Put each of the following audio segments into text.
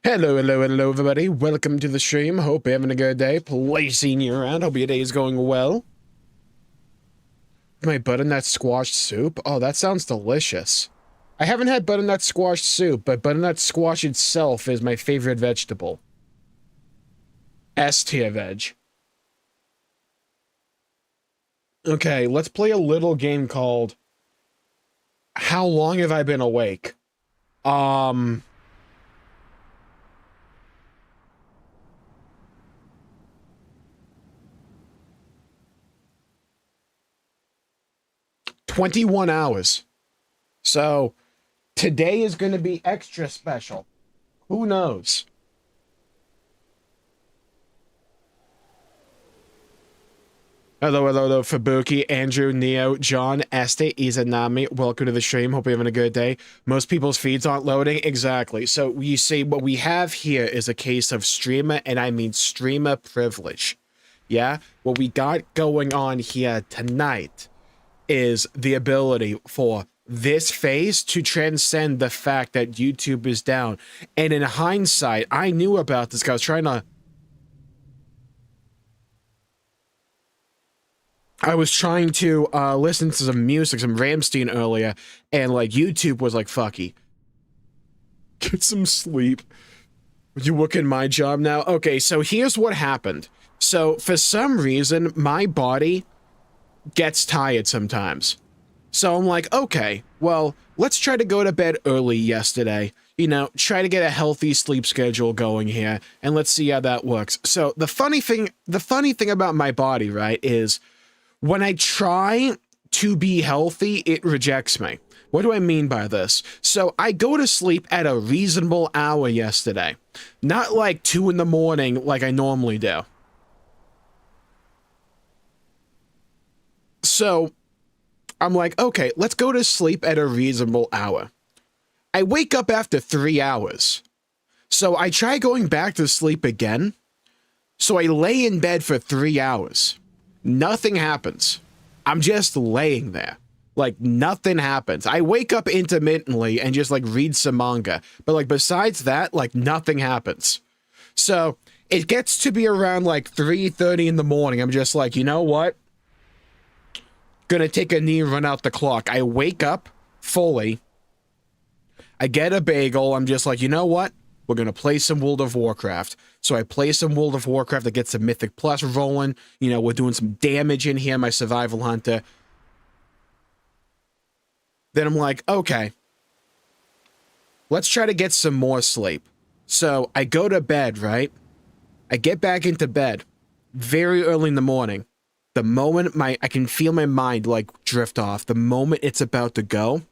Hello, everybody. Welcome to the stream. Hope you're having a good day. Placing you around. Hope your day is going well. My butternut squash soup? Oh, that sounds delicious. I haven't had butternut squash soup, but butternut squash itself is my favorite vegetable. S tier veg. Okay, let's play a little game called How Long Have I Been Awake? 21 hours. So, today is going to be extra special. Who knows? Hello, Fabuki, Andrew, Neo, John, Este, Izanami. Welcome to the stream. Hope you're having a good day. Most people's feeds aren't loading. Exactly. So, you see, what we have here is a case of streamer, and I mean streamer privilege. Yeah? What we got going on here tonight is the ability for this phase to transcend the fact that YouTube is down. And in hindsight, I knew about this because I was trying to listen to some music, some Rammstein earlier, and like YouTube was like, fucky. Get some sleep. You work in my job now? Okay, so here's what happened. So for some reason, my body gets tired sometimes. So I'm like, okay, well, let's try to go to bed early yesterday. You know, try to get a healthy sleep schedule going here, and let's see how that works. So the funny thing about my body, right, is when I try to be healthy, it rejects me. What do I mean by this? So I go to sleep at a reasonable hour yesterday, not like 2 in the morning like I normally do. So I'm like, okay, let's go to sleep at a reasonable hour. I wake up after 3 hours. So I try going back to sleep again. So I lay in bed for 3 hours. Nothing happens. I'm just laying there. Like, nothing happens. I wake up intermittently and just, like, read some manga. But, like, besides that, like, nothing happens. So it gets to be around, like, 3:30 in the morning. I'm just like, you know what? Gonna take a knee, run out the clock. I wake up fully. I get a bagel. I'm just like, you know what? We're gonna play some World of Warcraft. So I play some World of Warcraft that gets some Mythic Plus rolling. You know, we're doing some damage in here, my Survival Hunter. Then I'm like, okay. Let's try to get some more sleep. So I go to bed, right? I get back into bed very early in the morning. The moment I can feel my mind like drift off, the moment it's about to go,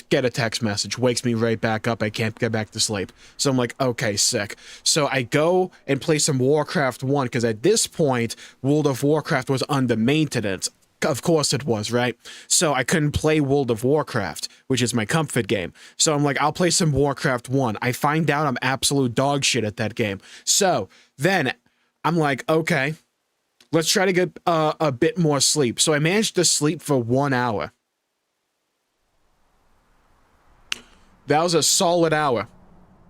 get a text message, wakes me right back up. I can't get back to sleep. So I'm like, okay, sick. So I go and play some Warcraft 1, because at this point, World of Warcraft was under maintenance. Of course it was, right? So I couldn't play World of Warcraft, which is my comfort game. So I'm like, I'll play some Warcraft 1. I find out I'm absolute dog shit at that game. So then I'm like, okay, let's try to get a bit more sleep. So I managed to sleep for 1 hour. That was a solid hour.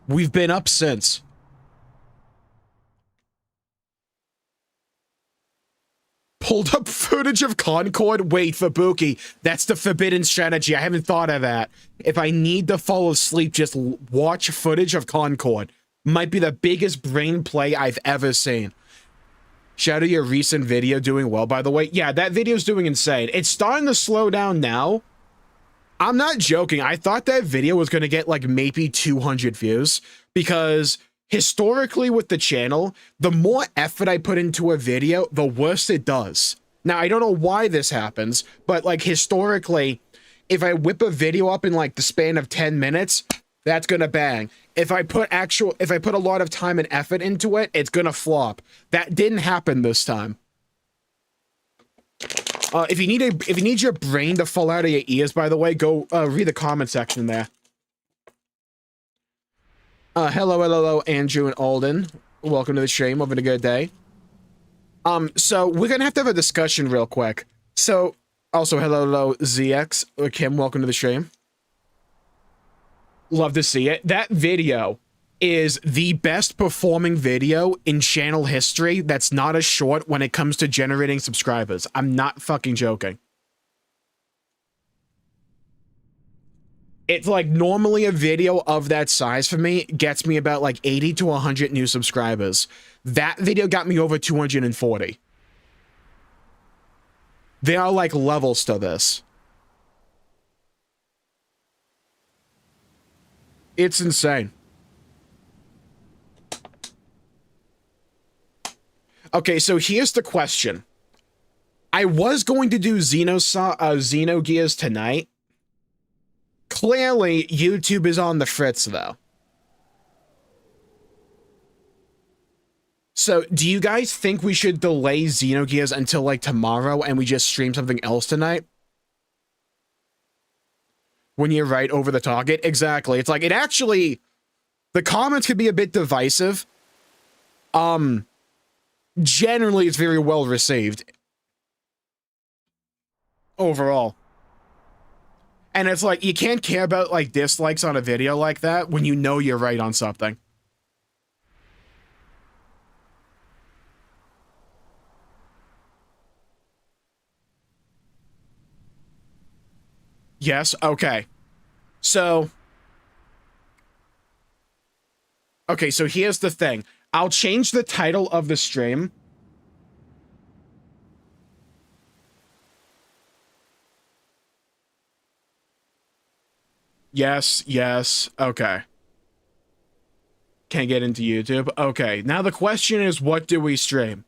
We've been up since. Pulled up footage of Concord? Wait, Fabuki, that's the forbidden strategy. I haven't thought of that. If I need to fall asleep, just watch footage of Concord. Might be the biggest brain play I've ever seen. Shout out your recent video doing well, by the way. Yeah, that video's doing insane. It's starting to slow down now. I'm not joking. I thought that video was going to get like maybe 200 views, because historically with the channel, the more effort I put into a video, the worse it does. Now, I don't know why this happens, but like historically, if I whip a video up in like the span of 10 minutes, that's going to bang. If I put a lot of time and effort into it, it's going to flop. That didn't happen this time. If you need your brain to fall out of your ears, by the way, go read the comment section there. Hello, Andrew and Alden. Welcome to the stream. Having a good day. So we're gonna have to have a discussion real quick. So, also, hello, ZX. Kim, welcome to the stream. Love to see it. That video is the best performing video in channel history that's not a short when it comes to generating subscribers. I'm not fucking joking. It's like normally a video of that size for me gets me about like 80 to 100 new subscribers. That video got me over 240. There are like levels to this. It's insane. Okay, so here's the question. I was going to do Xenogears tonight. Clearly, YouTube is on the fritz, though. So, do you guys think we should delay Xenogears until, like, tomorrow and we just stream something else tonight? When you're right over the target? Exactly. It's like, it actually... The comments could be a bit divisive. Generally, it's very well received. Overall. And it's like, you can't care about, like, dislikes on a video like that when you know you're right on something. Yes, okay. So... Okay, so here's the thing. I'll change the title of the stream. Yes, yes, okay. Can't get into YouTube. Okay, now the question is, what do we stream?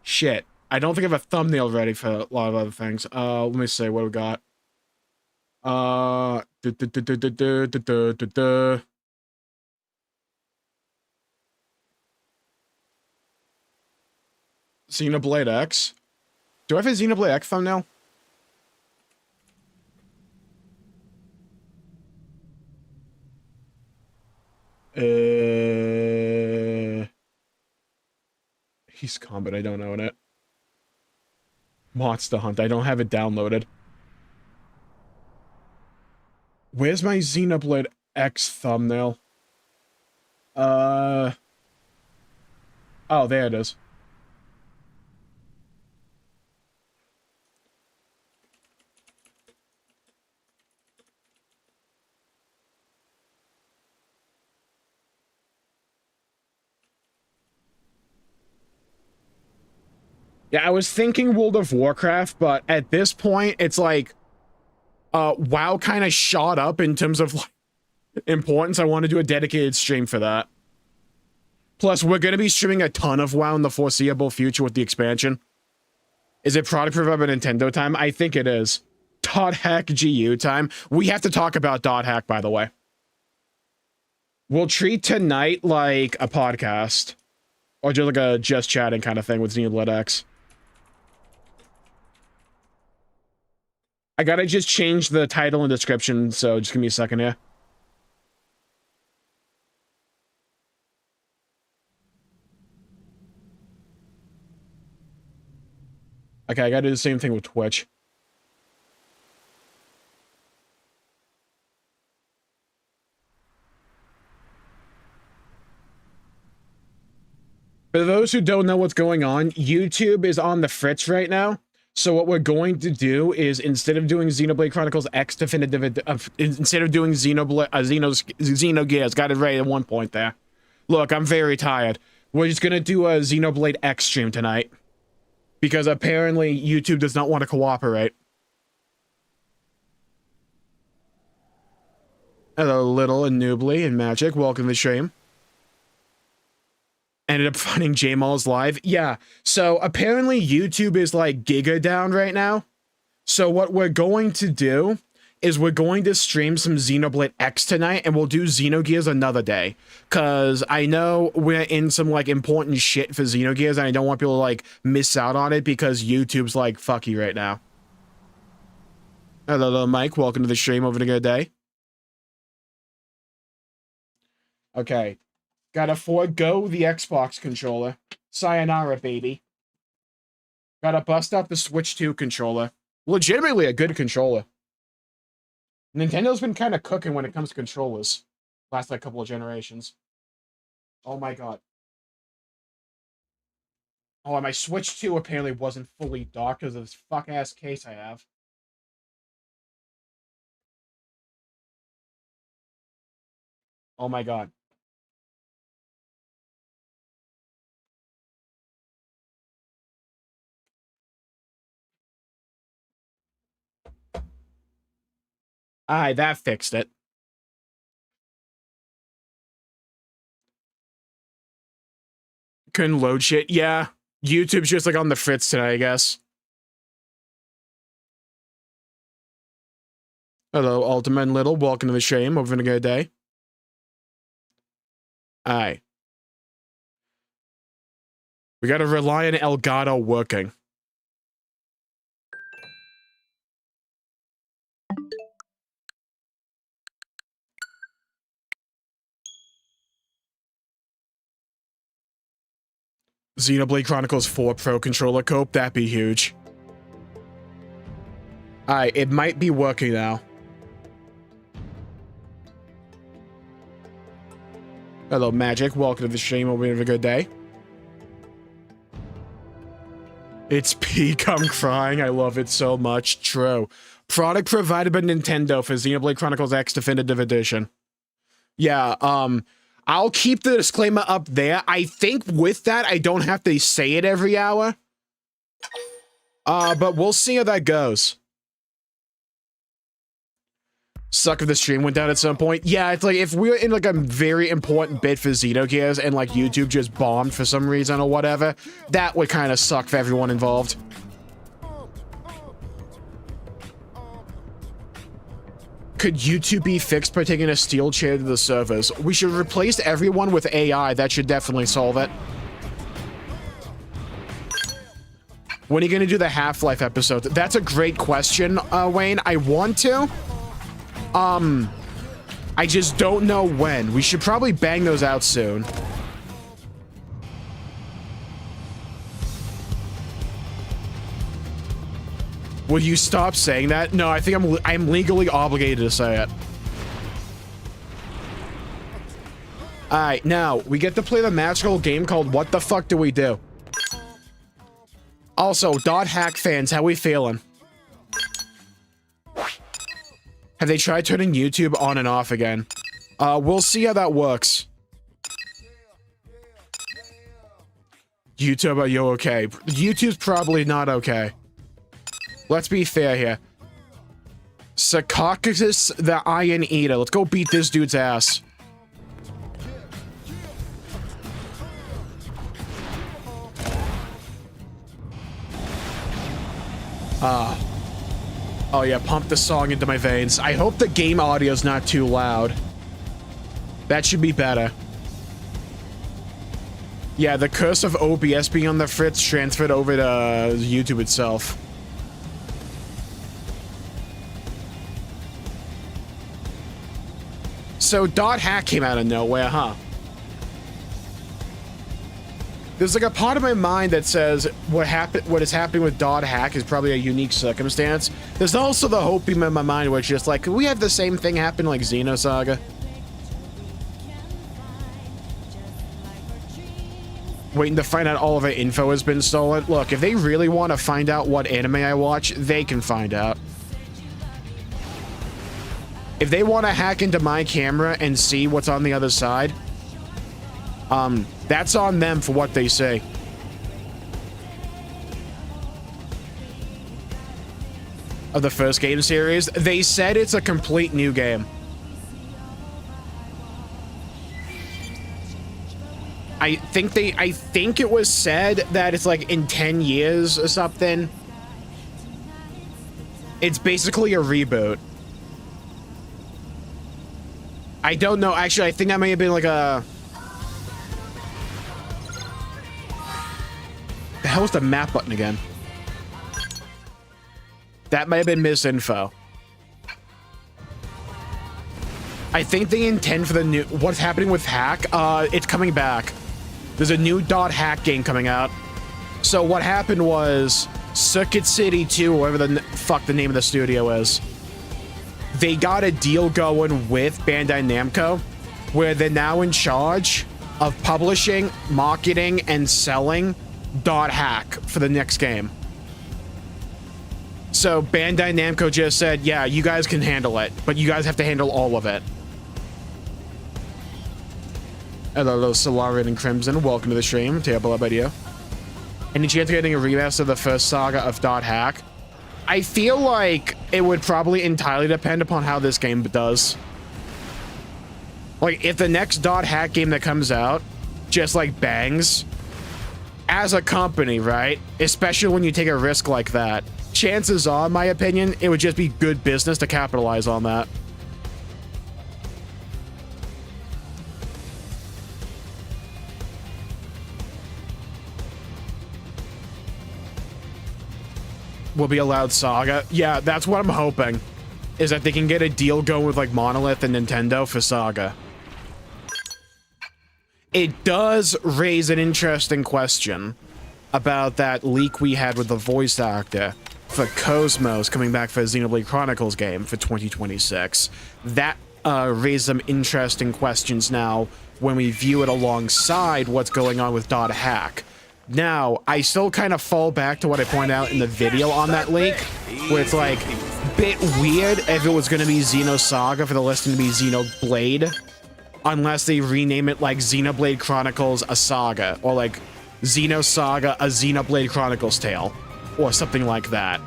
Shit. I don't think I have a thumbnail ready for a lot of other things. Let me see, what do we got? Xenoblade X. Do I have a Xenoblade X thumbnail? He's Combat, I don't own it. Monster Hunt, I don't have it downloaded. Where's my Xenoblade X thumbnail? Oh, there it is. Yeah, I was thinking World of Warcraft, but at this point, it's like, WoW kind of shot up in terms of like, importance. I want to do a dedicated stream for that. Plus, we're going to be streaming a ton of WoW in the foreseeable future with the expansion. Is it product review by Nintendo time? I think it is. .hack GU time. We have to talk about .hack, by the way. We'll treat tonight like a podcast. Or just like a just chatting kind of thing with Xenoblade X. I gotta just change the title and description, so just give me a second here. Okay, I gotta do the same thing with Twitch. For those who don't know what's going on, YouTube is on the fritz right now. So what we're going to do is, instead of doing Xenoblade Chronicles X Definitive, instead of doing Xenogears, got it right at one point there. Look, I'm very tired. We're just gonna do a Xenoblade X stream tonight. Because apparently YouTube does not want to cooperate. Hello, Little and Noobly and Magic. Welcome to the stream. Ended up finding Jmulls live. Yeah, so apparently YouTube is like giga down right now. So what we're going to do is we're going to stream some Xenoblade X tonight, and we'll do Xenogears another day. Because I know we're in some like important shit for Xenogears, and I don't want people to like miss out on it because YouTube's like fucky right now. Hello, Mike. Welcome to the stream. Having a good day. Okay. Gotta forego the Xbox controller. Sayonara, baby. Gotta bust out the Switch 2 controller. Legitimately a good controller. Nintendo's been kind of cooking when it comes to controllers. Last like couple of generations. Oh my god. Oh, and my Switch 2 apparently wasn't fully docked because of this fuck-ass case I have. Oh my god. Aye, that fixed it. Couldn't load shit. Yeah. YouTube's just like on the fritz today, I guess. Hello, Ultimate and Little. Welcome to the stream. Hope you're having a good day. Aye. We gotta rely on Elgato working. Xenoblade Chronicles 4 Pro Controller Cope, that'd be huge. Alright, it might be working now. Hello, Magic. Welcome to the stream. Hope you have a good day. It's peak. I'm crying. I love it so much. True. Product provided by Nintendo for Xenoblade Chronicles X Definitive Edition. Yeah, I'll keep the disclaimer up there. I think with that, I don't have to say it every hour. But we'll see how that goes. Suck if the stream went down at some point. Yeah, it's like if we're in like a very important bit for Xenogears and like YouTube just bombed for some reason or whatever, that would kind of suck for everyone involved. Could YouTube be fixed by taking a steel chair to the servers? We should replace everyone with AI. That should definitely solve it. When are you going to do the Half-Life episode? That's a great question, Wayne. I want to. I just don't know when. We should probably bang those out soon. Will you stop saying that? No, I think I'm legally obligated to say it. Alright, now, we get to play the magical game called What the Fuck Do We Do? Also, .hack fans, how we feeling? Have they tried turning YouTube on and off again? We'll see how that works. YouTube, are you okay? YouTube's probably not okay. Let's be fair here. Sarcophagus the Iron Eater. Let's go beat this dude's ass. Oh yeah, pump the song into my veins. I hope the game audio's not too loud. That should be better. Yeah, the curse of OBS being on the fritz transferred over to YouTube itself. So, .hack came out of nowhere, huh? There's like a part of my mind that says what is happening with .hack is probably a unique circumstance. There's also the hope in my mind where it's just like, could we have the same thing happen like Xenosaga? Waiting to find out all of our info has been stolen. Look, if they really want to find out what anime I watch, they can find out. If they want to hack into my camera and see what's on the other side, that's on them for what they say. Of the first game series, they said it's a complete new game. I think it was said that it's like in 10 years or something. It's basically a reboot. I don't know. Actually, I think that may have been like a... The hell was the map button again? That might have been misinfo. I think they intend for the new... What's happening with Hack? It's coming back. There's a new .hack game coming out. So what happened was... Circuit City 2, whatever the fuck the name of the studio is, they got a deal going with Bandai Namco where they're now in charge of publishing, marketing, and selling .hack for the next game. So Bandai Namco just said, yeah, you guys can handle it, but you guys have to handle all of it. Hello, Solarian and Crimson. Welcome to the stream. Table about you. Any chance of getting a remaster of the first saga of .hack? I feel like it would probably entirely depend upon how this game does. Like, if the next .hack game that comes out just, like, bangs, as a company, right? Especially when you take a risk like that, chances are, in my opinion, it would just be good business to capitalize on that. Will be allowed Saga. Yeah, that's what I'm hoping. Is that they can get a deal going with like Monolith and Nintendo for Saga. It does raise an interesting question about that leak we had with the voice actor for Cosmos coming back for a Xenoblade Chronicles game for 2026. That raised some interesting questions now when we view it alongside what's going on with .hack. Now, I still kind of fall back to what I pointed out in the video on that leak, where it's like, bit weird if it was going to be Xenosaga for the listing to be Xenoblade, unless they rename it like Xenoblade Chronicles a Saga, or like Xenosaga a Xenoblade Chronicles Tale, or something like that.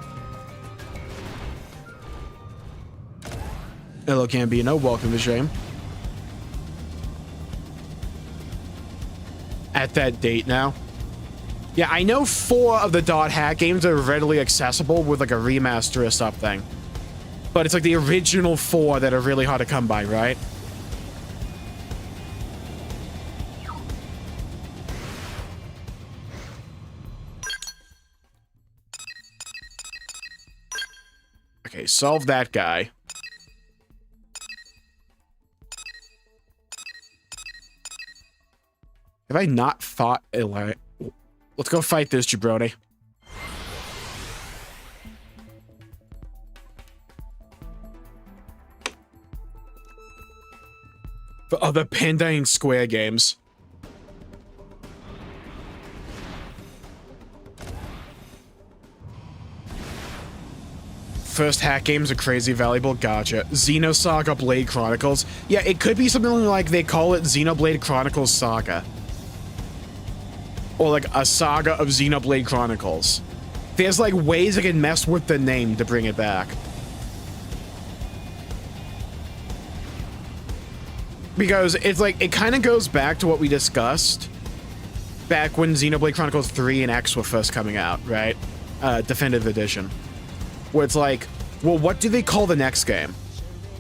Hello, Gambino. Welcome to the stream. At that date now. Yeah, I know 4 of the .hack games are readily accessible with like a remaster or something. But it's like the original 4 that are really hard to come by, right? Okay, solve that guy. Have I not fought Eli? Let's go fight this jabroni. For other Bandai and Square games. First hack games are crazy valuable. Gotcha. Xenosaga Blade Chronicles. Yeah, it could be something like they call it Xenoblade Chronicles Saga. Or like a saga of Xenoblade Chronicles. There's like ways I can mess with the name to bring it back. Because it's like, it kind of goes back to what we discussed back when Xenoblade Chronicles 3 and X were first coming out, right? Definitive Edition. Where it's like, well, what do they call the next game?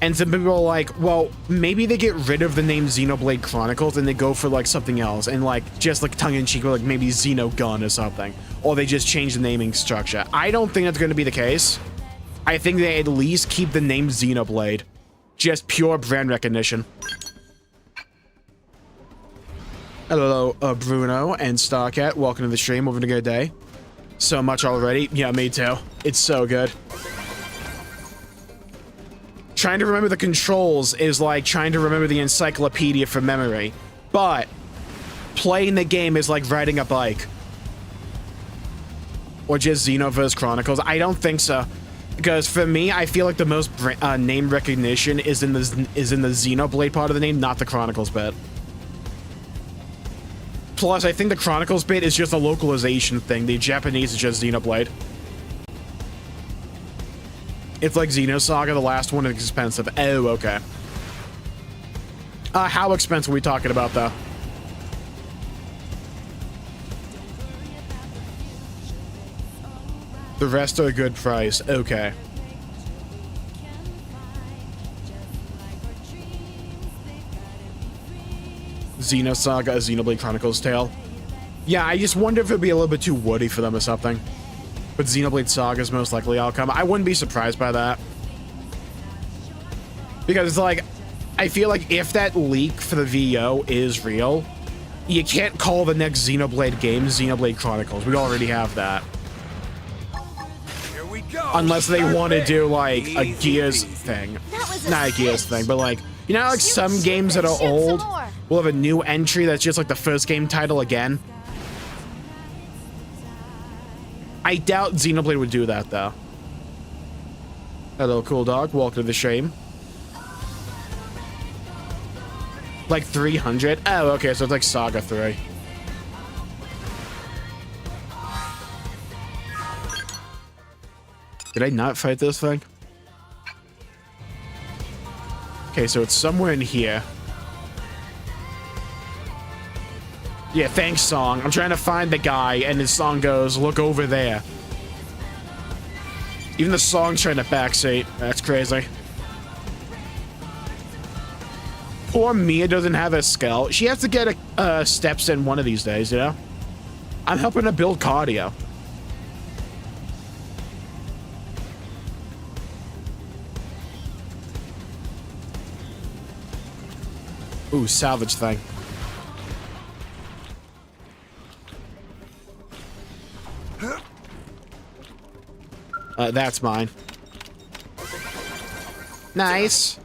And some people are like, well, maybe they get rid of the name Xenoblade Chronicles and they go for like something else and like just like tongue-in-cheek or like maybe Xenogun or something. Or they just change the naming structure. I don't think that's going to be the case. I think they at least keep the name Xenoblade. Just pure brand recognition. Hello, Bruno and Starcat. Welcome to the stream. Having a good day. So much already. Yeah, me too. It's so good. Trying to remember the controls is like trying to remember the encyclopedia from memory. But playing the game is like riding a bike. Or just Xenoverse Chronicles. I don't think so. Because for me, I feel like the most name recognition is in the Xenoblade part of the name, not the Chronicles bit. Plus, I think the Chronicles bit is just a localization thing. The Japanese is just Xenoblade. It's like Xenosaga, the last one is expensive. Oh, okay. How expensive are we talking about, though? The rest are a good price. Okay. Xenosaga, Xenoblade Chronicles Tale. Yeah, I just wonder if it'd be a little bit too woody for them or something. But Xenoblade Saga is most likely outcome. I wouldn't be surprised by that. Because it's like, I feel like if that leak for the VO is real, you can't call the next Xenoblade game Xenoblade Chronicles. We already have that. Unless they want to do like a Gears thing. Not a Gears thing, but like, you know, like some games that are old will have a new entry that's just like the first game title again. I doubt Xenoblade would do that though. Hello, cool dog. Welcome to the stream. Like 300? Oh, okay, so it's like Saga 3. Did I not fight this thing? Okay, so it's somewhere in here. Yeah, thanks, song. I'm trying to find the guy, and his song goes, look over there. Even the song's trying to backseat. That's crazy. Poor Mia doesn't have a skill. She has to get a steps in one of these days, you know? I'm helping her build cardio. Ooh, salvage thing. That's mine. Nice.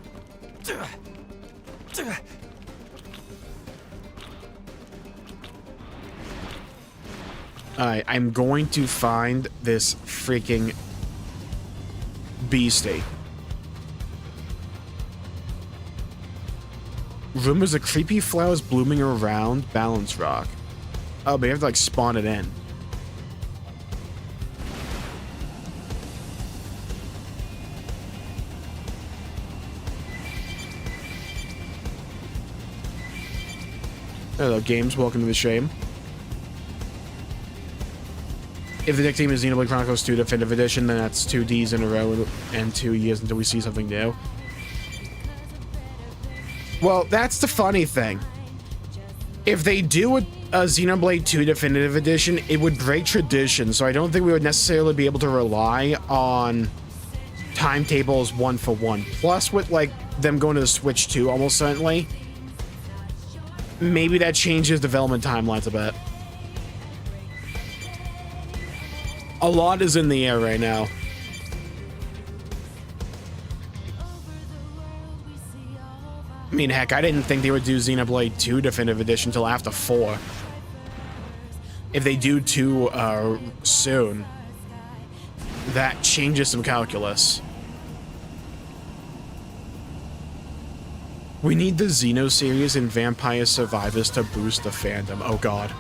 Alright, I'm going to find this freaking beastie. Rumors of creepy flowers blooming around Balance Rock. Oh, but you have to like spawn it in. Hello, games. Welcome to the stream. If the deck team is Xenoblade Chronicles 2 Definitive Edition, then that's 2 Ds in a row and 2 years until we see something new. Well, that's the funny thing. If they do a Xenoblade 2 Definitive Edition, it would break tradition, so I don't think we would necessarily be able to rely on timetables 1-for-1. Plus, with like them going to the Switch 2 almost certainly, maybe that changes development timelines a bit. A lot is in the air right now. I mean, heck, I didn't think they would do Xenoblade 2 Definitive Edition until after 4. If they do 2 soon, that changes some calculus. We need the Xeno series and Vampire Survivors to boost the fandom. Oh god.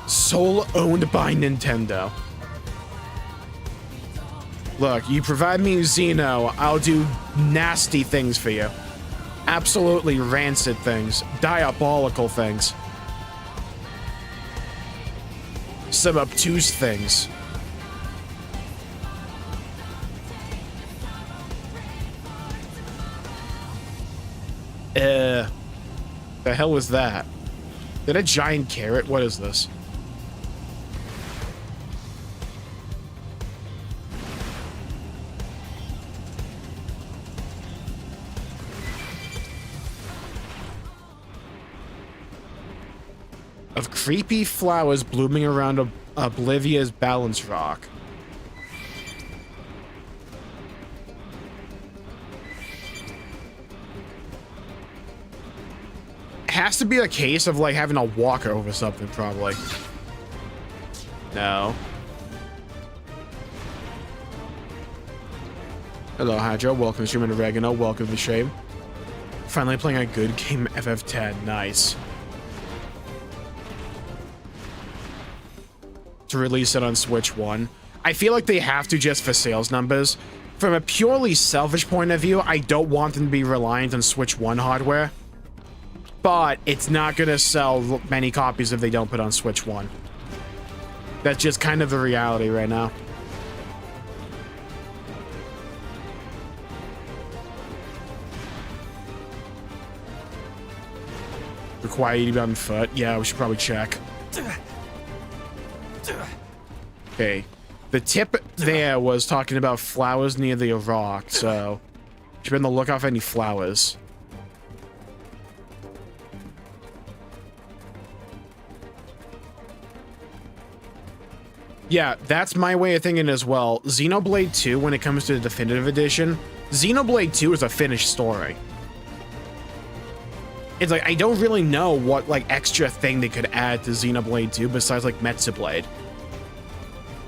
Soul owned by Nintendo. Look, you provide me Xeno, I'll do nasty things for you. Absolutely rancid things. Diabolical things. Some obtuse things. The hell was that? Did a giant carrot? What is this? Of creepy flowers blooming around Oblivia's Balance Rock. Has to be a case of like having to walk over something, probably. No. Hello, Hydro. Welcome to stream, and Oregano. Welcome to the stream. Finally playing a good game, FF10. Nice. To release it on Switch 1. I feel like they have to just for sales numbers. From a purely selfish point of view, I don't want them to be reliant on Switch 1 hardware. But it's not going to sell many copies if they don't put on Switch 1. That's just kind of the reality right now. Require you to be on foot? Yeah, we should probably check. Okay. The tip there was talking about flowers near the rock, so should be on the lookout for any flowers. Yeah, that's my way of thinking as well. Xenoblade 2, when it comes to the definitive edition, Xenoblade 2 is a finished story. It's like, I don't really know what, like, extra thing they could add to Xenoblade 2 besides, like, Metsublade.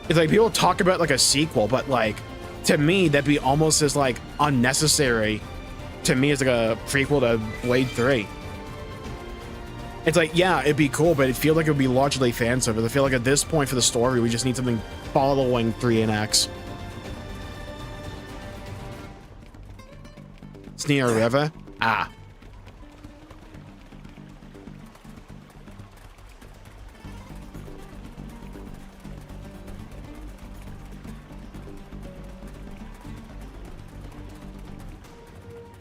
It's like, people talk about, like, a sequel, but, like, to me, that'd be almost as, like, unnecessary to me as, like, a prequel to Blade 3. It's like, yeah, it'd be cool, but it feels like it would be largely fan service. I feel like at this point for the story, we just need something following 3 and X. It's near a river? Ah.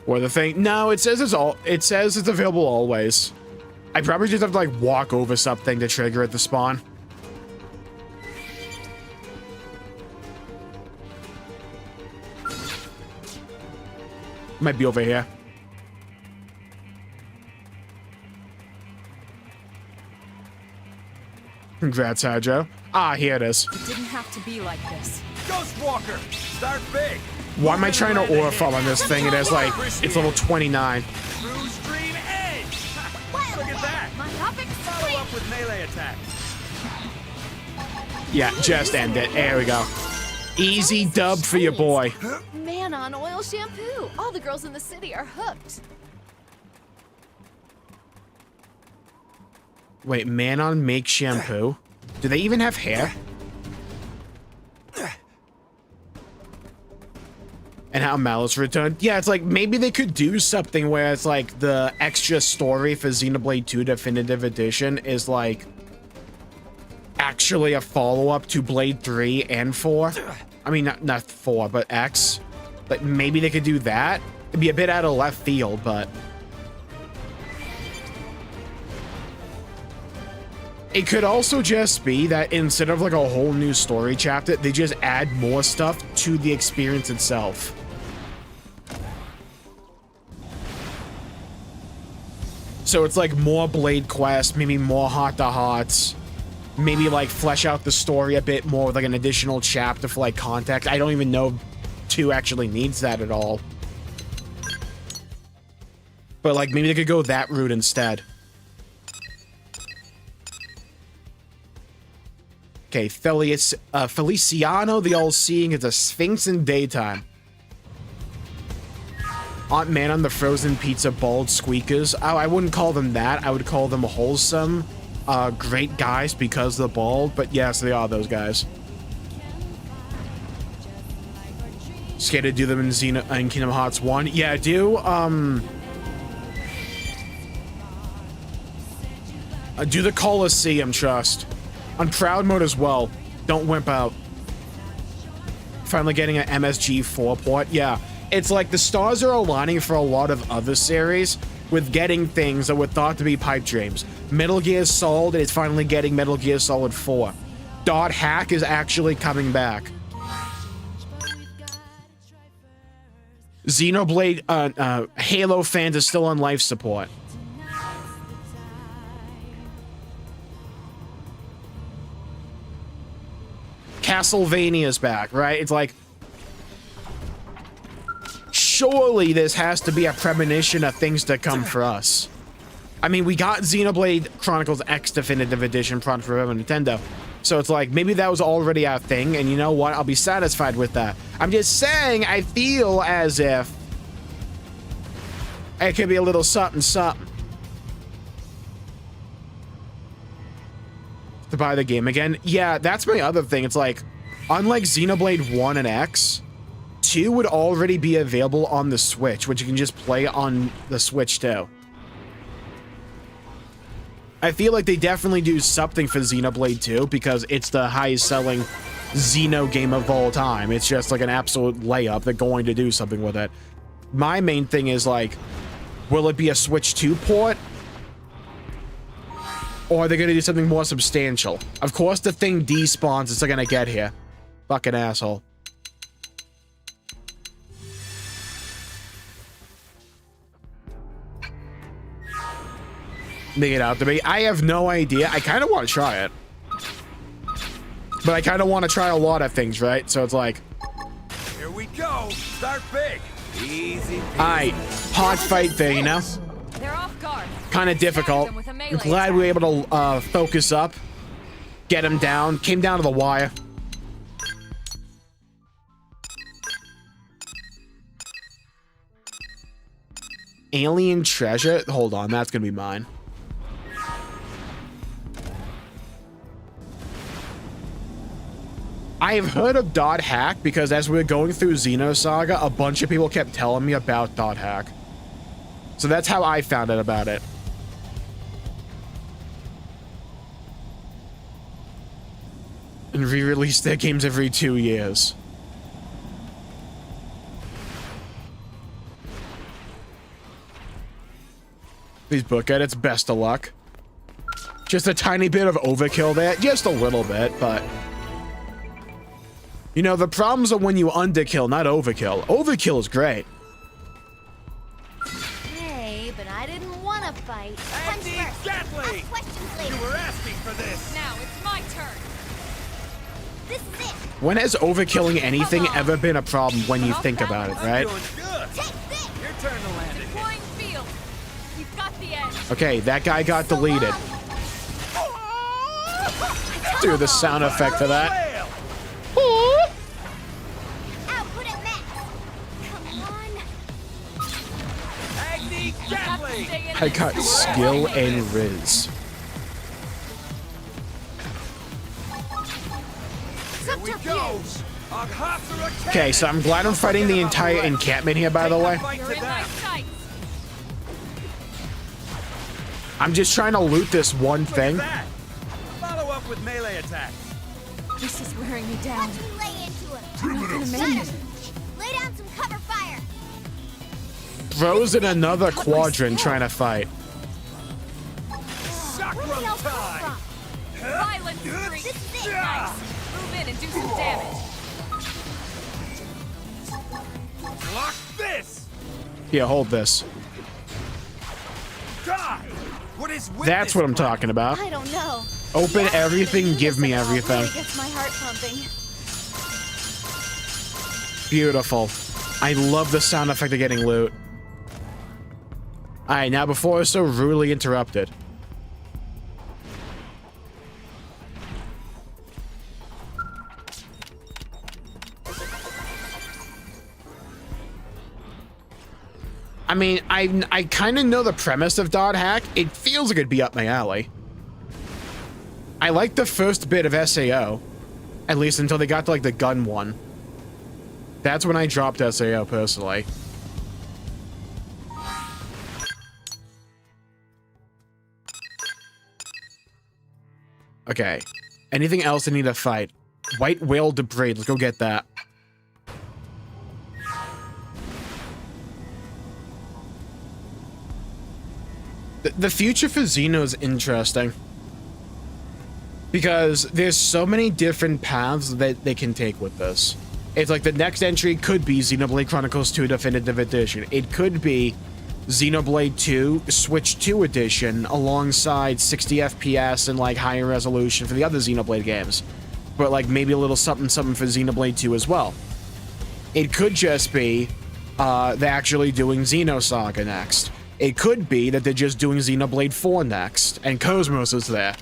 Or the thing? No, it says it's available always. I probably just have to, like, walk over something to trigger at the spawn. Might be over here. Congrats, Hydro. Ah, here it is. It didn't have to be like this. Ghost Walker, start big. Why am I trying to aura fall on this thing? It has, like, it's level 29. Through stream edge. Look at that. Follow up with melee attack. Yeah, just end it. There we go. Easy dub for your boy. Man on oil shampoo. All the girls in the city are hooked. Wait, man on make shampoo? Do they even have hair? And how Malice returned? Yeah, it's like, maybe they could do something where it's like the extra story for Xenoblade 2 Definitive Edition is like actually a follow-up to Blade 3 and 4. I mean, not 4, but X. Like, maybe they could do that. It'd be a bit out of left field, but it could also just be that instead of like a whole new story chapter, they just add more stuff to the experience itself. So it's like more Blade Quest, maybe more Heart-to-Hearts, maybe like flesh out the story a bit more with like an additional chapter for like context. I don't even know 2 actually needs that at all. But like maybe they could go that route instead. Okay, Feliciano the All-Seeing is a Sphinx in daytime. Aunt Man on the frozen pizza bald squeakers. Oh, I wouldn't call them that. I would call them wholesome, great guys because they're bald. But yes, they are those guys. Scared to do them in Kingdom Hearts 1? Yeah, I do. Do the Colosseum, trust. On Proud Mode as well. Don't wimp out. Finally getting an MSG4 port. Yeah. It's like the stars are aligning for a lot of other series with getting things that were thought to be pipe dreams. Metal Gear Solid is finally getting Metal Gear Solid 4. Dot Hack is actually coming back. Xenoblade, Halo fans are still on life support. Castlevania's back, right? It's like, surely this has to be a premonition of things to come for us. I mean, we got Xenoblade Chronicles X Definitive Edition for Nintendo. So it's like, maybe that was already our thing, and you know what? I'll be satisfied with that. I'm just saying, I feel as if it could be a little something, something. To buy the game again. Yeah, that's my other thing. It's like, unlike Xenoblade 1 and X, 2 would already be available on the Switch, which you can just play on the Switch too. I feel like they definitely do something for Xenoblade 2 because it's the highest selling Xeno game of all time. It's just like an absolute layup. They're going to do something with it. My main thing is like, will it be a Switch 2 port? Or are they going to do something more substantial? Of course, the thing despawns. It's not going to get here. Fucking asshole. Make it out to me. I have no idea. I kind of want to try it. But I kind of want to try a lot of things, right? So it's like... Here we go. Start big. Easy. Alright, hard fight there, you know? They're off guard. Kind of difficult. I'm glad we were able to focus up, get him down, came down to the wire. Alien treasure? Hold on, that's gonna be mine. I have heard of Dot Hack because as we were going through Xenosaga, a bunch of people kept telling me about Dot Hack. So that's how I found out about it. And re-release their games every 2 years. Please book it. It's best of luck. Just a tiny bit of overkill there. Just a little bit, but... You know, the problems are when you underkill, not overkill. Overkill is great. Hey, but I didn't want to fight. Punch Andy, first. exactly. Ask questions later. You were asking for this. Now it's my turn. This is it. When has overkilling anything ever been a problem when you think about it, I'm right? doing good. Take this. Your turn to land it. Deploying field. We've got the edge. Okay, that guy got deleted. Do the sound effect for that. Whale. Output at max. Come on. Agni Gatling. I got skill and riz. Here we go. Okay, so I'm glad I'm fighting the entire encampment here, by the way. You're in my sights. I'm just trying to loot this one thing. Follow up with melee attacks. This is wearing me down. Watch me lay into him. I'm not gonna make it. Lay down some cover fire. Bro's in another quadrant trying to fight. Chakra Where'd the elf come time. from? Violent streak. This is it. Nice. Move in and do some damage. Block this. Here, hold this. Die. What is with That's this what I'm crap? talking about. I don't know. Open everything, give me everything. Really gets my heart pumping. Beautiful. I love the sound effect of getting loot. Alright, now before I was so rudely interrupted. I mean, I kind of know the premise of Dot Hack. It feels like it'd be up my alley. I like the first bit of SAO. At least until they got to, like, the gun one. That's when I dropped SAO, personally. Okay. Anything else I need to fight? White whale debris. Let's go get that. The future for Xeno is interesting. Because there's so many different paths that they can take with this. It's like the next entry could be Xenoblade Chronicles 2 Definitive Edition. It could be Xenoblade 2 Switch 2 Edition alongside 60 FPS and like higher resolution for the other Xenoblade games. But like maybe a little something for Xenoblade 2 as well. It could just be they're actually doing Xenosaga next. It could be that they're just doing Xenoblade 4 next, and Cosmos is there.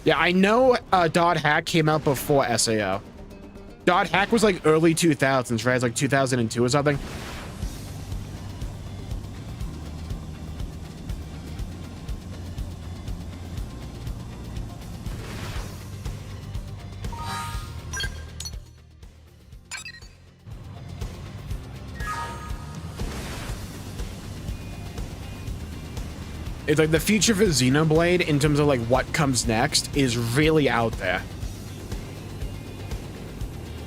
Yeah, I know Dot Hack came out before SAO. Dot Hack was like early 2000s, right? It's like 2002 or something. It's like the future for Xenoblade in terms of like what comes next is really out there.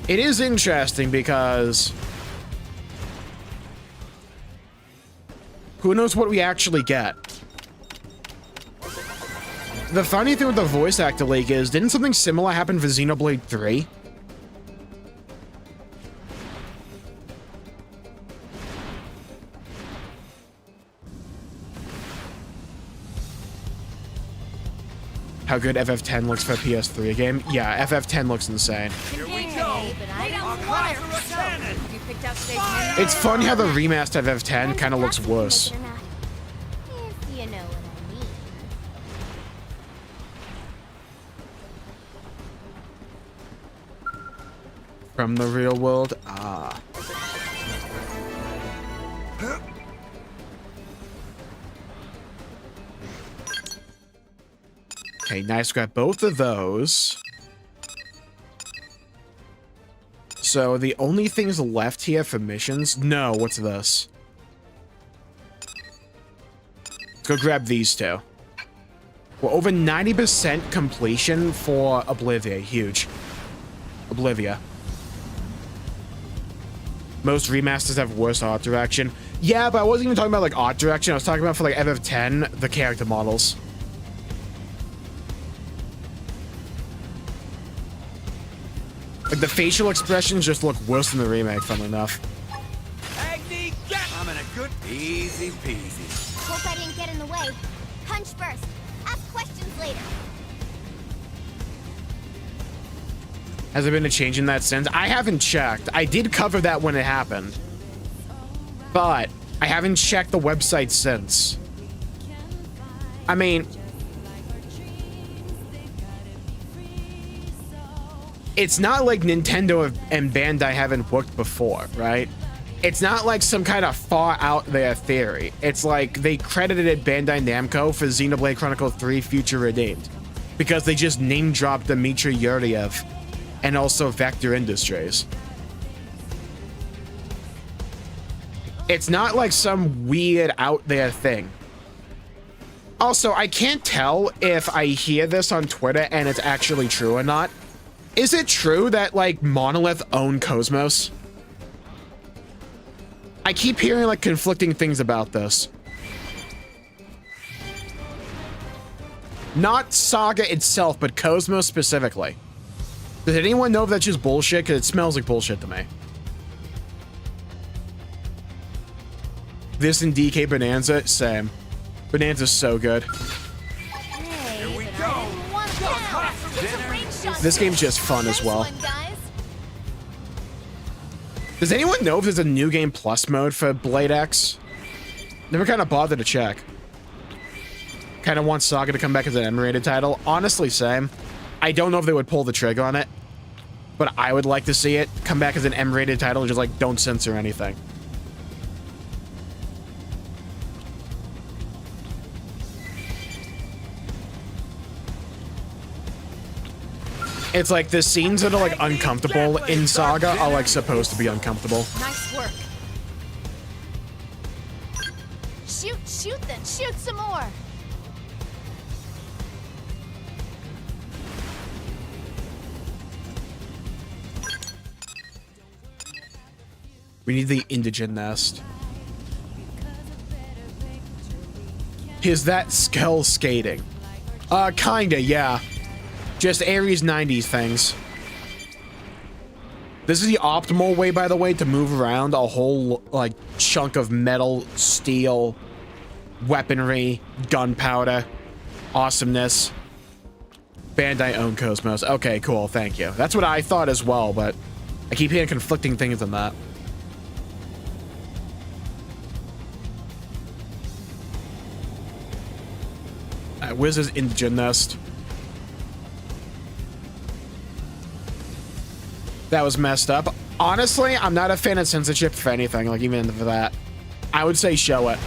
It is interesting because who knows what we actually get. The funny thing with the voice actor leak is, didn't something similar happen for Xenoblade 3? How good FF10 looks for a PS3 game? Yeah, FF10 looks insane. Here we go. I'll cry through a cannon. You picked out stage menu. It's funny how the remastered FF10 kind of looks worse. If you know what I mean. From the real world? Ah. Okay, nice. Grab both of those. So the only things left here for missions... No, what's this? Let's go grab these two. We're over 90% completion for Oblivia. Huge. Oblivia. Most remasters have worse art direction. Yeah, but I wasn't even talking about like art direction. I was talking about for like FF10, the character models. Like the facial expressions just look worse than the remake, funnily enough. Agni, get! I'm in a good... Easy peasy. Hope I didn't get in the way. Punch first. Ask questions later. Has there been a change in that since? I haven't checked. I did cover that when it happened. But I haven't checked the website since. I mean... It's not like Nintendo and Bandai haven't worked before, right? It's not like some kind of far out there theory. It's like they credited Bandai Namco for Xenoblade Chronicles 3 Future Redeemed. Because they just name-dropped Dmitry Yuriev and also Vector Industries. It's not like some weird out there thing. Also, I can't tell if I hear this on Twitter and it's actually true or not. Is it true that, like, Monolith owned Cosmos? I keep hearing, like, conflicting things about this. Not Saga itself, but Cosmos specifically. Does anyone know if that's just bullshit? Because it smells like bullshit to me. This and DK Bonanza, same. Bonanza's so good. Hey, Here we but go. I didn't want to down. This game's just fun as well. Nice one, guys. Does anyone know if there's a new game plus mode for Blade X? Never kind of bothered to check. Kind of want Saga to come back as an M-rated title. Honestly, same. I don't know if they would pull the trigger on it, but I would like to see it come back as an M-rated title, just like don't censor anything. It's like the scenes that are like uncomfortable in Saga are like supposed to be uncomfortable. Nice work. Shoot then. Shoot some more. We need the indigent nest. Is that skull skating? Kinda, yeah. Just Ares 90s things. This is the optimal way, by the way, to move around a whole, like, chunk of metal, steel, weaponry, gunpowder, awesomeness. Bandai owned Cosmos. Okay, cool, thank you. That's what I thought as well, but I keep hearing conflicting things on that. Where's his indigent nest? That was messed up. Honestly, I'm not a fan of censorship for anything, like even for that. I would say show it.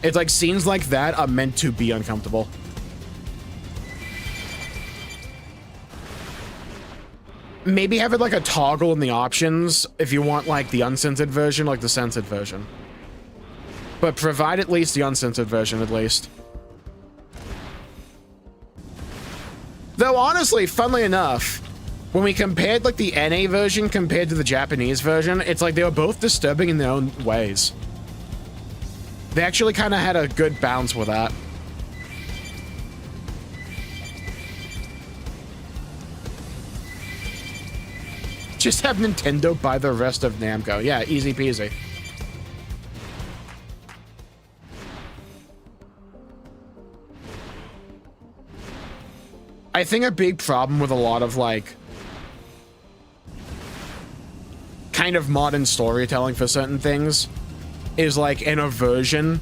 It's like scenes like that are meant to be uncomfortable. Maybe have it like a toggle in the options if you want like the uncensored version, like the censored version. But provide at least the uncensored version, at least. Though, honestly, funnily enough, when we compared, like, the NA version compared to the Japanese version, it's like they were both disturbing in their own ways. They actually kind of had a good balance with that. Just have Nintendo buy the rest of Namco. Yeah, easy peasy. I think a big problem with a lot of like kind of modern storytelling for certain things is like an aversion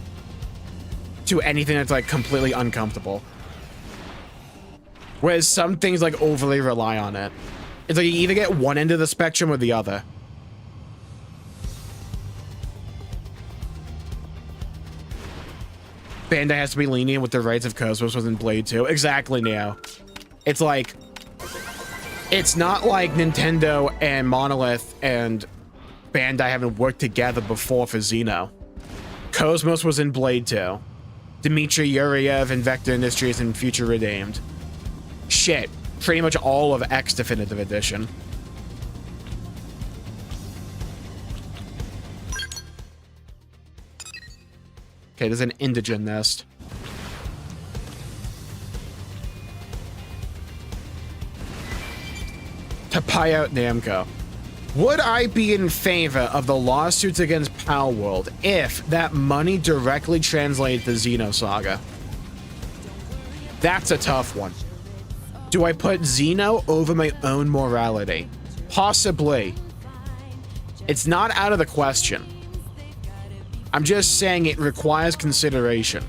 to anything that's like completely uncomfortable. Whereas some things like overly rely on it. It's like you either get one end of the spectrum or the other. Bandai has to be lenient with the rights of Cosmos within Blade 2. Exactly, Neo. It's like, it's not like Nintendo and Monolith and Bandai haven't worked together before for Xeno. Cosmos was in Blade 2. Dmitry Yuriev and Vector Industries in Future Redeemed. Shit. Pretty much all of X Definitive Edition. Okay, there's an Indigen nest. To pie out Namco. Would I be in favor of the lawsuits against Palworld if that money directly translated to Xenosaga? That's a tough one. Do I put Xeno over my own morality? Possibly. It's not out of the question. I'm just saying it requires consideration.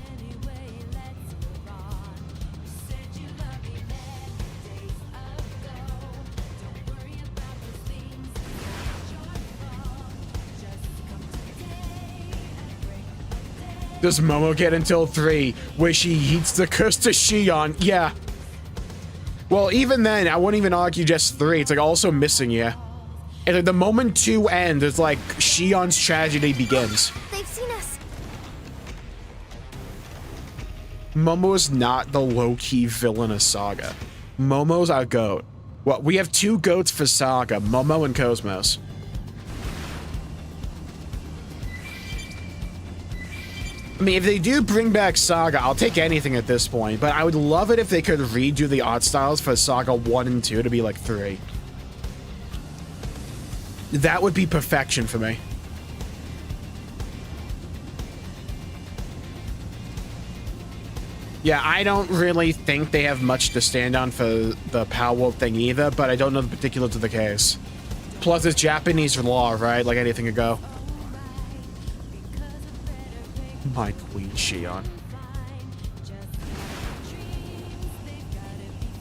Does Momo get until 3, where she eats the curse to Shion? Yeah. Well, even then, I wouldn't even argue just 3. It's like also missing you. And like the moment 2 ends, it's like Shion's tragedy begins. They've seen us. Momo's not the low-key villain of Saga. Momo's our goat. Well, we have 2 goats for Saga, Momo and Cosmos. I mean, if they do bring back Saga, I'll take anything at this point, but I would love it if they could redo the art styles for Saga 1 and 2 to be like 3. That would be perfection for me. Yeah, I don't really think they have much to stand on for the Palworld thing either, but I don't know the particulars of the case. Plus, it's Japanese law, right? Like anything could go. My Queen Shion.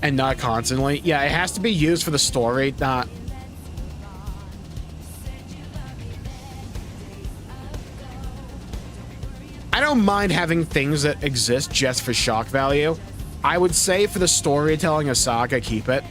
And not constantly. Yeah, it has to be used for the story, not... I don't mind having things that exist just for shock value. I would say for the storytelling of Saga, keep it.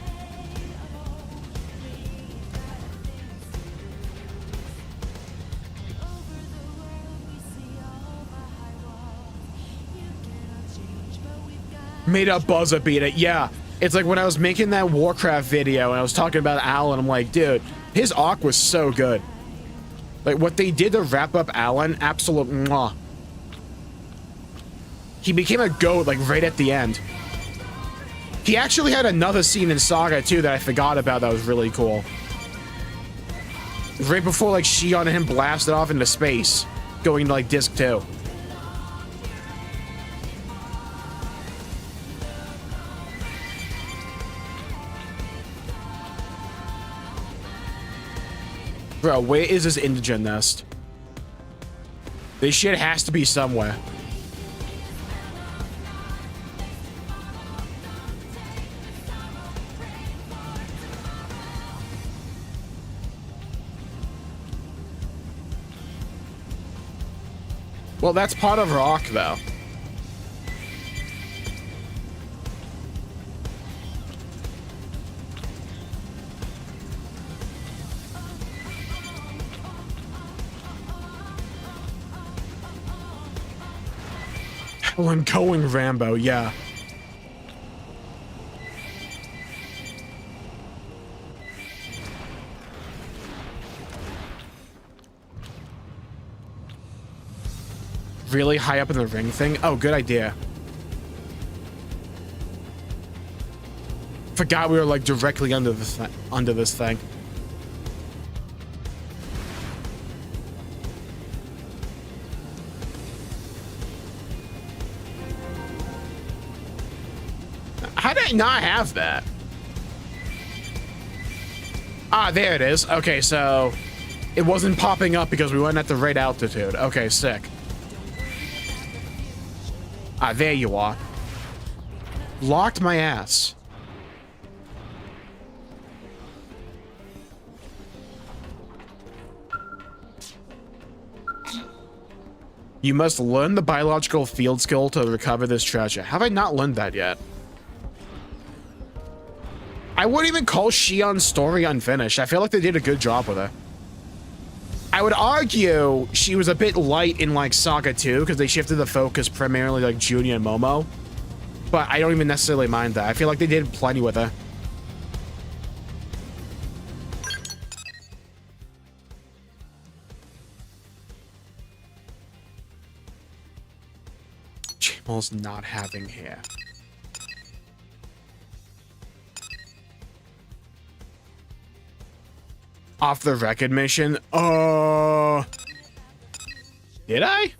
Made up buzzer beat it, yeah. It's like when I was making that Warcraft video and I was talking about Alan, I'm like, dude, his arc was so good. Like, what they did to wrap up Alan, absolute mwah. He became a goat, like, right at the end. He actually had another scene in Saga, too, that I forgot about that was really cool. Right before, like, Shion and him blasted off into space, going to, like, Disc 2. Bro, where is this Indigen nest? This shit has to be somewhere. Well, that's part of rock, though. Well, I'm going Rambo, yeah. Really high up in the ring thing? Oh, good idea. Forgot we were like directly under this thing. I not have that? Ah, there it is. Okay, so it wasn't popping up because we weren't at the right altitude. Okay, sick. Ah, there you are. Locked my ass. You must learn the biological field skill to recover this treasure. Have I not learned that yet? I wouldn't even call Shion's story unfinished. I feel like they did a good job with her. I would argue she was a bit light in like Saga 2 because they shifted the focus primarily like Junia and Momo. But I don't even necessarily mind that. I feel like they did plenty with her. Jmulls not having hair. Off the record mission? Did I?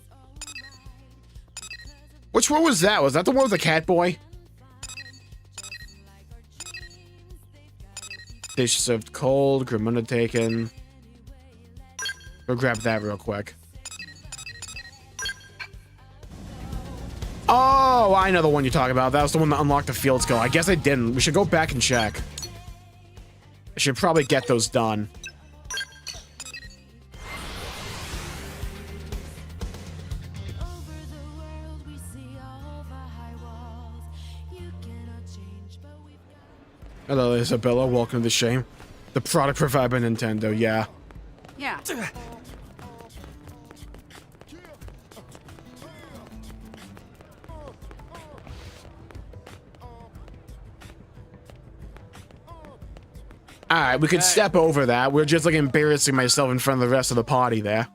Which one was that? Was that the one with the cat boy? Dish served cold, Grimunda taken. Go grab that real quick. Oh, I know the one you're talking about. That was the one that unlocked the field skill. I guess I didn't. We should go back and check. I should probably get those done. Hello, Isabella. Welcome to the shame. The product provided by Nintendo, yeah. Yeah. Alright, we could step over that. We're just like embarrassing myself in front of the rest of the party there.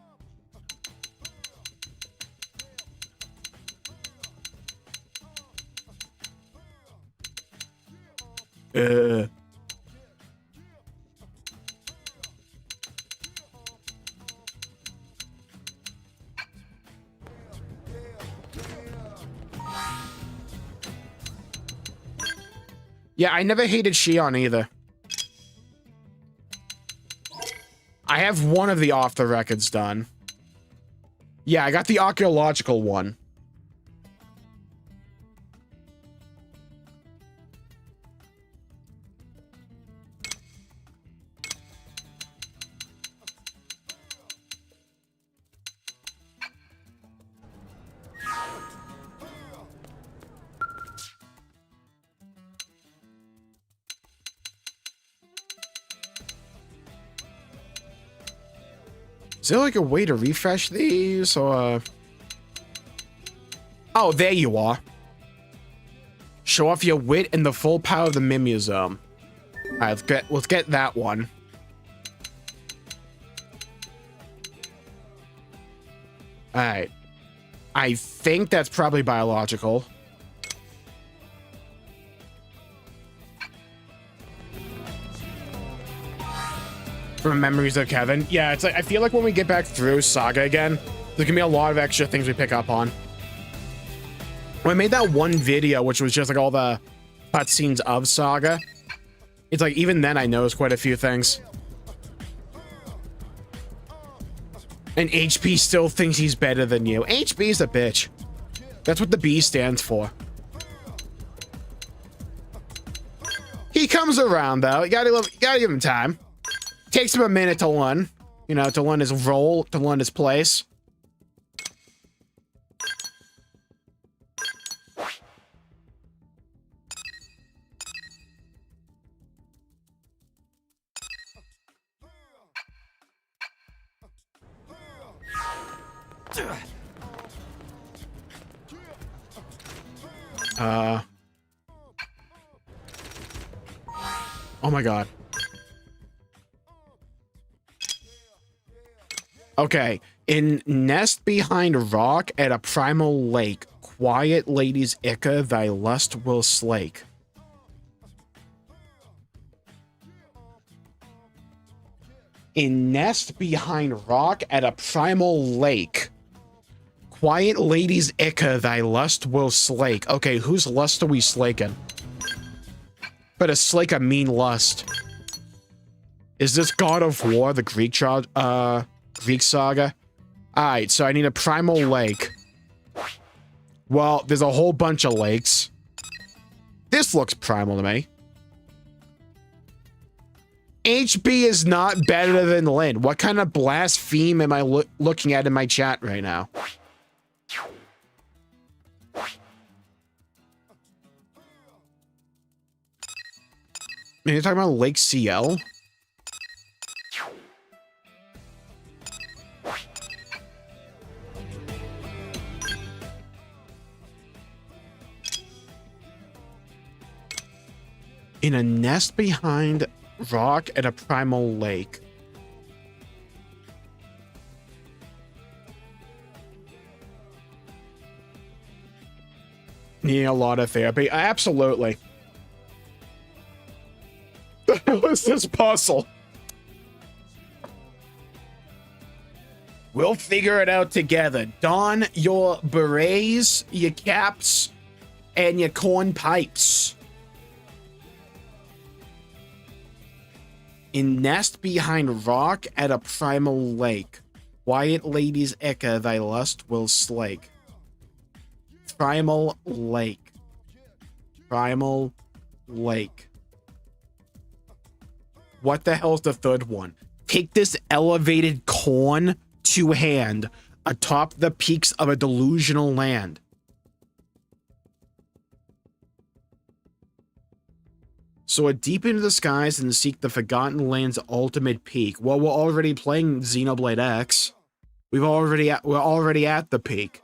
Yeah, I never hated Shion either. I have one of the off the records done. Yeah, I got the archaeological one. Is there like a way to refresh these or? Oh, there you are. Show off your wit and the full power of the Mimeosome. All right, let's get that one. All right. I think that's probably biological. From Memories of Kevin. Yeah, it's like I feel like when we get back through Saga again, there's gonna be a lot of extra things we pick up on. When I made that one video, which was just like all the cutscenes of Saga, it's like even then I noticed quite a few things. And HP still thinks he's better than you. HB's a bitch. That's what the B stands for. He comes around though. You gotta give him time. Takes him a minute to learn, you know, to learn his role, to learn his place. Oh my god. Okay, in Nest Behind Rock at a Primal Lake, quiet lady's ichor thy lust will slake. In Nest Behind Rock at a Primal Lake, quiet lady's ichor thy lust will slake. Okay, whose lust are we slaking? But a slake a mean lust. Is this God of War, the Greek saga? Alright, so I need a primal lake. Well, there's a whole bunch of lakes. This looks primal to me. HB is not better than Lynn. What kind of blaspheme am I looking at in my chat right now? You're talking about Lake CL? In a nest behind rock at a primal lake. Needing a lot of therapy. Absolutely. The hell is this puzzle? We'll figure it out together. Don your berets, your caps, and your corn pipes. In nest behind rock at a primal lake. Quiet ladies echo thy lust will slake. Primal lake. Primal lake. What the hell is the third one? Take this elevated corn to hand atop the peaks of a delusional land. Soar deep into the skies and seek the forgotten land's ultimate peak. Well, we're already playing Xenoblade X. We're already at the peak.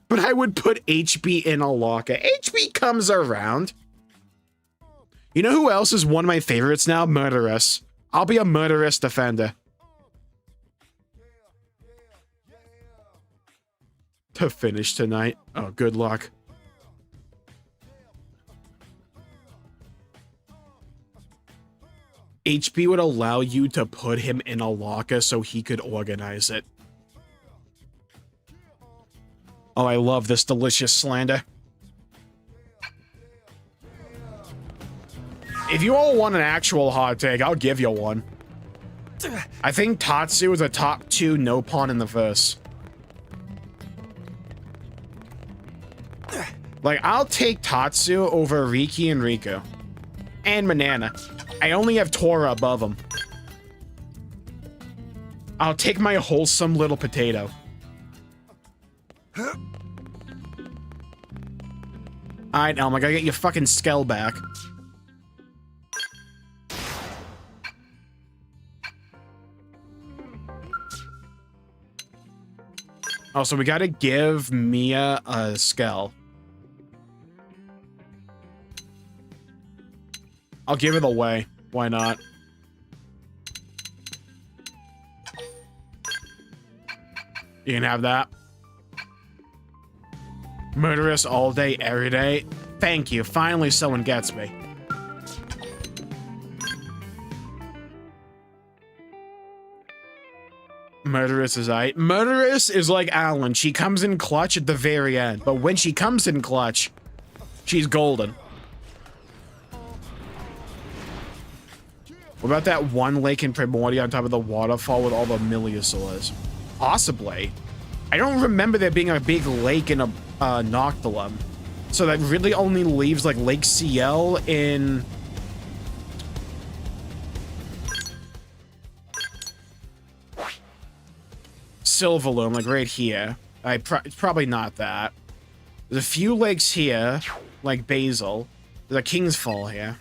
But I would put HB in a locker. HB comes around. You know who else is one of my favorites now? Murderous. I'll be a Murderous defender. To finish tonight. Oh, good luck. HB would allow you to put him in a locker so he could organize it. Oh, I love this delicious slander. If you all want an actual hot take, I'll give you one. I think Tatsu is a top 2 no pawn in the verse. Like, I'll take Tatsu over Riki and Riku. And Manana. I only have Tora above him. I'll take my wholesome little potato. Alright, Elm, I gotta get your fucking skull back. Oh, so we gotta give Mia a skull. I'll give it away. Why not? You can have that. Murderous all day, every day. Thank you. Finally, someone gets me. Murderous is aight. Murderous is like Alan. She comes in clutch at the very end. But when she comes in clutch, she's golden. What about that one lake in Primordia on top of the waterfall with all the Miliosaurs? Possibly. I don't remember there being a big lake in a Noctilum. So that really only leaves like Lake CL in... Silverloom, like right here. It's probably not that. There's a few lakes here, like Basil. There's a King's Fall here.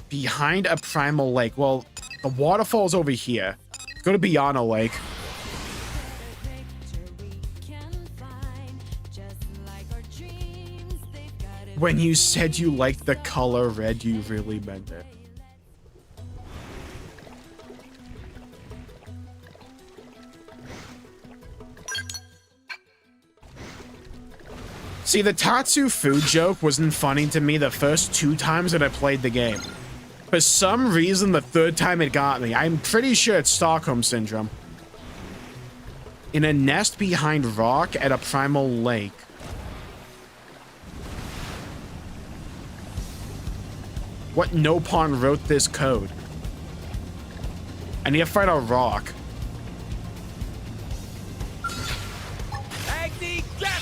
Behind a primal lake. Well, the waterfall's over here. Go to Beyond Lake. When you said you liked the color red, you really meant it. See, the Tatsu food joke wasn't funny to me the first 2 times that I played the game. For some reason, the 3rd time it got me. I'm pretty sure it's Stockholm Syndrome. In a nest behind rock at a primal lake. What Nopon wrote this code? I need to find a rock.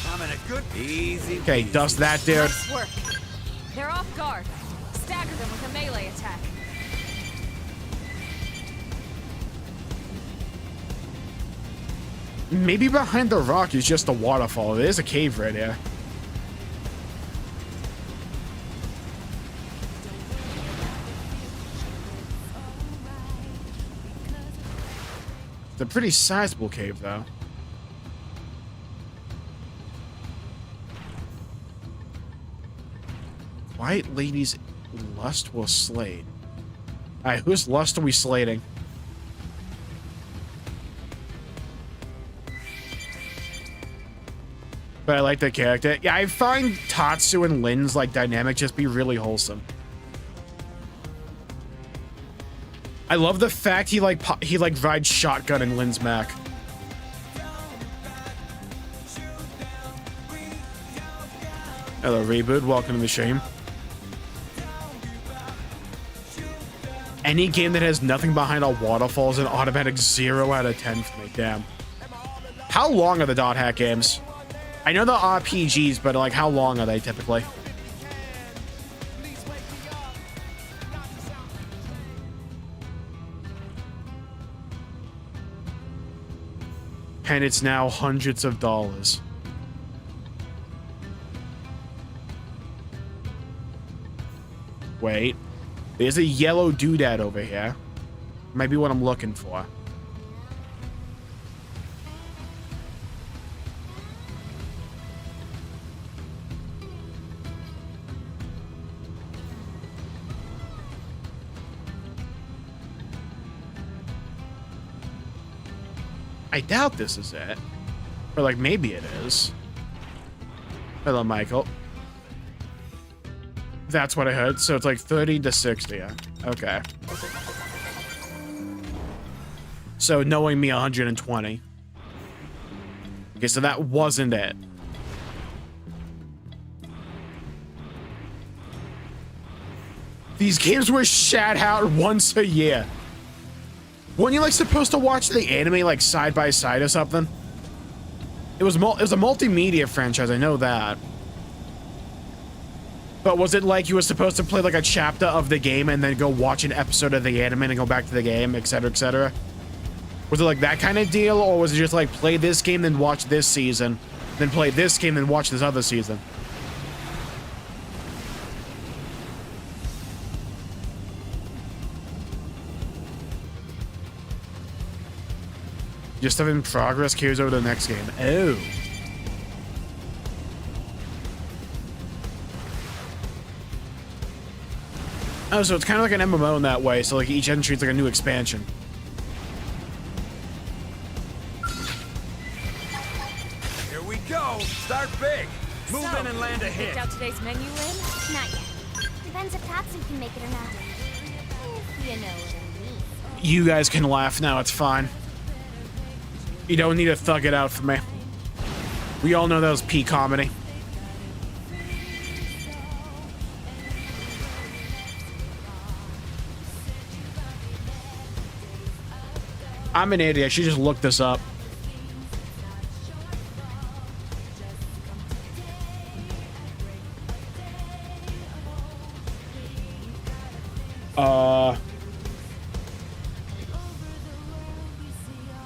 I'm in a good, easy. Okay, dust that, dude. Nice work. They're off guard. Stagger them with a melee attack. Maybe behind the rock is just a waterfall. There's a cave right here. It's a pretty sizable cave, though. White lady's lust was slayed. Alright, whose lust are we slating? But I like the character. Yeah, I find Tatsu and Lin's like dynamic just be really wholesome. I love the fact he like rides shotgun in Lin's Mac. Hello, Reboot. Welcome to the stream. Any game that has nothing behind a waterfall is an automatic 0 out of 10 for me. Damn. How long are the dot hack games? I know the RPGs, but like, how long are they typically? And it's now hundreds of dollars. Wait. There's a yellow doodad over here. Might be what I'm looking for. I doubt this is it. Or like maybe it is. Hello, Michael. That's what I heard. So it's like 30 to 60. Yeah. Okay. So knowing me, 120. Okay, so that wasn't it. These games were shat out once a year. Weren't you like supposed to watch the anime like side by side or something? It was a multimedia franchise, I know that. But was it like you were supposed to play like a chapter of the game and then go watch an episode of the anime and go back to the game, etc., etc.? Was it like that kind of deal, or was it just like play this game then watch this season, then play this game then watch this other season? Just stuff in progress carries over to the next game. Oh. Oh, so it's kind of like an MMO in that way. So like each entry is like a new expansion. Here we go. Start big. Move in and land a hit. Picked out today's menu, Lynn? Not yet. Depends if Tatsu can make it or not. You know what I mean. You guys can laugh now. It's fine. You don't need to thug it out for me. We all know that was P comedy. I'm an idiot. I should just look this up.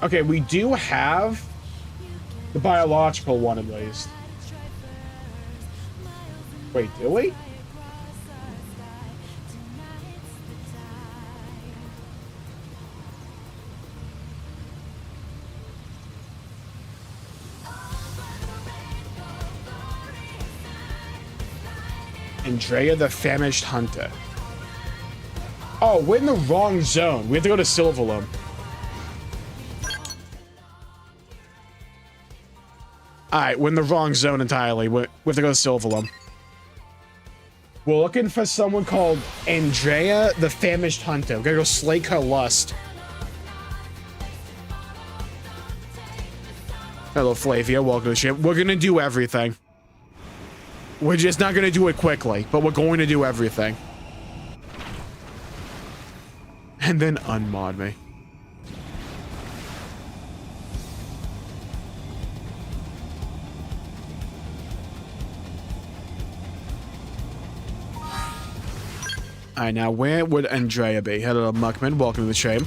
Okay, we do have the biological one at least. Wait, do we? Andrea the Famished Hunter. Oh, we're in the wrong zone. We have to go to Silverloom. Alright, we're in the wrong zone entirely. We have to go to Silverloom. We're looking for someone called Andrea the Famished Hunter. We're gonna go slake her lust. Hello, Flavia. Welcome to the ship. We're gonna do everything. We're just not gonna do it quickly, but we're going to do everything. And then unmod me. Alright, now where would Andrea be? Hello, Muckman. Welcome to the stream.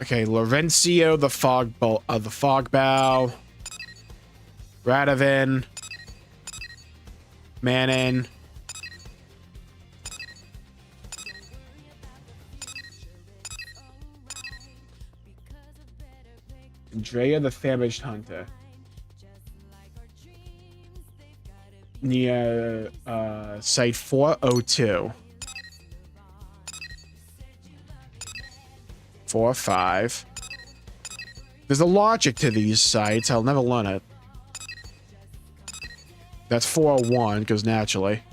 Okay, Laurencio, the fog bow. Radovan. Manon. Andrea, the famished hunter. Near site 402. 4-5. There's a logic to these sites. I'll never learn it. That's 401, because naturally.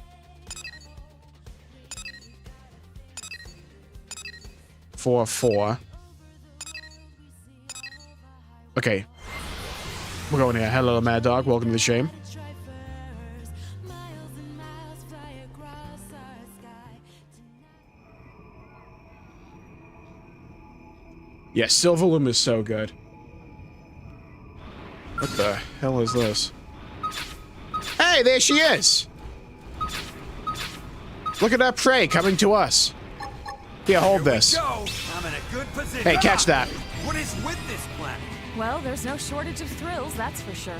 Four. Okay. We're going here. Hello, Mad Dog. Welcome to the stream. Yeah, Silverloom is so good. What the hell is this? Hey, there she is! Look at that prey coming to us. Here, hold this. I'm in a good position. Hey, catch that. What is with this planet? Well, there's no shortage of thrills, that's for sure.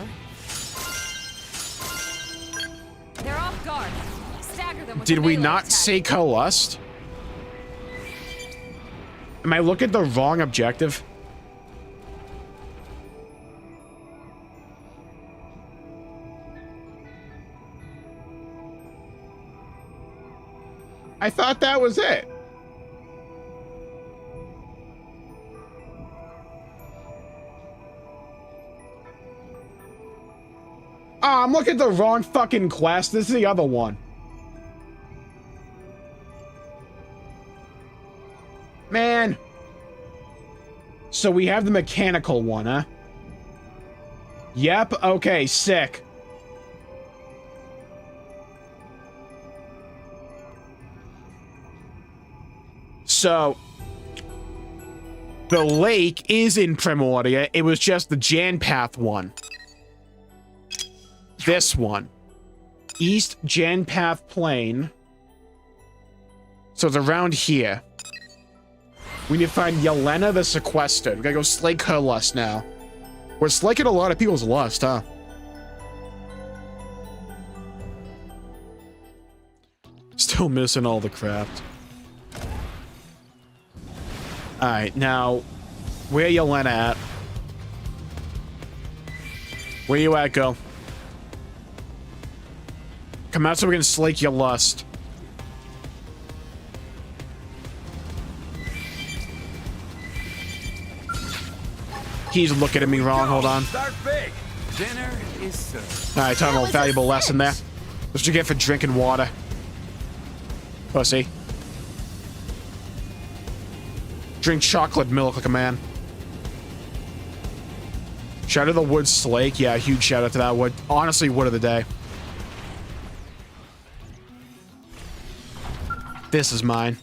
They're off guard. Stagger them with Did a we melee not attack. say Coalesced? Am I looking at the wrong objective? I thought that was it. Oh, I'm looking at the wrong fucking quest. This is the other one. Man. So we have the mechanical one, huh? Yep. Okay, sick. So the lake is in Primordia. It was just the Janpath one. This one. East Janpath Plain. So it's around here. We need to find Yelena the Sequestered. We gotta go slake her lust now. We're slaking a lot of people's lust, huh? Still missing all the craft. Alright, now, where Yelena at? Where you at, go? Come out so we can slake your lust. He's looking at me wrong, hold on. Start big. Dinner is served. Alright, taught him a valuable lesson there. That's what you get for drinking water. Pussy. Drink chocolate milk like a man. Shout out to the wood slake. Yeah, huge shout out to that wood. Honestly, wood of the day. This is mine.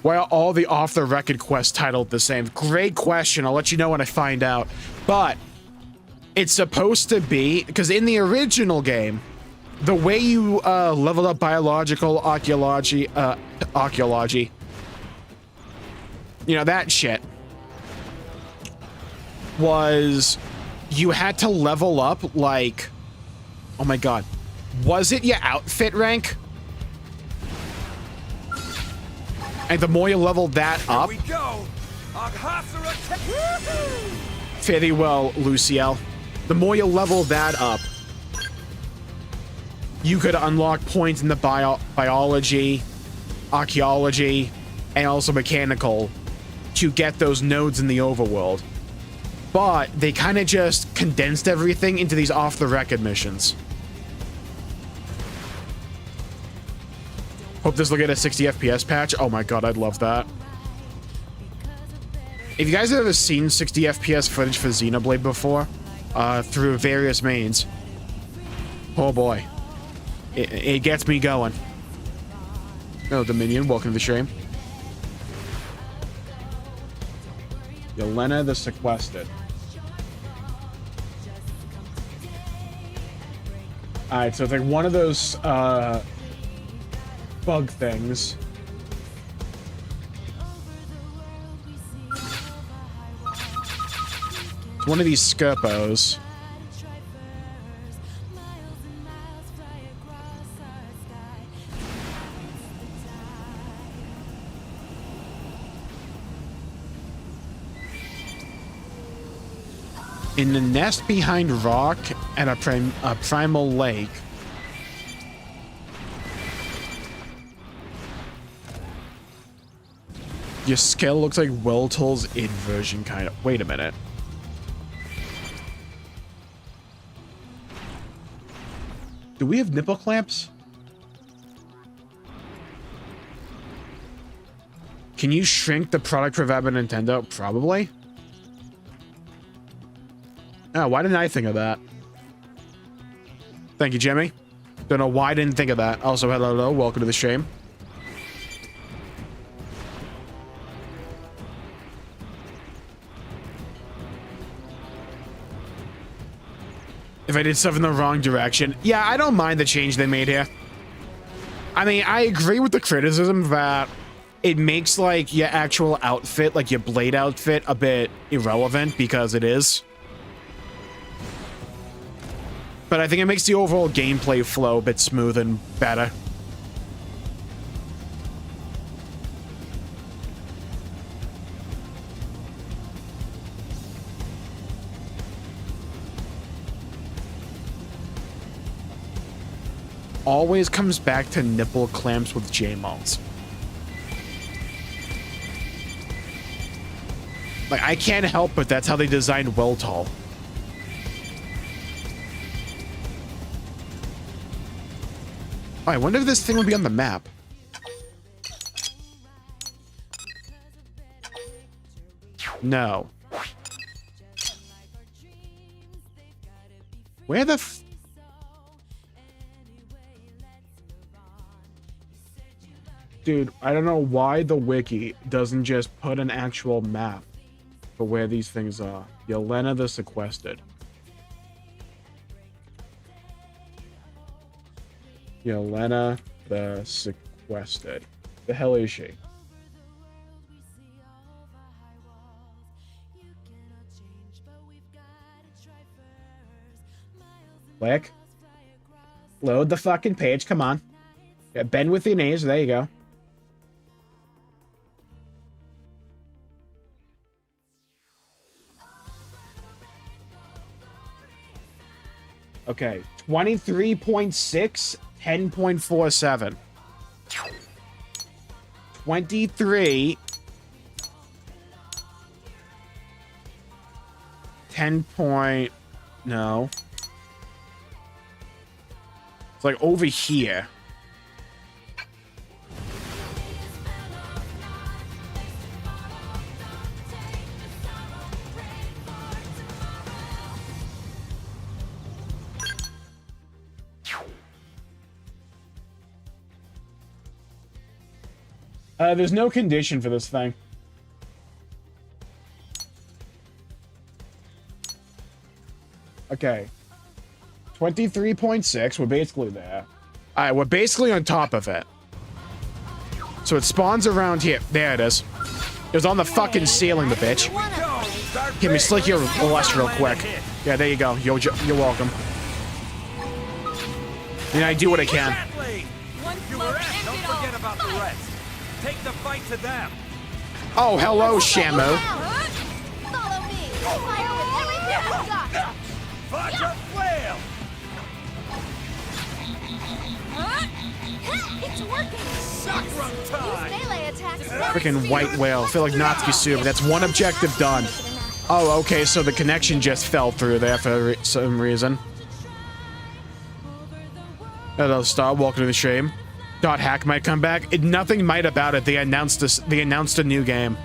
Why are all the off-the-record quests titled the same? Great question. I'll let you know when I find out. But it's supposed to be, because in the original game, the way you leveled up biological archaeology, you know, that shit, was you had to level up like, oh my god, was it your outfit rank? And the more you leveled that up, Here we go. very well, Luciel. The more you level that up, you could unlock points in the biology, archaeology, and also mechanical to get those nodes in the overworld. But they kind of just condensed everything into these off-the-record missions. Hope this will get a 60 FPS patch. Oh my god, I'd love that. If you guys have ever seen 60 FPS footage for Xenoblade before, through various means, oh boy, it gets me going. Oh, Dominion, welcome to the stream. Yelena the Sequestered. Alright, so it's like one of those, bug things. It's one of these Skerpos. In the nest behind rock at a primal lake. Your scale looks like Weltol's inversion, kind of. Wait a minute. Do we have nipple clamps? Can you shrink the product provided by Nintendo? Probably. Oh, why didn't I think of that? Thank you, Jimmy. Don't know why I didn't think of that. Also, hello, welcome to the stream. If I did stuff in the wrong direction. Yeah, I don't mind the change they made here. I mean, I agree with the criticism that it makes, like, your actual outfit, like your Blade outfit, a bit irrelevant, because it is. But I think it makes the overall gameplay flow a bit smooth and better. Always comes back to nipple clamps with Jmulls. Like, I can't help but that's how they designed Weltol. Oh, I wonder if this thing will be on the map. No. Where the f... Dude, I don't know why the wiki doesn't just put an actual map for where these things are. Yelena the Sequestered. Yelena the Sequestered. The hell is she? Click. Load the fucking page, come on. Yeah, bend with your knees, there you go. Okay, 23.6, 10.47. 23. 10 point... No. It's like over here. There's no condition for this thing. Okay. 23.6, we're basically there. Alright, we're basically on top of it. So it spawns around here. There it is. It was on the fucking ceiling, the bitch. Give me slick your lust real quick. Yeah, there you go. You're welcome. And I do what I can. You were at, don't forget about the rest. Take the fight to them. Oh, hello, Shamu. Follow me. Fire with everything I've got. Vodka flail. It's working. Chakra time. Use melee attacks. Freaking white whale. I feel like Natsuki Super. That's one objective done. Oh, okay, so the connection just fell through there for some reason. Hello, Star. Welcome to the stream. Dot hack might come back. Nothing might about it. They announced this. They announced a new game.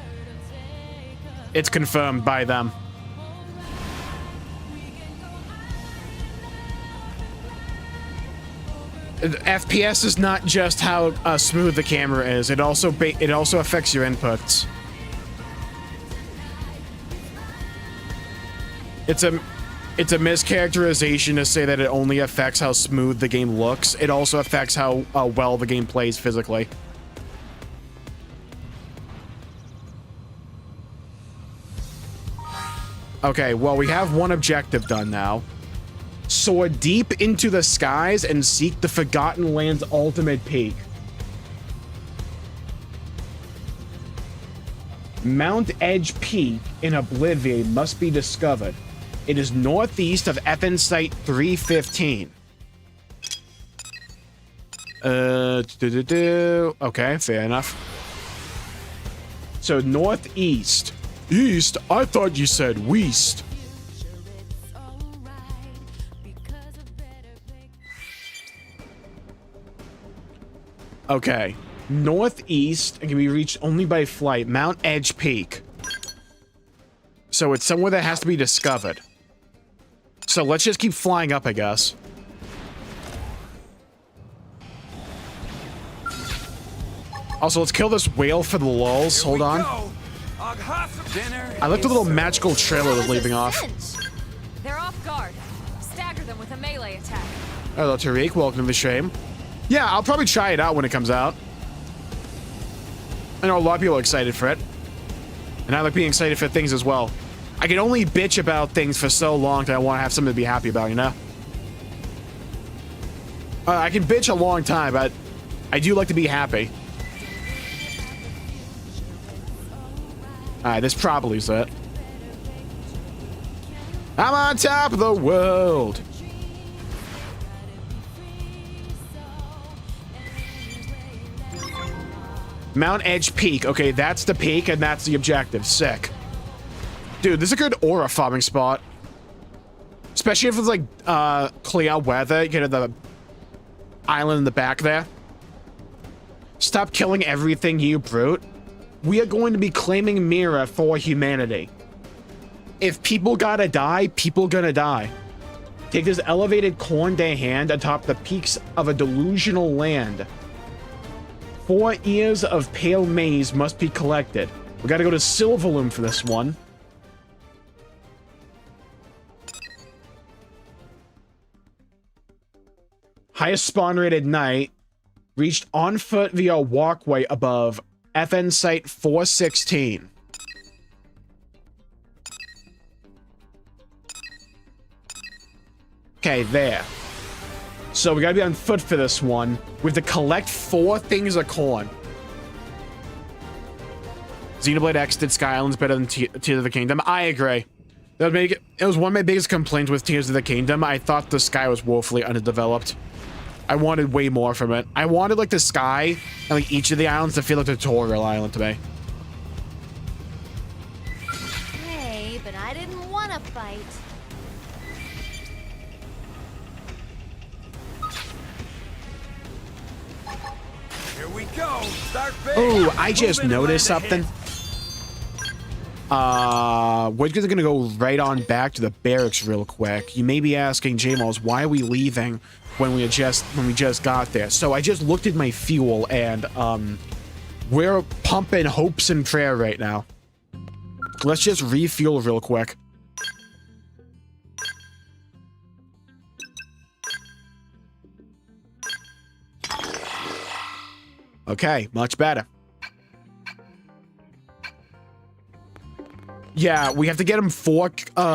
It's confirmed by them. FPS is not just how smooth the camera is. It also affects your inputs. It's a mischaracterization to say that it only affects how smooth the game looks. It also affects how well the game plays physically. Okay, well, we have one objective done now. Soar deep into the skies and seek the Forgotten Land's ultimate peak. Mount Edge Peak in Oblivia must be discovered. It is northeast of FN Site 315. Okay, fair enough. So northeast. East? I thought you said west. Okay. Northeast and can be reached only by flight. Mount Edge Peak. So it's somewhere that has to be discovered. So let's just keep flying up, I guess. Also, let's kill this whale for the lulz. Hold on. I like the little magical trailer that's leaving off. They're off guard. Stagger them with a melee attack. Hello, Tariq. Welcome to the stream. Yeah, I'll probably try it out when it comes out. I know a lot of people are excited for it. And I like being excited for things as well. I can only bitch about things for so long that I want to have something to be happy about, you know? I can bitch a long time, but I do like to be happy. Alright, this probably is it. I'm on top of the world. Mount Edge Peak. Okay, that's the peak and that's the objective. Sick. Dude, this is a good aura farming spot. Especially if it's like clear weather. You get the island in the back there. Stop killing everything, you brute. We are going to be claiming Mira for humanity. If people gotta die, people gonna die. Take this elevated corn day hand atop the peaks of a delusional land. 4 ears of pale maize must be collected. We gotta go to Silverloom for this one. Highest spawn rate at night. Reached on foot via walkway above FN Site 416. Okay, there. So we gotta be on foot for this one. We have to collect 4 things of corn. Xenoblade X did Sky Islands better than Tears of the Kingdom. I agree. It was one of my biggest complaints with Tears of the Kingdom. I thought the sky was woefully underdeveloped. I wanted way more from it. I wanted like the sky and like each of the islands to feel like a tutorial island to me. Hey, but I didn't want to fight. Here we go. Start big. Oh, I just noticed something. We're just gonna go right on back to the barracks real quick. You may be asking, Jmulls, why are we leaving when we just got there? So I just looked at my fuel and we're pumping hopes and prayer right now. Let's just refuel real quick. Okay, much better. Yeah, we have to get him 4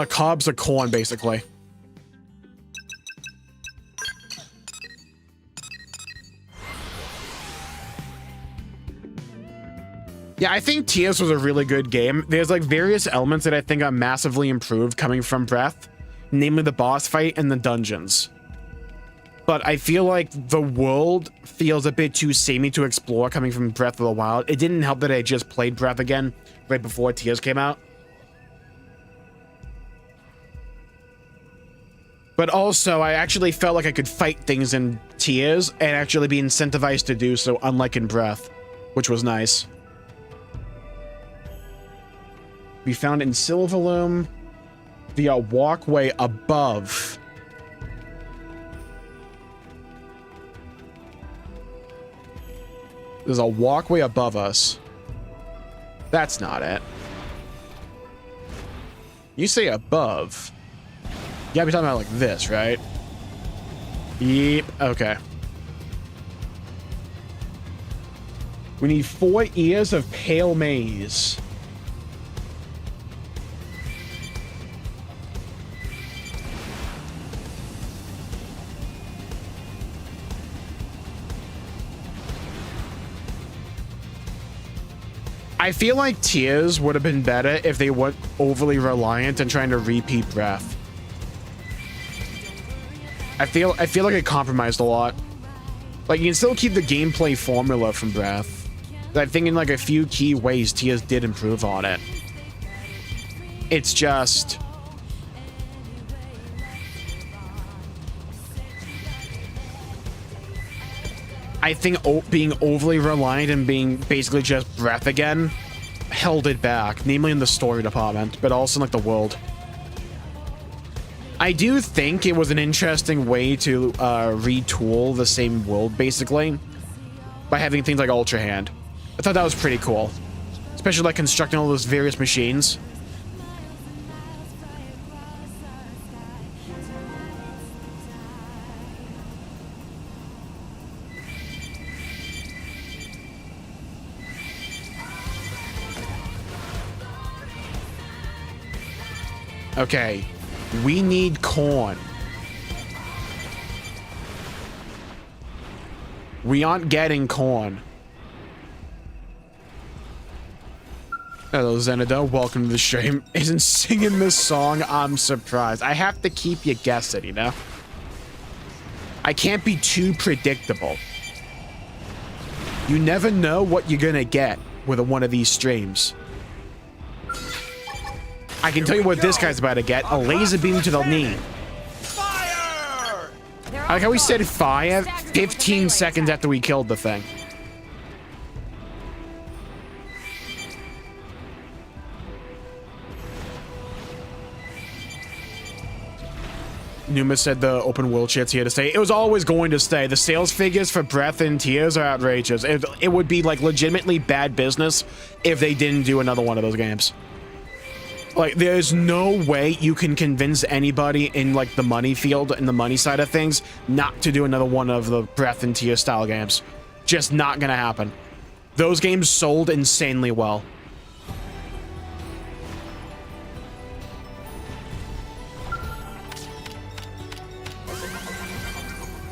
cobs of corn, basically. Yeah, I think Tears was a really good game. There's like various elements that I think are massively improved coming from Breath, namely the boss fight and the dungeons. But I feel like the world feels a bit too samey to explore coming from Breath of the Wild. It didn't help that I just played Breath again right before Tears came out. But also, I actually felt like I could fight things in Tears and actually be incentivized to do so, unlike in Breath, which was nice. We found in Silverloom via walkway above. There's a walkway above us. That's not it. You say above. You gotta be talking about like this, right? Yep. Okay. We need 4 ears of pale maize. I feel like Tears would have been better if they weren't overly reliant on trying to repeat Breath. I feel like it compromised a lot. Like, you can still keep the gameplay formula from Breath. I think in like a few key ways, Tears did improve on it. It's just... I think being overly reliant and being basically just Breath again held it back, namely in the story department, but also in like the world. I do think it was an interesting way to retool the same world, basically, by having things like Ultra Hand. I thought that was pretty cool, especially like constructing all those various machines. Okay, we need corn. We aren't getting corn. Hello, Zenida. Welcome to the stream. Isn't singing this song? I'm surprised. I have to keep you guessing, you know? I can't be too predictable. You never know what you're gonna get with one of these streams. I can tell you what this guy's about to get. A laser beam to the knee. Fire! I like how we said fire 15 seconds after we killed the thing. Numa said the open world shit's here to stay. It was always going to stay. The sales figures for Breath and Tears are outrageous. It would be like legitimately bad business if they didn't do another one of those games. Like, there's no way you can convince anybody in, like, the money field and the money side of things not to do another one of the Breath and Tears style games. Just not gonna happen. Those games sold insanely well.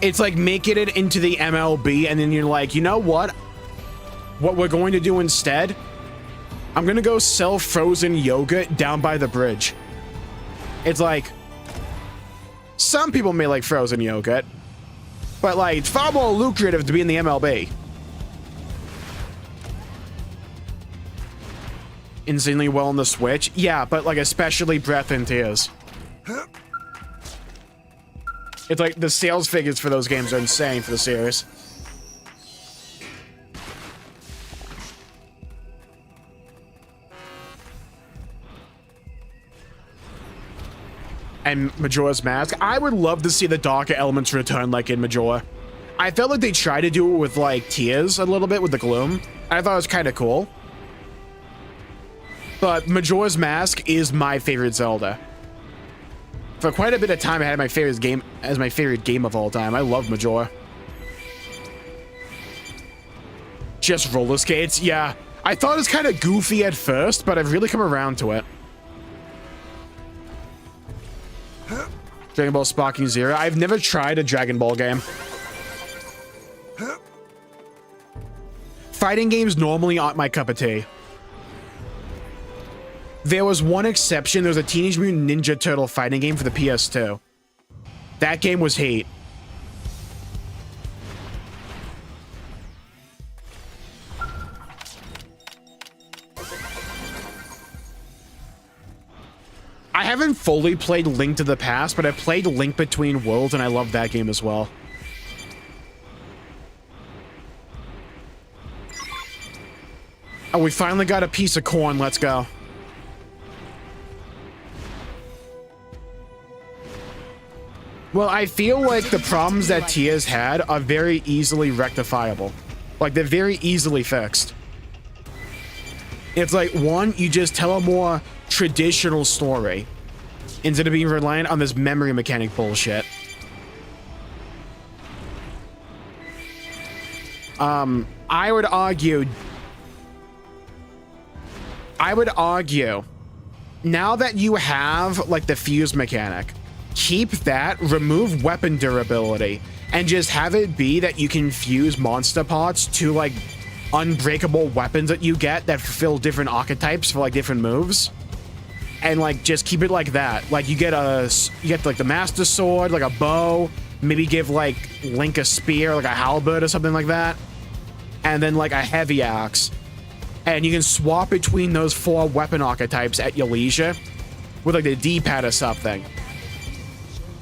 It's like making it into the MLB and then you're like, you know what? What we're going to do instead? I'm gonna go sell frozen yogurt down by the bridge. It's like, some people may like frozen yogurt, but like, it's far more lucrative to be in the MLB. Insanely well on the Switch? Yeah, but like especially Breath and Tears. It's like the sales figures for those games are insane for the series. And Majora's Mask. I would love to see the darker elements return like in Majora. I felt like they tried to do it with like Tears a little bit with the gloom. I thought it was kind of cool. But Majora's Mask is my favorite Zelda. For quite a bit of time, I had my favorite game as my favorite game of all time. I love Majora. Just roller skates, yeah. I thought it was kind of goofy at first, but I've really come around to it. Dragon Ball Sparking Zero. I've never tried a Dragon Ball game. Fighting games normally aren't my cup of tea. There was one exception. There was a Teenage Mutant Ninja Turtle fighting game for the PS2. That game was hate. I haven't fully played Link to the Past, but I played Link Between Worlds, and I love that game as well. Oh, we finally got a piece of corn. Let's go. Well, I feel like the problems that Tia's had are very easily rectifiable. Like, they're very easily fixed. It's like, one, you just tell a more traditional story instead of being reliant on this memory mechanic bullshit. I would argue, now that you have, like, the fuse mechanic, keep that, remove weapon durability, and just have it be that you can fuse monster parts to, like, unbreakable weapons that you get that fulfill different archetypes for, like, different moves. And, like, just keep it like that. Like, you get, like, the Master Sword, like, a bow, maybe give, like, Link a spear, like a halberd or something like that, and then, like, a heavy axe. And you can swap between those 4 weapon archetypes at your leisure with, like, the D-pad or something.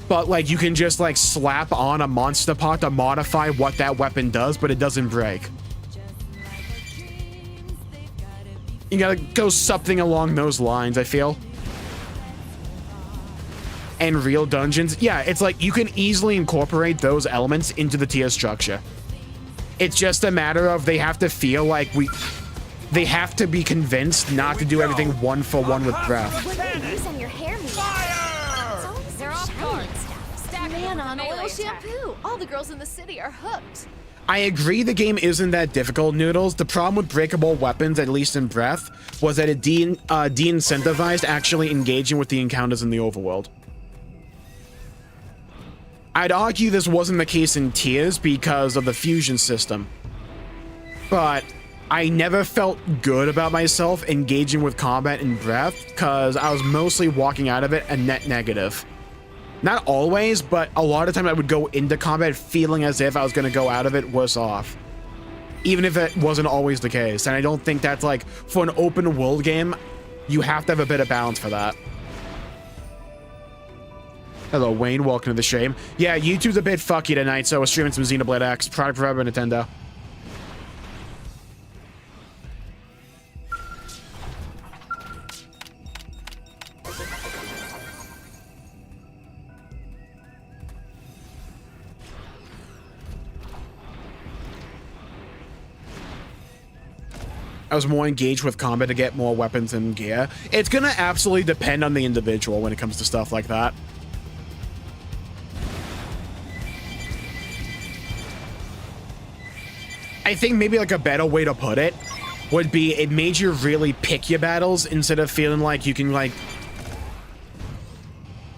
But, like, you can just, like, slap on a monster part to modify what that weapon does, but it doesn't break. You gotta go something along those lines, I feel. And real dungeons. Yeah, it's like you can easily incorporate those elements into the tier structure. It's just a matter of they have to feel like they have to be convinced not to do everything one for one with breath. They're off guard. Man on oil shampoo. All the girls in the city are hooked. I agree the game isn't that difficult, Noodles. The problem with breakable weapons, at least in Breath, was that it de-incentivized actually engaging with the encounters in the overworld. I'd argue this wasn't the case in Tears because of the fusion system. But I never felt good about myself engaging with combat in Breath because I was mostly walking out of it a net negative. Not always, but a lot of times I would go into combat feeling as if I was going to go out of it worse off. Even if it wasn't always the case. And I don't think that's like, for an open world game, you have to have a bit of balance for that. Hello, Wayne. Welcome to the stream. Yeah, YouTube's a bit fucky tonight, so we're streaming some Xenoblade X. Product forever, Nintendo. I was more engaged with combat to get more weapons and gear. It's gonna absolutely depend on the individual when it comes to stuff like that. I think maybe like a better way to put it would be it made you really pick your battles instead of feeling like you can like...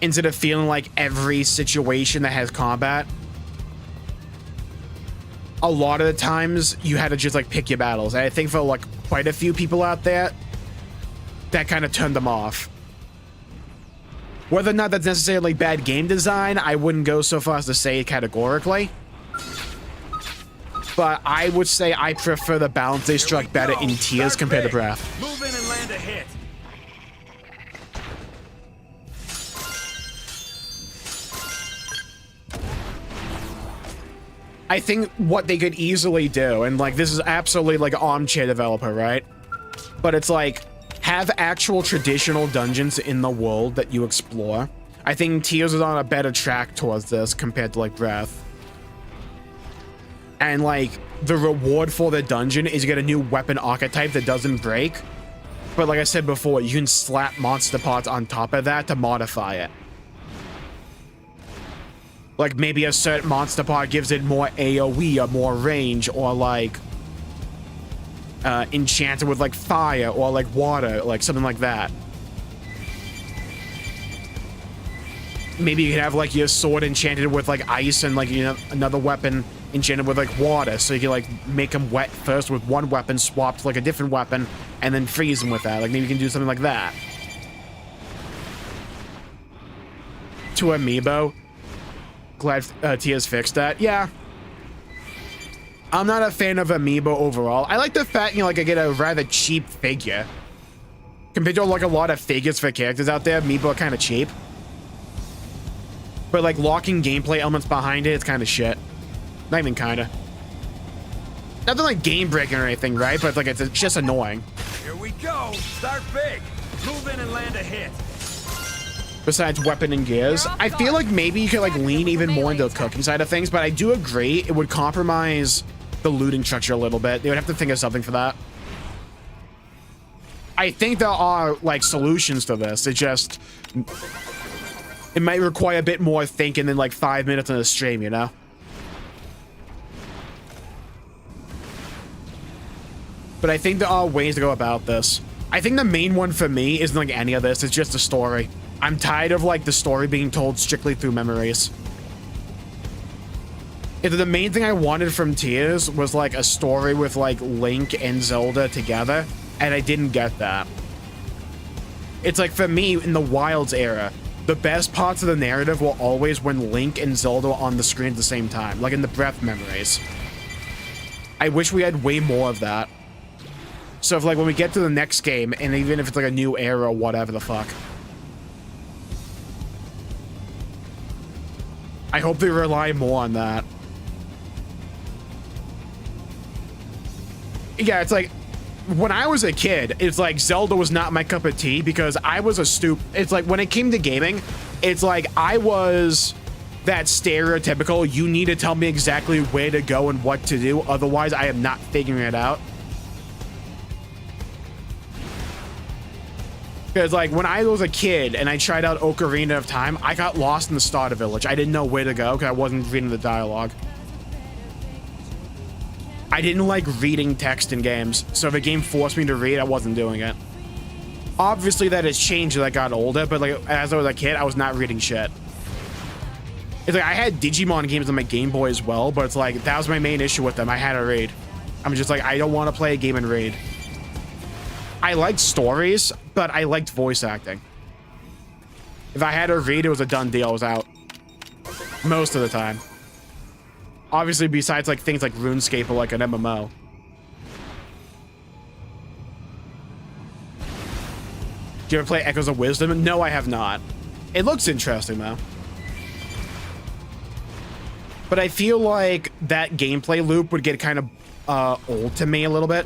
Instead of feeling like every situation that has combat, a lot of the times you had to just like pick your battles. And I think for like quite a few people out there, that kind of turned them off. Whether or not that's necessarily bad game design, I wouldn't go so far as to say categorically. But I would say I prefer the balance they struck better in Tears compared to Breath. Move in and land a hit. I think what they could easily do, and like this is absolutely like armchair developer, right? But it's like, have actual traditional dungeons in the world that you explore. I think Tears is on a better track towards this compared to like Breath. And like, the reward for the dungeon is you get a new weapon archetype that doesn't break. But like I said before, you can slap monster parts on top of that to modify it. Like maybe a certain monster part gives it more AoE or more range, or like enchanted with like fire or like water, like something like that. Maybe you could have like your sword enchanted with like ice and like, you know, another weapon enchanted with like water, so you can like make them wet first with one weapon, swap to like a different weapon, and then freeze them with that. Like maybe you can do something like that. To Amiibo. Glad Tia's fixed that. Yeah. I'm not a fan of Amiibo overall. I like the fact, you know, like I get a rather cheap figure. Compared to like a lot of figures for characters out there, Amiibo are kind of cheap. But like locking gameplay elements behind it, it's kind of shit. Not even kind of. Nothing like game breaking or anything, right? But like it's just annoying. Here we go. Start big. Move in and land a hit. Besides weapon and gears, I feel like maybe you could like lean even more into the cooking side of things, but I do agree it would compromise the looting structure a little bit. They would have to think of something for that. I think there are like solutions to this. It might require a bit more thinking than like 5 minutes on a stream, you know? But I think there are ways to go about this. I think the main one for me isn't like any of this. It's just the story. I'm tired of like the story being told strictly through memories. The main thing I wanted from Tears was like a story with like Link and Zelda together, and I didn't get that. It's like for me in the Wilds era, the best parts of the narrative were always when Link and Zelda were on the screen at the same time, like in the Breath memories. I wish we had way more of that. So if like when we get to the next game, and even if it's like a new era or whatever the fuck, I hope they rely more on that. Yeah, it's like when I was a kid, it's like Zelda was not my cup of tea because I was a it's like when it came to gaming, it's like I was that stereotypical, you need to tell me exactly where to go and what to do, otherwise I am not figuring it out. Because like when I was a kid and I tried out Ocarina of Time, I got lost in the starter village. I didn't know where to go because I wasn't reading the dialogue. I didn't like reading text in games, so if a game forced me to read, I wasn't doing it. Obviously that has changed as I got older, but like as I was a kid, I was not reading shit. It's like I had Digimon games on my Game Boy as well, but it's like that was my main issue with them. I had to read. I'm just like, I don't want to play a game and read. I liked stories, but I liked voice acting. If I had to read, it was a done deal. I was out. Most of the time. Obviously, besides like things like RuneScape or like an MMO. Do you ever play Echoes of Wisdom? No, I have not. It looks interesting though. But I feel like that gameplay loop would get kind of old to me a little bit.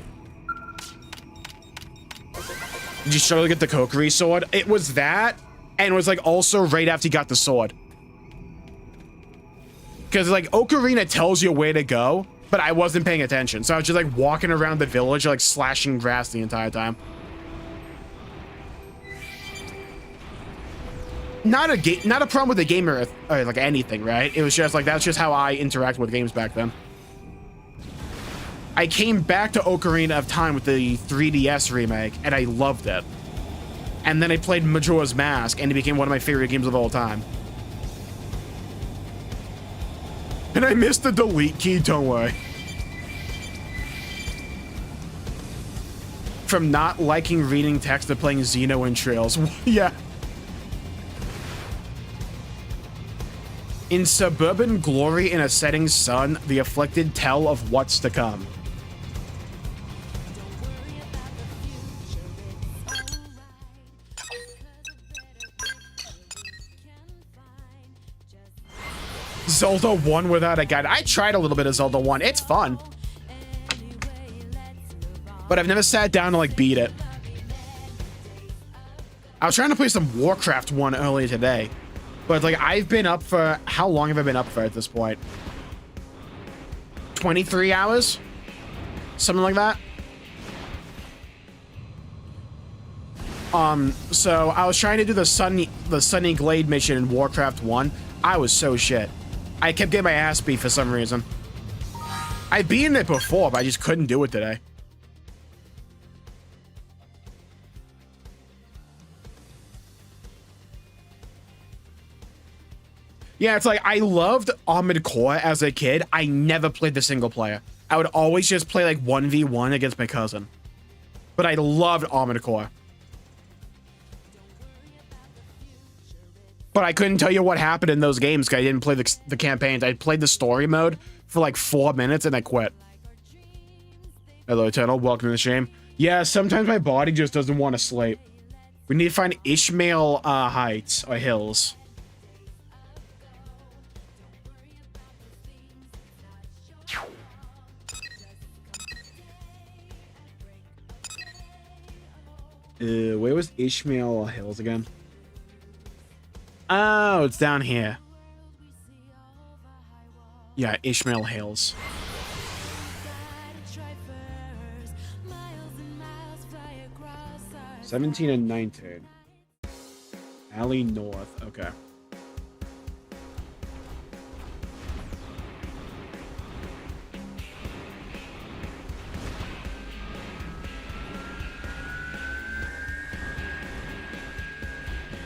Did you struggle to get the Kokiri sword? It was that, and it was like also right after you got the sword. Because like Ocarina tells you where to go, but I wasn't paying attention. So I was just like walking around the village, like slashing grass the entire time. Not a problem with the game or like anything, right? It was just like, that's just how I interact with games back then. I came back to Ocarina of Time with the 3DS remake, and I loved it. And then I played Majora's Mask, and it became one of my favorite games of all time. And I missed the delete key, don't worry. From not liking reading text to playing Xeno and Trails. Yeah. In suburban glory in a setting sun, the afflicted tell of what's to come. Zelda 1 without a guide. I tried a little bit of Zelda 1. It's fun. But I've never sat down to like beat it. I was trying to play some Warcraft 1 earlier today. But like I've been up for, how long have I been up for at this point? 23 hours? Something like that. So I was trying to do the Sunny Glade mission in Warcraft 1. I was so shit. I kept getting my ass beat for some reason. I've beaten it before, but I just couldn't do it today. Yeah, it's like I loved Armored Core as a kid. I never played the single player. I would always just play like 1v1 against my cousin. But I loved Armored Core. But I couldn't tell you what happened in those games because I didn't play the campaigns. I played the story mode for like 4 minutes and I quit. Hello, Eternal. Welcome to the stream. Yeah, sometimes my body just doesn't want to sleep. We need to find Ishmael Heights or Hills. Where was Ishmael Hills again? Oh, it's down here. Yeah, Ishmael Hills. 17 and 19. Alley North. Okay.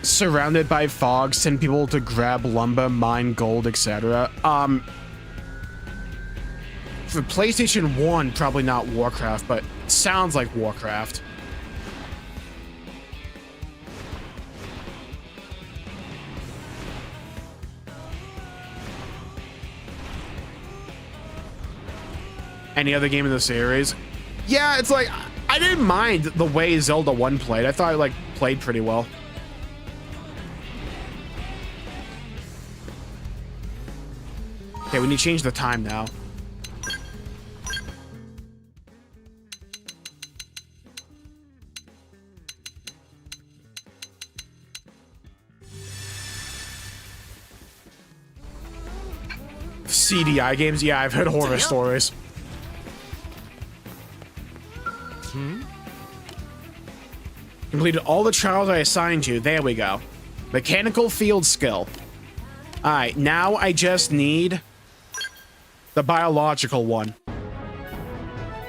Surrounded by fog, send people to grab lumber, mine gold, etc. For PlayStation 1, probably not Warcraft, but sounds like Warcraft. Any other game in the series? Yeah, it's like, I didn't mind the way Zelda 1 played. I thought it, like, played pretty well. Okay, we need to change the time now. CDI games? Yeah, I've heard horror stories. Completed all the trials I assigned you. There we go. Mechanical field skill. Alright, now I just need the biological one.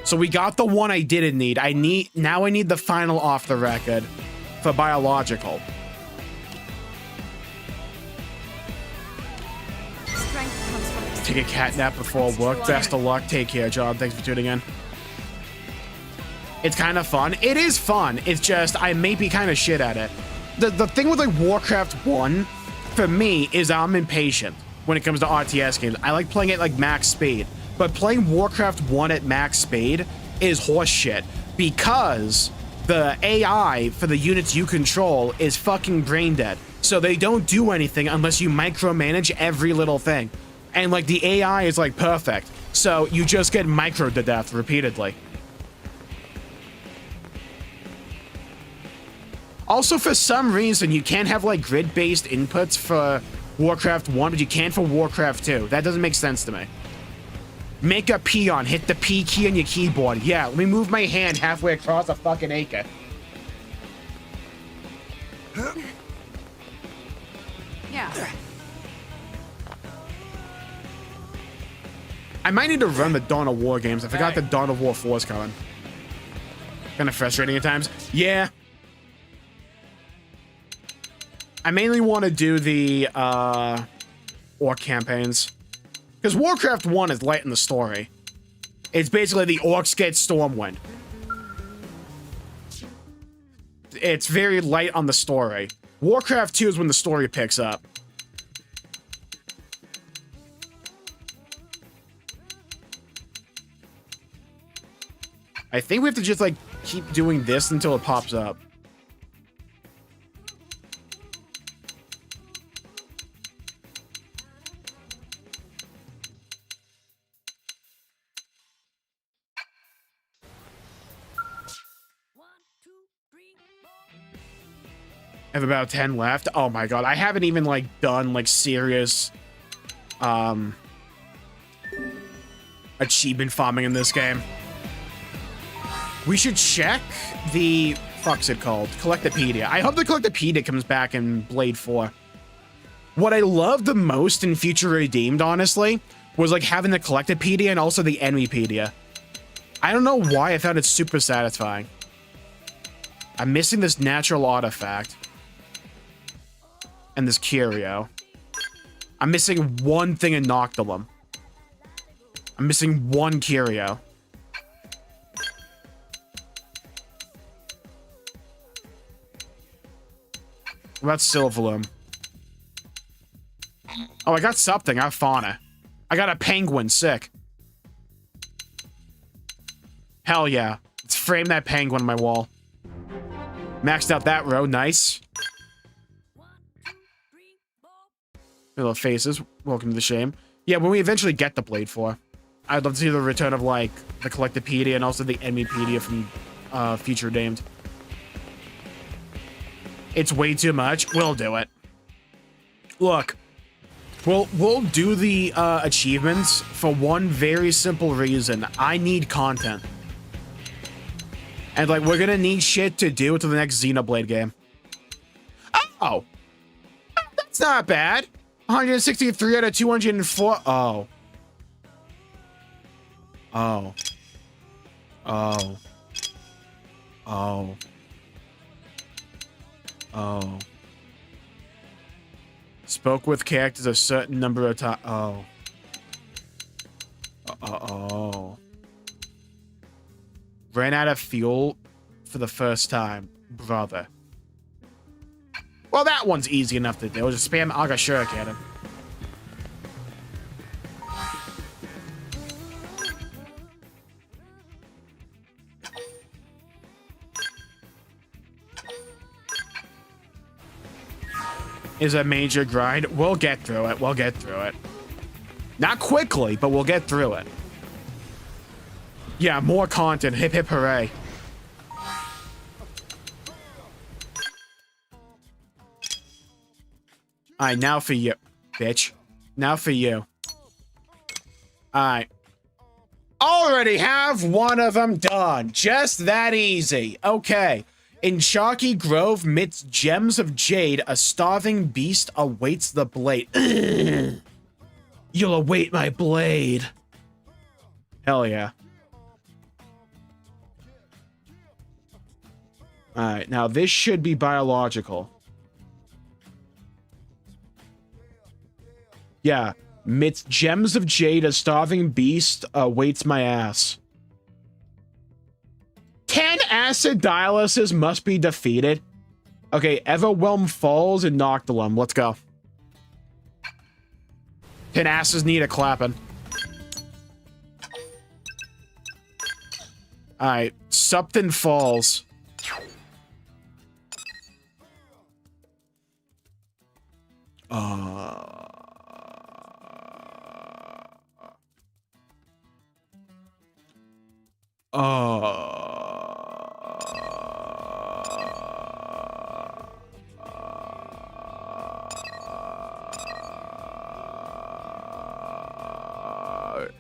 So we got the one I didn't need. Now I need the final off the record for biological. Take a cat nap before work. Best of luck. Take care, John. Thanks for tuning in. It's kind of fun. It is fun. It's just, I may be kind of shit at it. The thing with like Warcraft 1, for me, is I'm impatient when it comes to RTS games. I like playing it like max speed. But playing Warcraft 1 at max speed is horseshit. Because the AI for the units you control is fucking brain dead. So they don't do anything unless you micromanage every little thing. And like the AI is like perfect. So you just get microed to death repeatedly. Also, for some reason, you can't have, like, grid-based inputs for Warcraft 1, but you can for Warcraft 2. That doesn't make sense to me. Make a peon. Hit the P key on your keyboard. Yeah, let me move my hand halfway across a fucking acre. Yeah. I might need to run the Dawn of War games. I forgot the Dawn of War 4 is coming. Kind of frustrating at times. Yeah. I mainly want to do the orc campaigns. Because Warcraft 1 is light in the story. It's basically the orcs get Stormwind. It's very light on the story. Warcraft 2 is when the story picks up. I think we have to just, like, keep doing this until it pops up. I have about 10 left. Oh my god, I haven't even, like, done, like, serious, achievement farming in this game. We should check the, fuck's it called? Collectopedia. I hope the Collectopedia comes back in Blade 4. What I loved the most in Future Redeemed, honestly, was, like, having the Collectopedia and also the Enemypedia. I don't know why I found it super satisfying. I'm missing this natural artifact. And this curio. I'm missing one thing in Noctilum. I'm missing one curio. What about Silverloom? Oh, I got something. I have fauna. I got a penguin. Sick. Hell yeah. Let's frame that penguin on my wall. Maxed out that row. Nice. Little faces. Welcome to the shame. Yeah, when we eventually get the Blade 4, I'd love to see the return of, like, the Collectopedia and also the Enemypedia from Future Named. It's way too much. We'll do it. Look, we'll do the achievements for one very simple reason. I need content. And, like, we're gonna need shit to do to the next Xenoblade game. Oh! That's not bad. 163 out of 204. Oh. Oh. Oh. Oh. Oh. Spoke with characters a certain number of times. Oh. Oh. Ran out of fuel for the first time. Brother. Well, that one's easy enough to do. Just spam Agashura Cannon. Is a major grind. We'll get through it. We'll get through it. Not quickly, but we'll get through it. Yeah, more content. Hip hip hooray. Alright, now for you, bitch. Now for you. Alright. Already have one of them done. Just that easy. Okay. In Chalky Grove, midst gems of jade, a starving beast awaits the blade. You'll await my blade. Hell yeah. Alright, now this should be biological. Yeah. Midst gems of jade, a starving beast awaits my ass. 10 acid dialysis must be defeated. Okay, Everwhelm Falls and Noctilum. Let's go. 10 asses need a clapping. Alright, Supton Falls.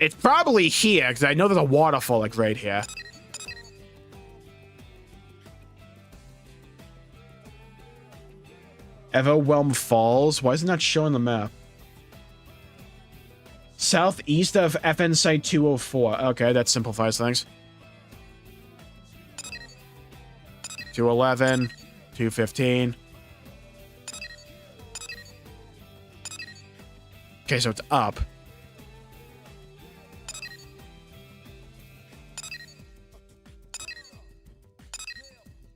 It's probably here, because I know there's a waterfall, like, right here. Everwhelm Falls? Why is it not showing the map? Southeast of FN Site 204. Okay, that simplifies things. 211, 215. Okay, so it's up.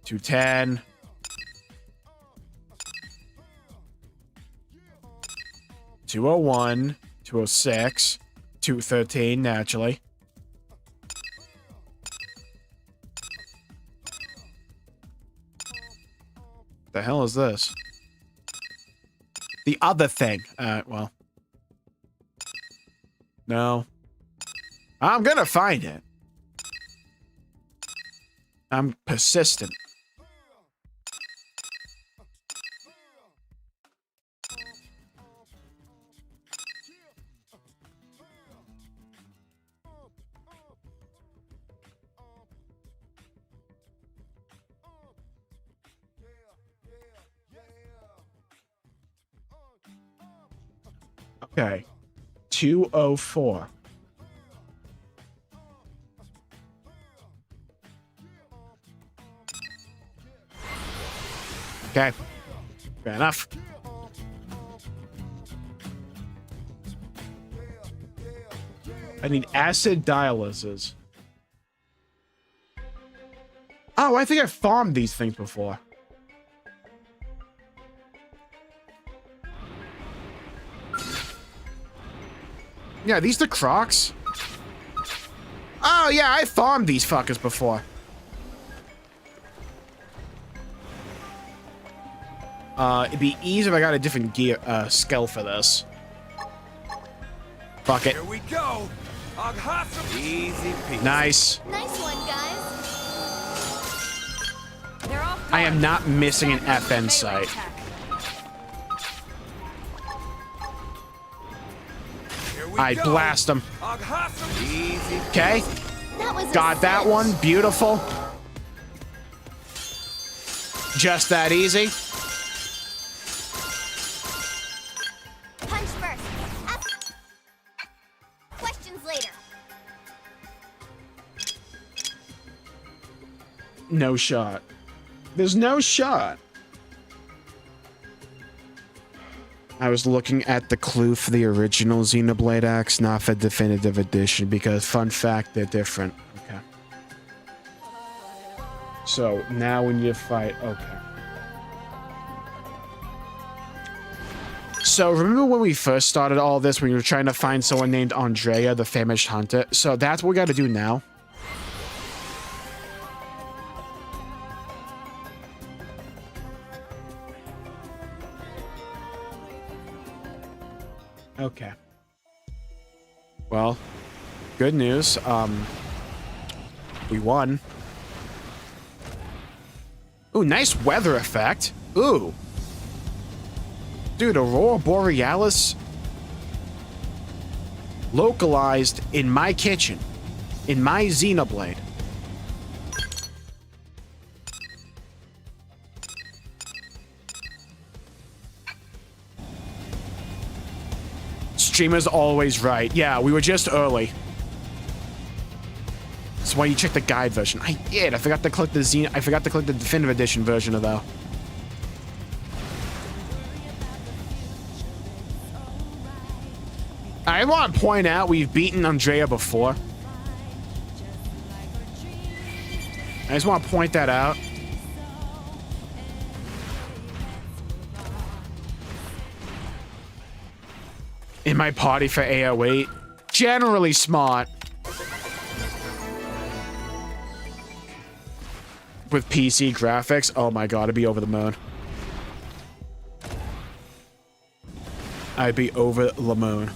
210. 201, 206, 213, naturally. The hell is this? The other thing. Well. No. I'm gonna find it. I'm persistent. Okay. 204. Okay. Fair enough. I need acid dialysis. Oh, I think I farmed these things before. Yeah, these the Crocs? Oh, yeah, I farmed these fuckers before. It'd be easy if I got a different gear, skill for this. Fuck it. Here we go. Easy peasy. Nice. Nice one, guys. They're off I am guard. not missing an Stagger them FN with a melee site. attack. Here we I go. blast him. Easy. Okay. That was a Got that cinch. one. Beautiful. Just that easy. Punch first. Questions later. No shot. There's no shot. I was looking at the clue for the original Xenoblade Axe, not for definitive edition, because fun fact, they're different. Okay. So now when you fight, okay. So remember when we first started all this, when we were trying to find someone named Andrea, the famished hunter? So that's what we got to do now. Okay. Well, good news. We won. Ooh, nice weather effect. Ooh. Dude, Aurora Borealis localized in my kitchen, in my Xenoblade. Streamer's always right. Yeah, we were just early. That's why you check the guide version. I did. I forgot to click the definitive edition version of though. I want to point out we've beaten Andrea before. I just want to point that out. In my party for AO8. Generally smart. With PC graphics. Oh my god, I'd be over the moon. I'd be over the moon.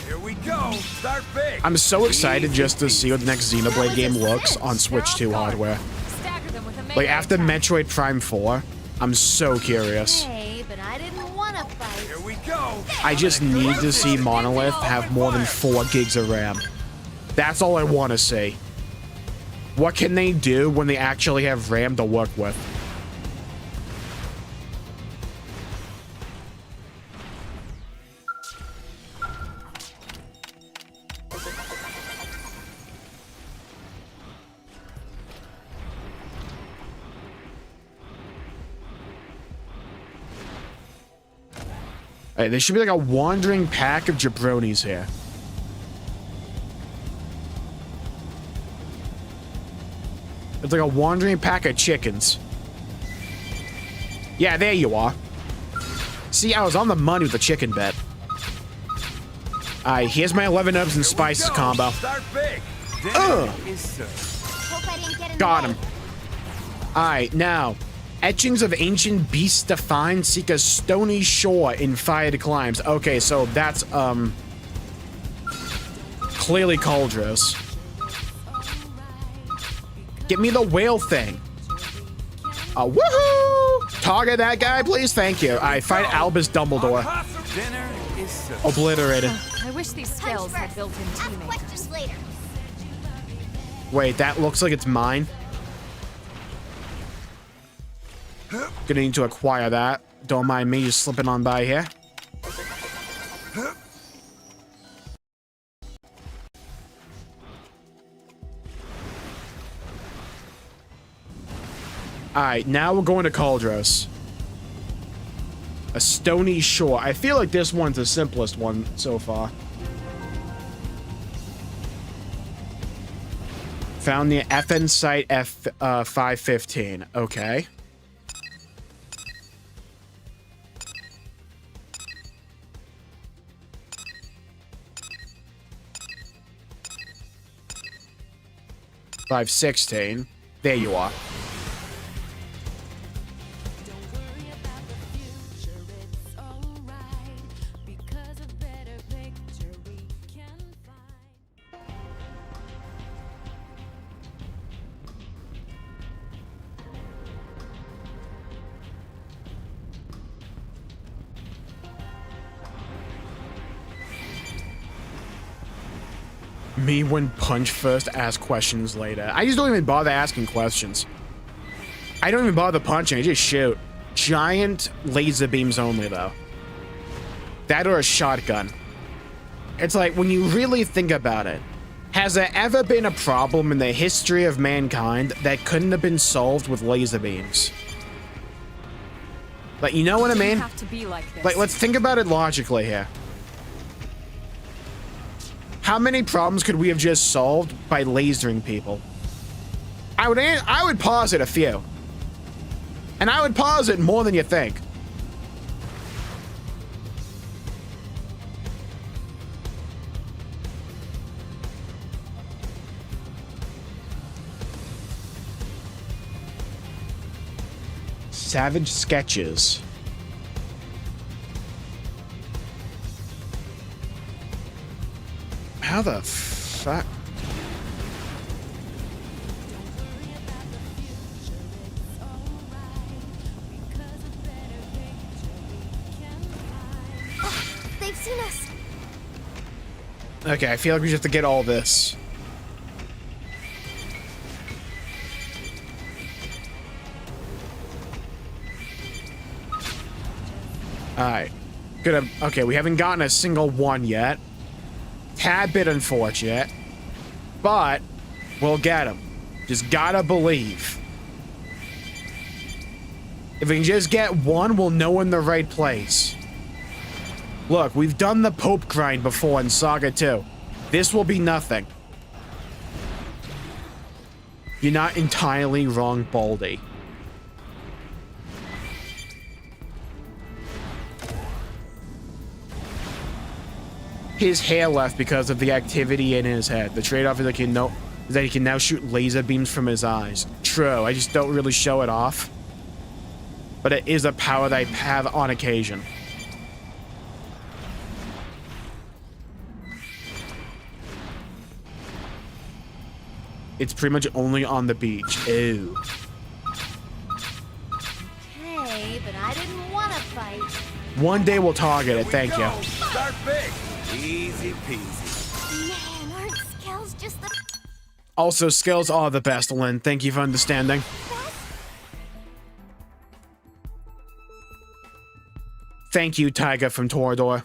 Here we go. Start big. I'm so excited just to see what the next Xenoblade game looks on Switch 2 hardware. Stagger them with a melee Like after attack. Metroid Prime 4, I'm so curious. Hey, but I didn't want to fight. Here we go. I just need to see Monolith have more than 4 gigs of RAM. That's all I want to see. What can they do when they actually have RAM to work with? Hey, there should be like a wandering pack of jabronis here. It's like a wandering pack of chickens. Yeah, there you are. See, I was on the money with the chicken bet. Alright, here's my 11 herbs and spices combo. Start big. Is served. Hope I didn't get in Got the way. him. Alright, now. Etchings of ancient beasts defined seek a stony shore in fired climes. Okay, so that's, clearly Cauldros. Get me the whale thing. Woohoo! Target that guy, please. Thank you. I fight Albus Dumbledore. Dinner is served. Obliterated. I wish these Punch spells had first. built-in Ask teammates. questions later. Wait, that looks like it's mine. Gonna need to acquire that. Don't mind me just slipping on by here. Alright, now we're going to Cauldros. A stony shore. I feel like this one's the simplest one so far. Found the FN site F515. Okay. $516. There you are. Me when punch first, ask questions later. I just don't even bother asking questions. I don't even bother punching, I just shoot. Giant laser beams only, though. That or a shotgun. It's like, when you really think about it, has there ever been a problem in the history of mankind that couldn't have been solved with laser beams? Like, you know what I mean? Have to be like this. Like, let's think about it logically here. How many problems could we have just solved by lasering people? I would posit a few. And I would posit more than you think. Savage Sketches. How the fuck? They've seen us. Okay, I feel like we just have to get all this. Alright. Good. Okay, we haven't gotten a single one yet. Tad bit unfortunate. But we'll get them. Just gotta believe. If we can just get one, we'll know in the right place. Look, we've done the Pope grind before in Saga 2. This will be nothing. You're not entirely wrong, Baldy. His hair left because of the activity in his head. The trade-off is that he can now shoot laser beams from his eyes. True, I just don't really show it off. But it is a power that I have on occasion. It's pretty much only on the beach. Ew. Okay, but I didn't want to fight. One day we'll target it, thank you. Start big. Easy peasy. Man, aren't skills just the Also, skills are the best, Lynn. Thank you for understanding. best? Thank you, Tiger from Torador.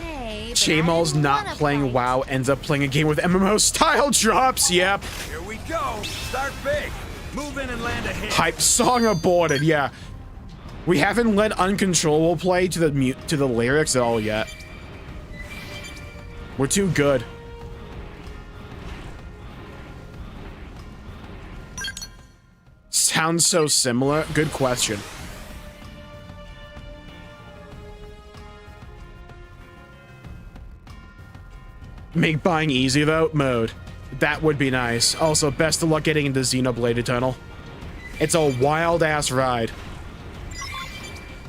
Hey, but Jmulls I didn't not wanna playing fight. WoW ends up playing a game with MMO style drops. Yep. Here we go. Start big. Move in and land a hit. Hype song aborted. Yeah. We haven't let Uncontrollable play to the lyrics at all yet. We're too good. Sounds so similar. Good question. Make buying easy though mode. That would be nice. Also, best of luck getting into Xenoblade Eternal. It's a wild ass ride.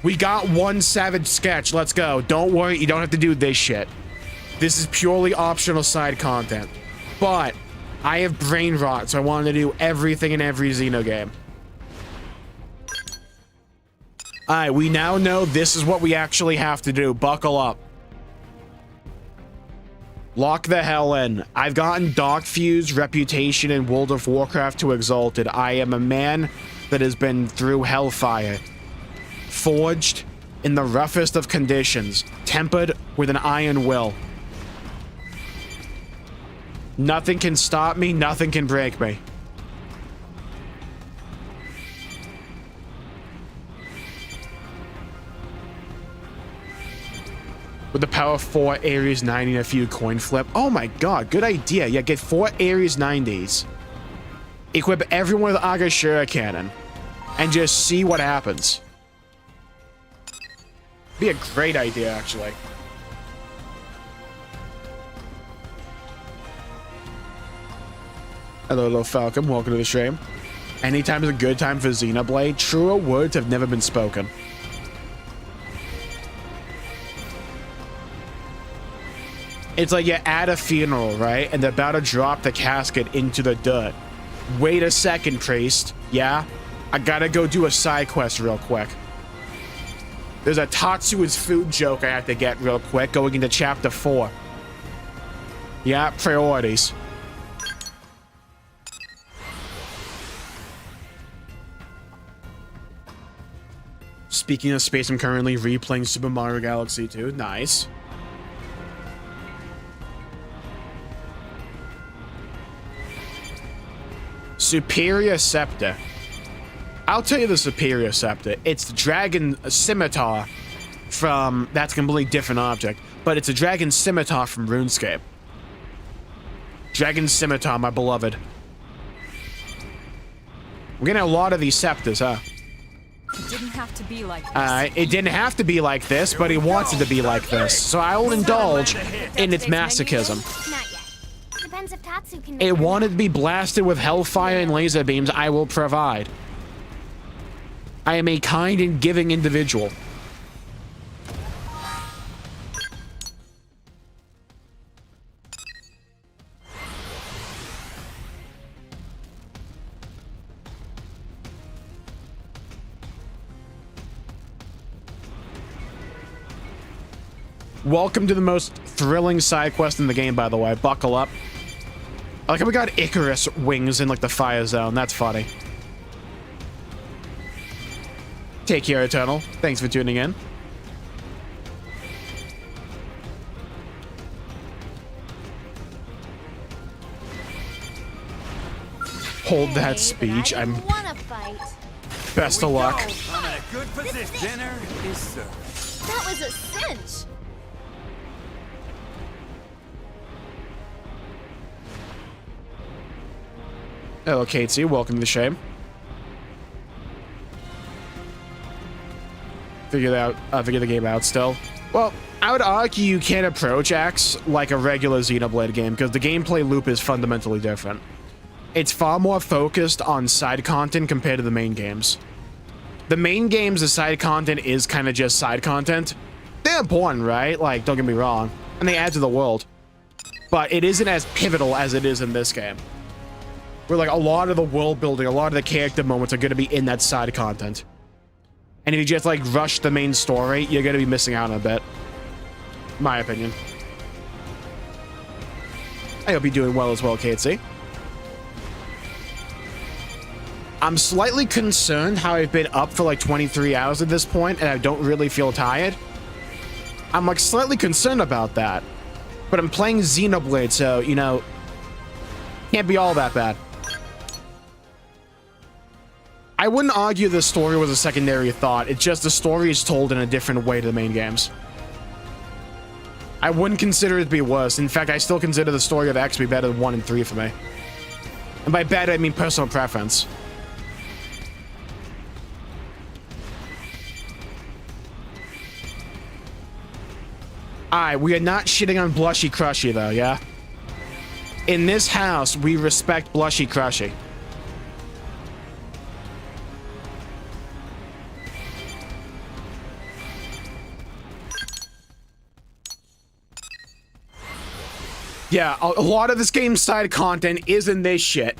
We got one savage sketch. Let's go. Don't worry, you don't have to do this shit. This is purely optional side content. But I have brain rot, so I wanted to do everything in every Xeno game. Alright, we now know this is what we actually have to do. Buckle up. Lock the hell in. I've gotten Dark Fuse, Reputation, and World of Warcraft to Exalted. I am a man that has been through hellfire. Forged in the roughest of conditions. Tempered with an iron will. Nothing can stop me, nothing can break me. With the power of 4 Ares 90 and a few coin flip. Oh my god, good idea. Yeah, get 4 Ares 90s. Equip everyone with Agashira Cannon. And just see what happens. Be a great idea, actually. Hello, hello, Falcon. Welcome to the stream. Anytime is a good time for Xenoblade. Truer words have never been spoken. It's like you're at a funeral, right? And they're about to drop the casket into the dirt. Wait a second, priest. Yeah? I gotta go do a side quest real quick. There's a Tatsu's food joke I have to get real quick going into chapter 4. Yeah, priorities. Speaking of space, I'm currently replaying Super Mario Galaxy 2. Nice. Superior Scepter. I'll tell you the Superior Scepter. It's the Dragon Scimitar from... That's a completely different object. But it's a Dragon Scimitar from RuneScape. Dragon Scimitar, my beloved. We're getting a lot of these scepters, huh? It didn't have to be like this. It didn't have to be like this, but he wants it to be like this. So I will indulge in its masochism. Not yet. Depends if Tatsu can make It wanted to be blasted with hellfire and laser beams. I will provide. I am a kind and giving individual. Welcome to the most thrilling side quest in the game, by the way. Buckle up. I like how we got Icarus wings in like the fire zone. That's funny. Take care, Eternal. Thanks for tuning in. Hold that speech. I'm wanna fight. best of luck. I'm in a good position. Dinner is served. That was a cinch. Hello, Katesy. Welcome to the shame. Figure the game out still. Well, I would argue you can't approach X like a regular Xenoblade game because the gameplay loop is fundamentally different. It's far more focused on side content compared to the main games. The main games, the side content is kind of just side content. They're important, right? Like, don't get me wrong. And they add to the world. But it isn't as pivotal as it is in this game. Where, like, a lot of the world building, a lot of the character moments are going to be in that side content. And if you just, like, rush the main story, you're going to be missing out on a bit. My opinion. I hope you're doing well as well, Katesy. I'm slightly concerned how I've been up for like 23 hours at this point and I don't really feel tired. I'm like slightly concerned about that. But I'm playing Xenoblade, so, you know, can't be all that bad. I wouldn't argue the story was a secondary thought. It's just the story is told in a different way to the main games. I wouldn't consider it to be worse. In fact, I still consider the story of X to be better than 1 and 3 for me. And by better, I mean personal preference. Alright, we are not shitting on Blushy Crushy, though, yeah? In this house, we respect Blushy Crushy. Yeah, a lot of this game's side content isn't this shit.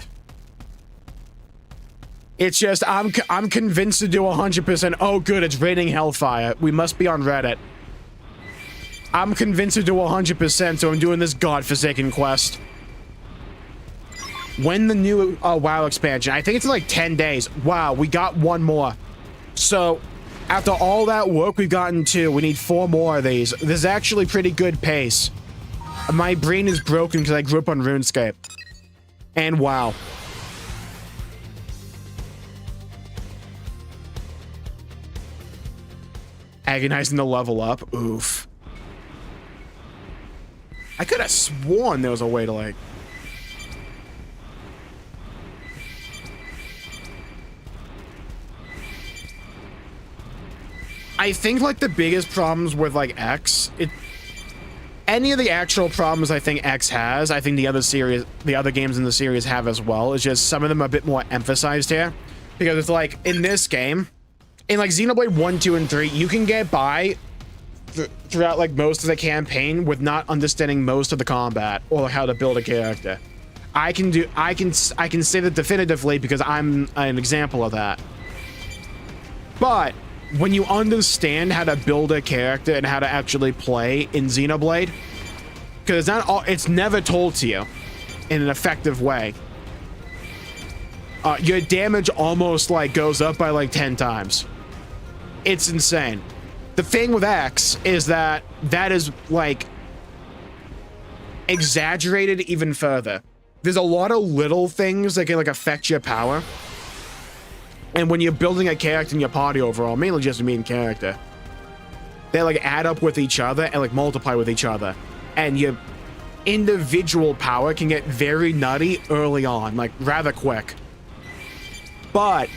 It's just, I'm convinced to do 100%. Oh, good, it's raining hellfire. We must be on Reddit. I'm convinced to do 100%, so I'm doing this godforsaken quest. When the new WoW expansion? I think it's in like 10 days. Wow, we got one more. So, after all that work, we've gotten 2. We need 4 more of these. This is actually pretty good pace. My brain is broken because I grew up on RuneScape. And WoW. Agonizing to level up. Oof. I could have sworn there was a way to, like... I think, like, the biggest problems with, like, X... Any of the actual problems I think X has, I think the other games in the series have as well. It's just some of them are a bit more emphasized here. Because it's like, in this game... In, like, Xenoblade 1, 2, and 3, you can get by throughout like most of the campaign with not understanding most of the combat or how to build a character. I can say that definitively because I'm an example of that. But when you understand how to build a character and how to actually play in Xenoblade, because it's never told to you in an effective way. Your damage almost like goes up by like 10 times. It's insane. The thing with X is that is like exaggerated even further. There's a lot of little things that can like affect your power. And when you're building a character in your party overall, mainly just a main character, they like add up with each other and like multiply with each other. And your individual power can get very nutty early on, like rather quick. But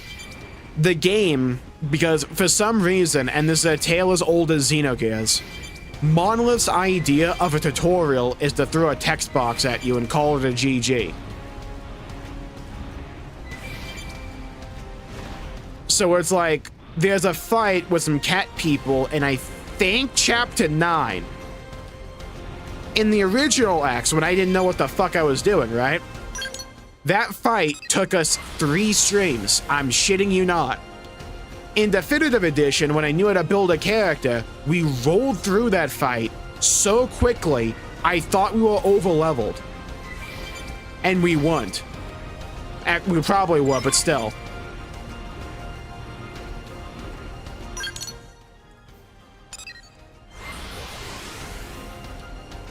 the game, because for some reason, and this is a tale as old as Xenogears, Monolith's idea of a tutorial is to throw a text box at you and call it a GG. So it's like, there's a fight with some cat people in, I think, Chapter 9. In the original X, when I didn't know what the fuck I was doing, right? That fight took us 3 streams. I'm shitting you not. In Definitive Edition, when I knew how to build a character, we rolled through that fight so quickly, I thought we were over-leveled. And we weren't. We probably were, but still.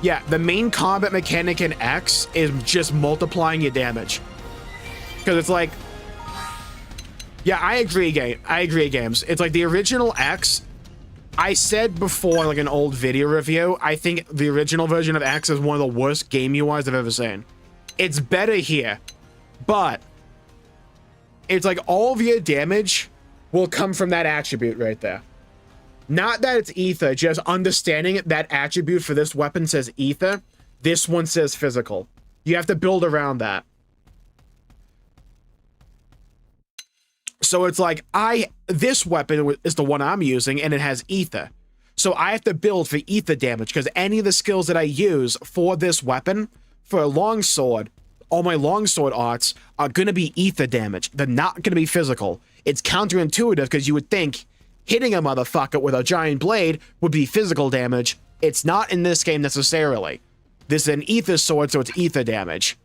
Yeah, the main combat mechanic in X is just multiplying your damage. Because it's like... Yeah, I agree, games. It's like the original X, I said before, like an old video review, I think the original version of X is one of the worst game UIs I've ever seen. It's better here, but it's like all of your damage will come from that attribute right there. Not that it's ether, just understanding that attribute for this weapon says ether, this one says physical. You have to build around that. So it's like, this weapon is the one I'm using, and it has ether. So I have to build for ether damage, because any of the skills that I use for this weapon, for a longsword, all my longsword arts are going to be ether damage. They're not going to be physical. It's counterintuitive, because you would think hitting a motherfucker with a giant blade would be physical damage. It's not in this game necessarily. This is an ether sword, so it's ether damage.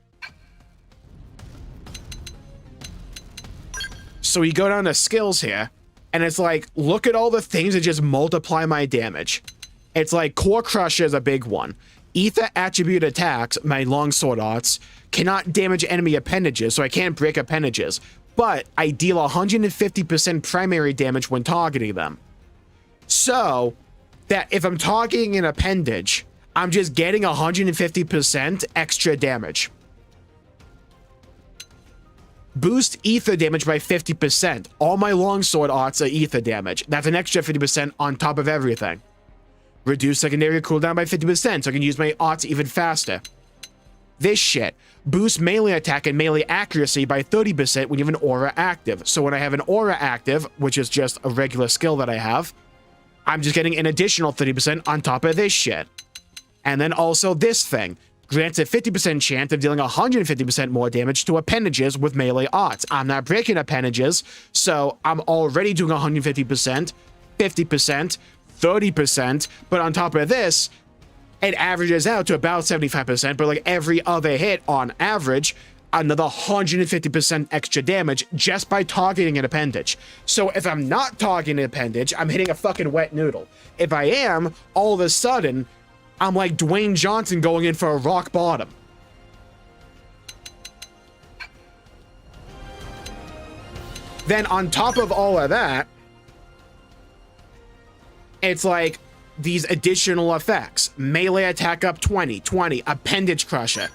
So you go down to skills here, and it's like, look at all the things that just multiply my damage. It's like Core Crusher is a big one. Ether attribute attacks, my longsword arts, cannot damage enemy appendages, so I can't break appendages. But I deal 150% primary damage when targeting them. So, that if I'm targeting an appendage, I'm just getting 150% extra damage. Boost ether damage by 50%. All my longsword arts are ether damage. That's an extra 50% on top of everything. Reduce secondary cooldown by 50%, so I can use my arts even faster. This shit. Boost melee attack and melee accuracy by 30% when you have an aura active. So when I have an aura active, which is just a regular skill that I have, I'm just getting an additional 30% on top of this shit. And then also this thing. Grants a 50% chance of dealing 150% more damage to appendages with melee arts. I'm not breaking appendages, so I'm already doing 150%, 50%, 30%, but on top of this, it averages out to about 75%, but like every other hit on average, another 150% extra damage just by targeting an appendage. So if I'm not targeting an appendage, I'm hitting a fucking wet noodle. If I am, all of a sudden, I'm like Dwayne Johnson going in for a rock bottom. Then on top of all of that, it's like these additional effects. Melee attack up 20, appendage crusher.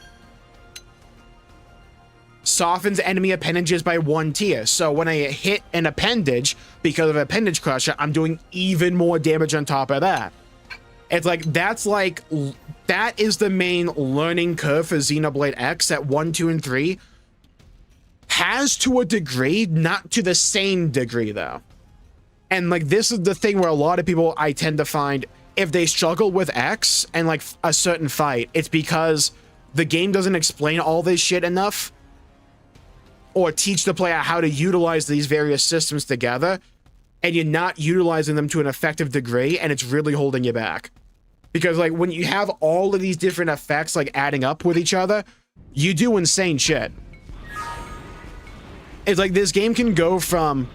Softens enemy appendages by 1 tier. So when I hit an appendage, because of appendage crusher, I'm doing even more damage on top of that. It's like, that is the main learning curve for Xenoblade X at 1, 2, and 3. Has to a degree, not to the same degree though. And like, this is the thing where a lot of people I tend to find if they struggle with X and like a certain fight, it's because the game doesn't explain all this shit enough or teach the player how to utilize these various systems together, and you're not utilizing them to an effective degree, and it's really holding you back. Because like when you have all of these different effects like adding up with each other, you do insane shit. It's like this game can go from,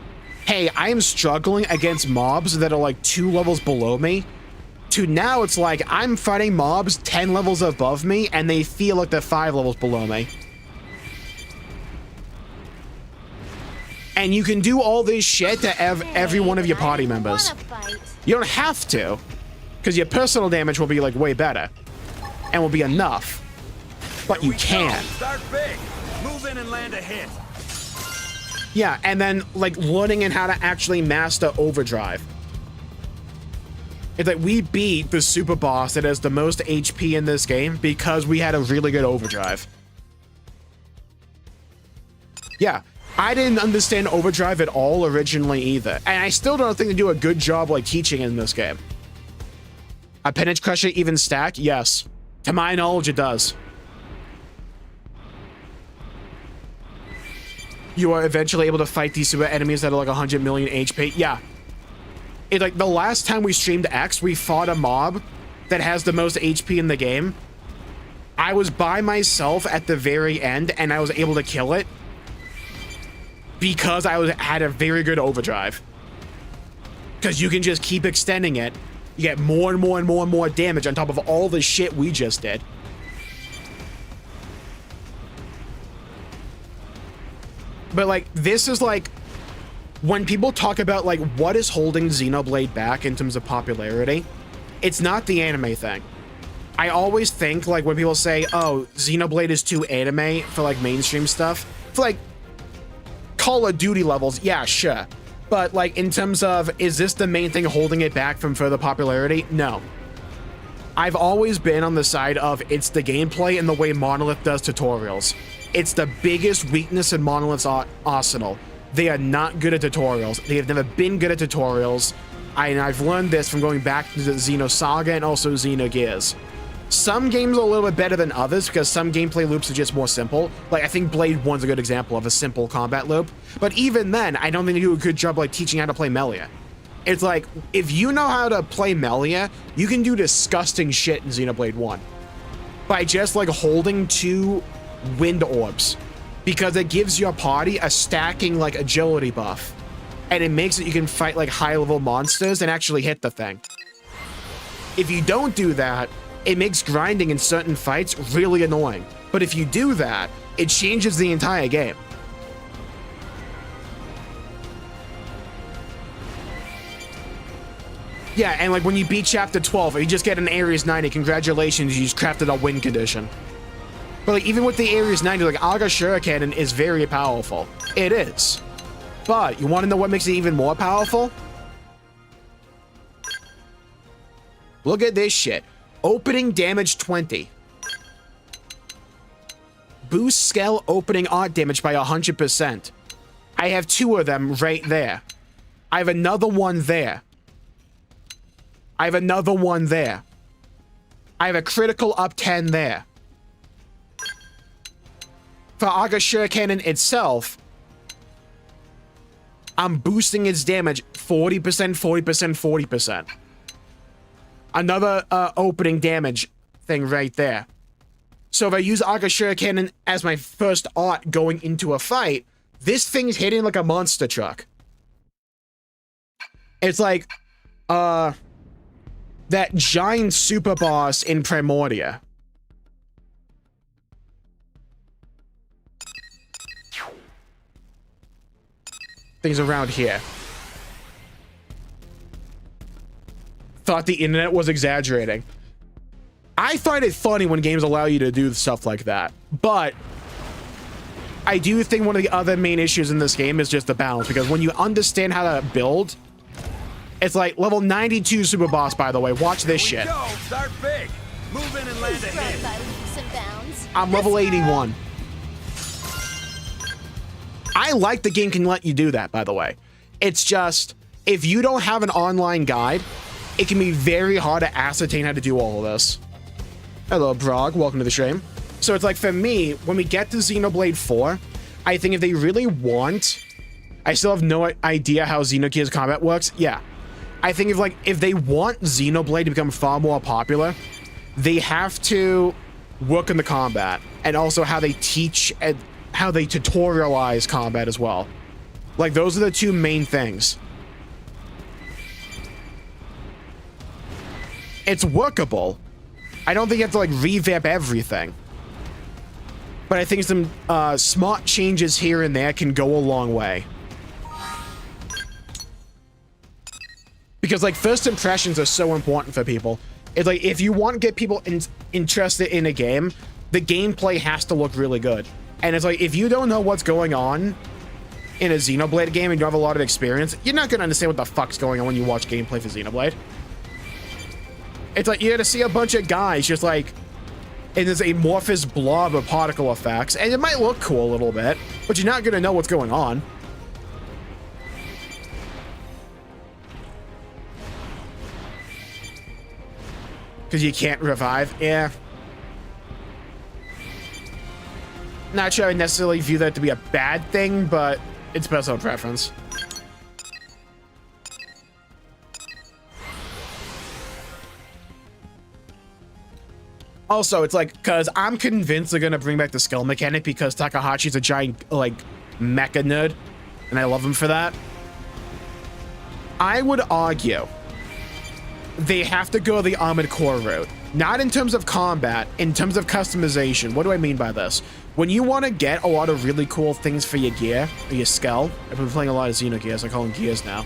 hey, I am struggling against mobs that are like 2 levels below me, to now it's like I'm fighting mobs 10 levels above me and they feel like they're 5 levels below me. And you can do all this shit to every one of your party members. You don't have to, because your personal damage will be like way better and will be enough, but you can. Start big. Move in and land a hit. Yeah, and then like learning in how to actually master overdrive. It's like we beat the super boss that has the most HP in this game because we had a really good overdrive. Yeah, I didn't understand overdrive at all originally either, and I still don't think they do a good job like teaching in this game. Appendage Crusher even stack? Yes. To my knowledge, it does. You are eventually able to fight these super enemies that are like 100 million HP. Yeah. It's like the last time we streamed X, we fought a mob that has the most HP in the game. I was by myself at the very end, and I was able to kill it because had a very good overdrive. Because you can just keep extending it. You get more and more and more and more damage on top of all the shit we just did. But like, this is like, when people talk about like what is holding Xenoblade back in terms of popularity, it's not the anime thing. I always think like when people say, oh, Xenoblade is too anime for like mainstream stuff, for like Call of Duty levels, yeah, sure. But like in terms of, is this the main thing holding it back from further popularity? No. I've always been on the side of it's the gameplay and the way Monolith does tutorials. It's the biggest weakness in Monolith's arsenal. They are not good at tutorials. They have never been good at tutorials. I've learned this from going back to the Xenosaga and also Xenogears. Some games are a little bit better than others because some gameplay loops are just more simple. Like, I think Blade 1's a good example of a simple combat loop. But even then, I don't think they do a good job like teaching how to play Melia. It's like, if you know how to play Melia, you can do disgusting shit in Xenoblade 1. By just like holding 2 wind orbs. Because it gives your party a stacking like agility buff. And it makes it you can fight like high level monsters and actually hit the thing. If you don't do that, it makes grinding in certain fights really annoying. But if you do that, it changes the entire game. Yeah, and like when you beat chapter 12, you just get an Ares 90, congratulations, you just crafted a win condition. But like even with the Ares 90, like Aga Shuriken is very powerful. It is. But you want to know what makes it even more powerful? Look at this shit. Opening damage 20. Boost scale opening art damage by 100%. I have 2 of them right there. I have another one there. I have another one there. I have a critical up 10 there. For Aga Shuriken itself, I'm boosting its damage 40%, 40%, 40%. Another opening damage thing right there. So if I use Aga Shuriken as my first art going into a fight, this thing's hitting like a monster truck. It's like, that giant super boss in Primordia. Things around here. Thought the internet was exaggerating. I find it funny when games allow you to do stuff like that, but I do think one of the other main issues in this game is just the balance, because when you understand how to build, it's like level 92 super boss, by the way. Watch this shit. Go, start big. Move in and land a hit. I'm level 81. I like the game can let you do that, by the way. It's just, if you don't have an online guide, it can be very hard to ascertain how to do all of this. Hello, Brog. Welcome to the stream. So it's like, for me, when we get to Xenoblade 4, I think if they really want... I still have no idea how Xenogears combat works. Yeah. I think if they want Xenoblade to become far more popular, they have to work on the combat, and also how they teach and how they tutorialize combat as well. Like, those are the two main things. It's workable. I don't think you have to, like, revamp everything. But I think some smart changes here and there can go a long way. Because, like, first impressions are so important for people. It's like, if you want to get people interested in a game, the gameplay has to look really good. And it's like, if you don't know what's going on in a Xenoblade game and you don't have a lot of experience, you're not going to understand what the fuck's going on when you watch gameplay for Xenoblade. It's like, you're going to see a bunch of guys just like in this amorphous blob of particle effects, and it might look cool a little bit, but you're not going to know what's going on. Because you can't revive. Yeah. Not sure I necessarily view that to be a bad thing, but it's personal preference. Also, it's like, because I'm convinced they're going to bring back the skill mechanic because Takahashi's a giant, like, mecha nerd, and I love him for that. I would argue they have to go the Armored Core route. Not in terms of combat, in terms of customization. What do I mean by this? When you want to get a lot of really cool things for your gear, or your skull, I've been playing a lot of Xenogears, I call them gears now.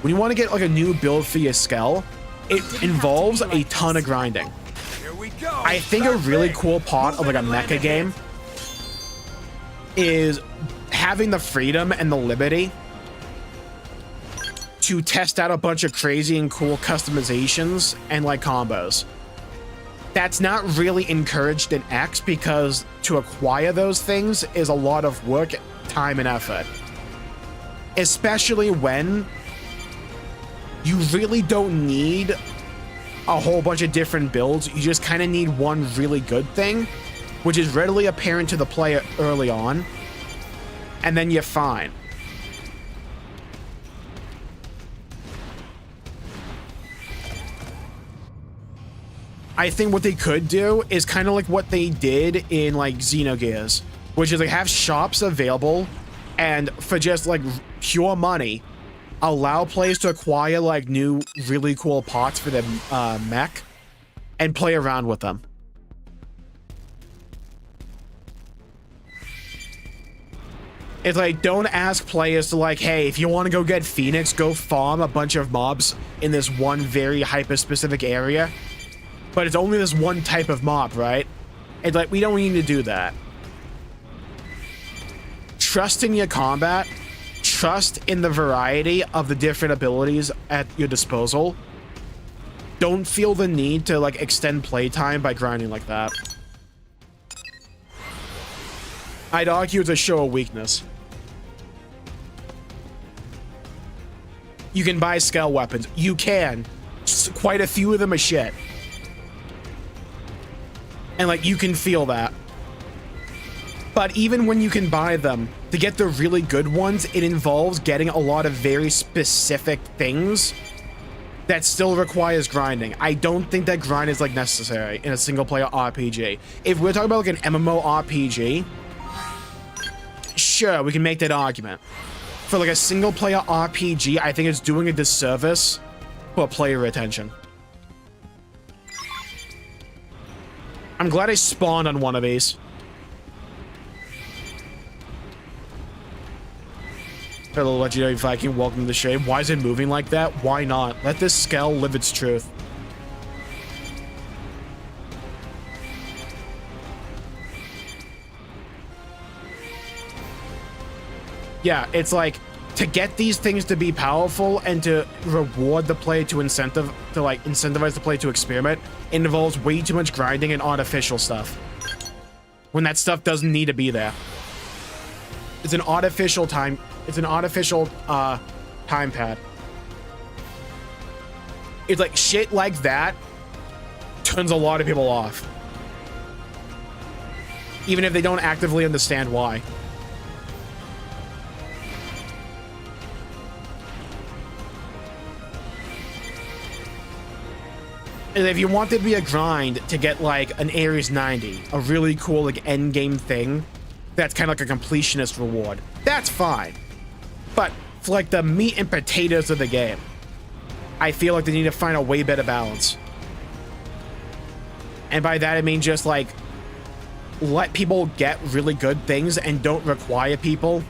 When you want to get like a new build for your skull, it involves a ton of grinding. Here we go. I think a really cool part of like a mecha game is having the freedom and the liberty to test out a bunch of crazy and cool customizations and like combos. That's not really encouraged in X because to acquire those things is a lot of work, time, and effort. Especially when you really don't need a whole bunch of different builds. You just kind of need one really good thing, which is readily apparent to the player early on, and then you're fine. I think what they could do is kind of like what they did in like Xenogears, which is they have shops available, and for just like pure money, allow players to acquire like new really cool parts for their mech and play around with them. It's like, don't ask players to like, hey, if you want to go get Phoenix, go farm a bunch of mobs in this one very hyper-specific area. But it's only this one type of mob, right? It's like, we don't need to do that. Trust in your combat. Trust in the variety of the different abilities at your disposal. Don't feel the need to, like, extend playtime by grinding like that. I'd argue it's a show of weakness. You can buy scale weapons. You can. Quite a few of them are shit. And, like, you can feel that. But even when you can buy them, to get the really good ones, it involves getting a lot of very specific things that still requires grinding. I don't think that grind is, like, necessary in a single-player RPG. If we're talking about, like, an MMORPG, sure, we can make that argument. For, like, a single-player RPG, I think it's doing a disservice for player retention. I'm glad I spawned on one of these. Hello, Legendary Viking. Welcome to the stream. Why is it moving like that? Why not? Let this skull live its truth. Yeah, it's like, to get these things to be powerful and to reward the player to incentivize the player to experiment, it involves way too much grinding and artificial stuff. When that stuff doesn't need to be there. It's an artificial time pad. It's like shit like that turns a lot of people off. Even if they don't actively understand why. And if you want there to be a grind to get like an Ares 90, a really cool like end game thing, that's kind of like a completionist reward, that's fine. But for like the meat and potatoes of the game, I feel like they need to find a way better balance. And by that I mean just like let people get really good things and don't require people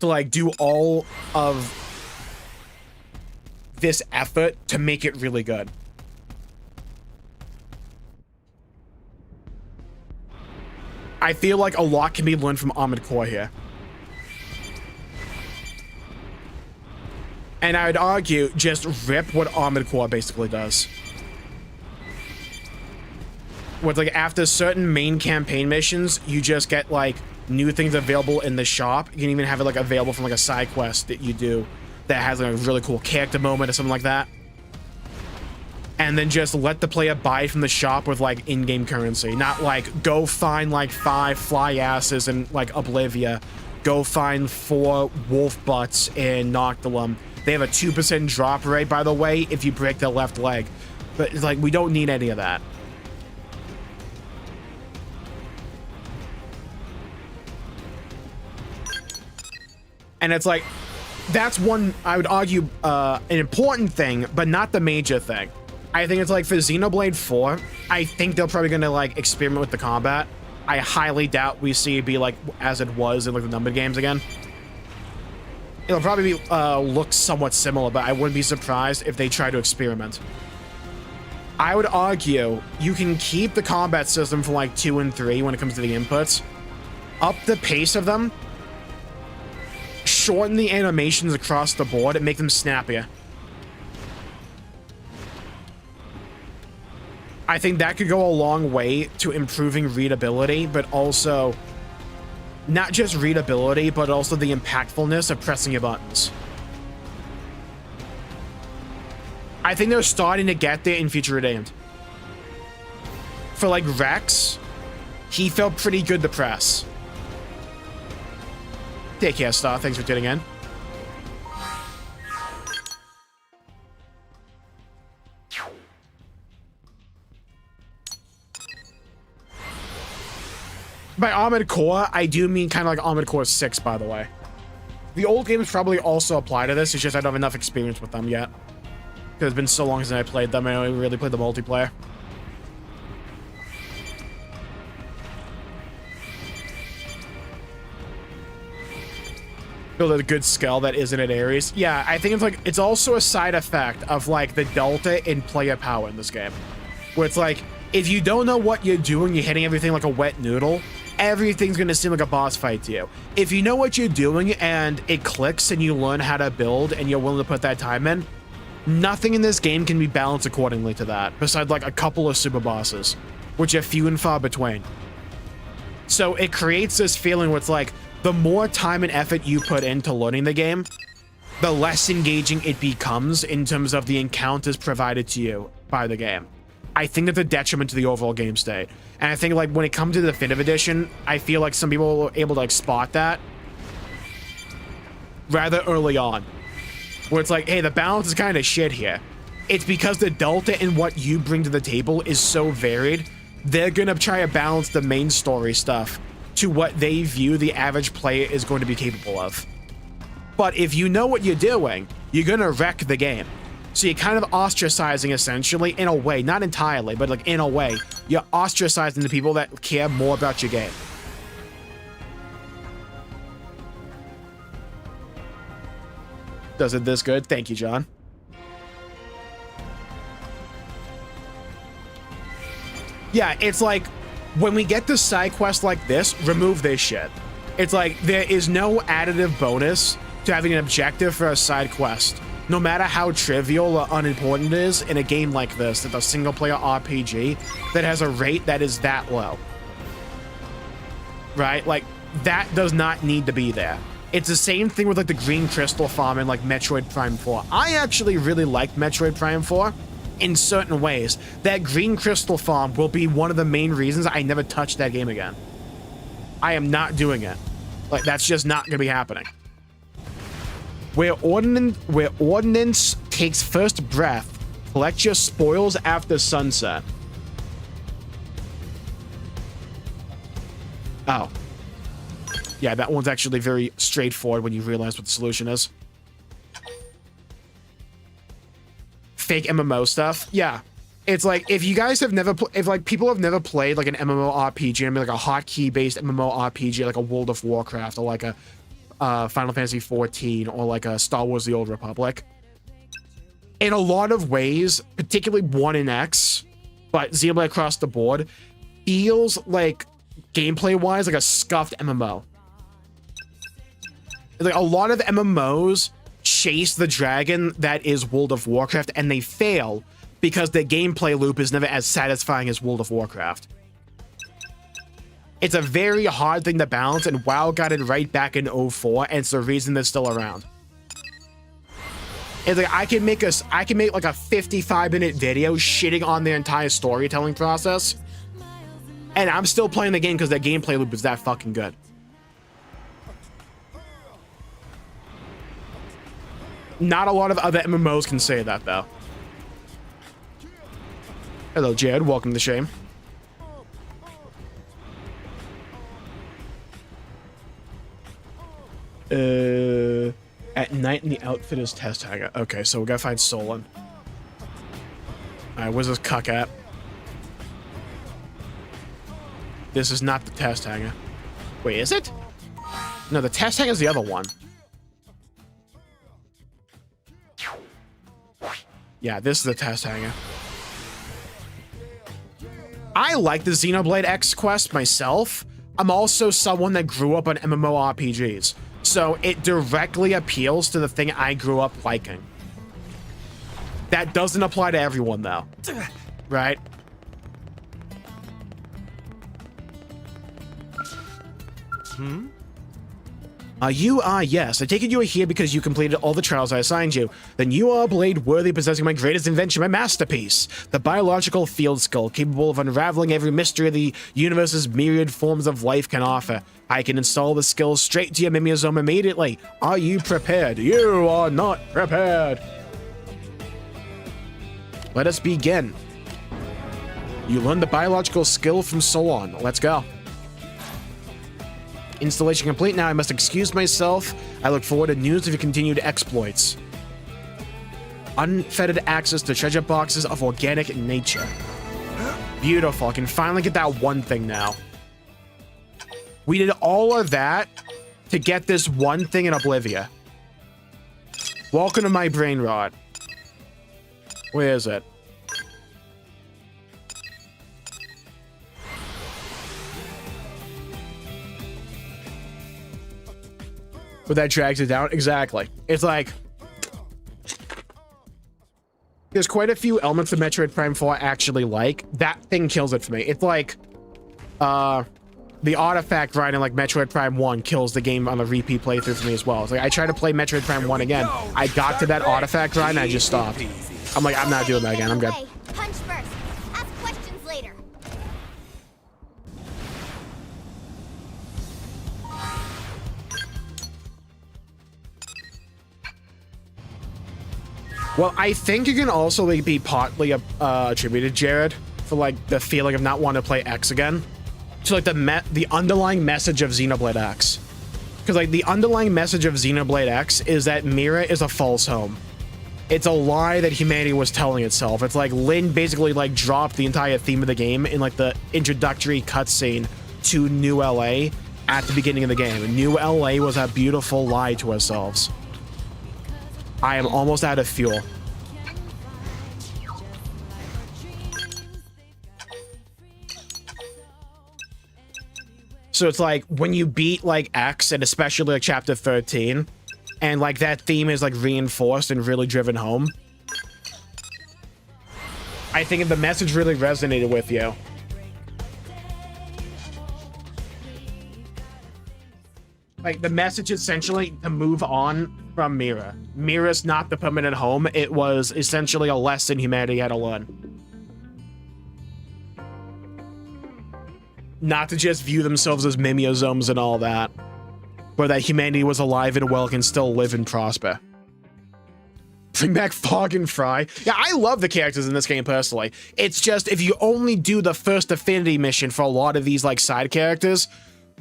to like do all of this effort to make it really good. I feel like a lot can be learned from Armored Core here. And I would argue just rip what Armored Core basically does. With like after certain main campaign missions, you just get like new things available in the shop. You can even have it like available from like a side quest that you do that has like a really cool character moment or something like that. And then just let the player buy from the shop with like in-game currency. Not like go find like 5 fly asses in like Oblivia. Go find 4 wolf butts in Noctilum. They have a 2% drop rate, by the way, if you break their left leg. But it's like, we don't need any of that. And it's like, that's one, I would argue, an important thing, but not the major thing. I think it's like for Xenoblade 4, I think they're probably going to like experiment with the combat. I highly doubt we see it be like as it was in like the numbered games again. It'll probably be, look somewhat similar, but I wouldn't be surprised if they try to experiment. I would argue you can keep the combat system from like 2 and 3 when it comes to the inputs. Up the pace of them. Shorten the animations across the board and make them snappier. I think that could go a long way to improving readability, but also not just readability, but also the impactfulness of pressing your buttons. I think they're starting to get there in Future Redeemed. For like Rex, he felt pretty good to press. Take care, Star. Thanks for tuning in. By Armored Core, I do mean kind of like Armored Core 6, by the way. The old games probably also apply to this. It's just I don't have enough experience with them yet. Because it's been so long since I played them. I only really played the multiplayer. Build a good skill that isn't at Ares. Yeah, I think it's like, it's also a side effect of like the delta in player power in this game. Where it's like, if you don't know what you're doing, you're hitting everything like a wet noodle, everything's gonna seem like a boss fight to you. If you know what you're doing and it clicks and you learn how to build and you're willing to put that time in, nothing in this game can be balanced accordingly to that, besides like a couple of super bosses, which are few and far between. So it creates this feeling where it's like, the more time and effort you put into learning the game, the less engaging it becomes in terms of the encounters provided to you by the game. I think that's a detriment to the overall game state. And I think like when it comes to the Definitive Edition, I feel like some people were able to like spot that rather early on. Where it's like, hey, the balance is kind of shit here. It's because the delta in what you bring to the table is so varied, they're gonna try to balance the main story stuff to what they view the average player is going to be capable of. But if you know what you're doing, you're gonna wreck the game. So you're kind of ostracizing, essentially, in a way, not entirely, but like in a way, you're ostracizing the people that care more about your game. Does it this good? Thank you, John. Yeah, it's like, when we get to side quests like this, remove this shit. It's like, there is no additive bonus to having an objective for a side quest. No matter how trivial or unimportant it is in a game like this, that's a single-player RPG that has a rate that is that low. Right? Like, that does not need to be there. It's the same thing with like the green crystal farm in like Metroid Prime 4. I actually really like Metroid Prime 4 in certain ways. That green crystal farm will be one of the main reasons I never touch that game again. I am not doing it. Like, that's just not gonna be happening. Where ordnance takes first breath, collect your spoils after sunset. Oh. Yeah, that one's actually very straightforward when you realize what the solution is. Fake MMO stuff. Yeah. It's like, if you guys have never, if like people have never played like an MMORPG, I mean like a hotkey based MMORPG, like a World of Warcraft or like a Final Fantasy 14 or like a Star Wars The Old Republic. In a lot of ways, particularly 1 and X, but Xenoblade across the board, feels like gameplay-wise like a scuffed MMO. Like a lot of MMOs chase the dragon that is World of Warcraft, and they fail because the gameplay loop is never as satisfying as World of Warcraft. It's a very hard thing to balance, and WoW got it right back in 04, and it's the reason they're still around. It's like I can make like a 55-minute video shitting on their entire storytelling process, and I'm still playing the game because their gameplay loop is that fucking good. Not a lot of other MMOs can say that, though. Hello, Jared. Welcome to Shame. At night in the outfit is test hanger. Okay, so we gotta find Solon. Alright, where's this cuck at? This is not the test hanger. Wait, is it? No, the test hanger is the other one. Yeah, this is the test hanger. I like the Xenoblade X quest myself. I'm also someone that grew up on MMORPGs, so it directly appeals to the thing I grew up liking. That doesn't apply to everyone, though. Right? Yes. I take it you are here because you completed all the trials I assigned you. Then you are a blade worthy of possessing my greatest invention, my masterpiece. The biological field skull, capable of unraveling every mystery of the universe's myriad forms of life can offer. I can install the skills straight to your mimeosome immediately. Are you prepared? You are not prepared. Let us begin. You learned the biological skill from Solon. Let's go. Installation complete. Now I must excuse myself. I look forward to news of your continued exploits. Unfettered access to treasure boxes of organic nature. Beautiful. I can finally get that one thing now. We did all of that to get this one thing in Oblivia. Welcome to my brain rot. Where is it? But that drags it down. Exactly. It's like, there's quite a few elements of Metroid Prime 4 I actually like. That thing kills it for me. It's like, the artifact ride in like Metroid Prime 1 kills the game on the repeat playthrough for me as well. It's like, I tried to play Metroid Prime 1 again. I got to that artifact ride and I just stopped. I'm like, I'm not doing that again. I'm good. Punch first. Ask questions later. Well, I think it can also like be partly attributed, Jared, for like the feeling of not wanting to play X again. So like the underlying message of Xenoblade X. Because like the underlying message of Xenoblade X is that Mira is a false home. It's a lie that humanity was telling itself. It's like Lynn basically like dropped the entire theme of the game in like the introductory cutscene to New LA at the beginning of the game. New LA was a beautiful lie to ourselves. I am almost out of fuel. So it's like when you beat like X and especially like chapter 13 and like that theme is like reinforced and really driven home. I think the message really resonated with you. Like, the message essentially to move on from Mira. Mira's not the permanent home. It was essentially a lesson humanity had to learn. Not to just view themselves as mimeosomes and all that. But that humanity was alive and well, can still live and prosper. Bring back Fog and Fry. Yeah, I love the characters in this game personally. It's just, if you only do the first affinity mission for a lot of these, like, side characters,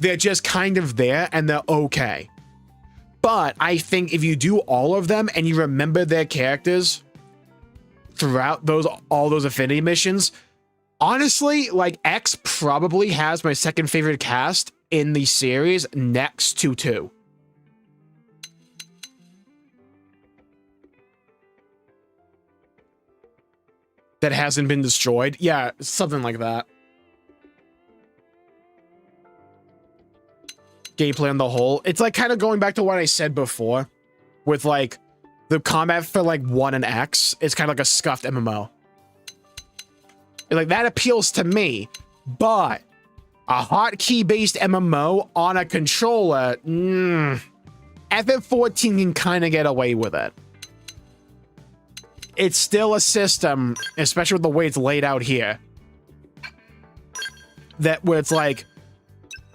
they're just kind of there and they're okay. But I think if you do all of them and you remember their characters throughout all those affinity missions, honestly, like, X probably has my second favorite cast in the series next to 2. That hasn't been destroyed. Yeah, something like that. Gameplay on the whole. It's like kind of going back to what I said before with like the combat for like 1 and X. It's kind of like a scuffed MMO. Like that appeals to me, but a hotkey based MMO on a controller, FF14 can kind of get away with it. It's still a system, especially with the way it's laid out here, that where it's like,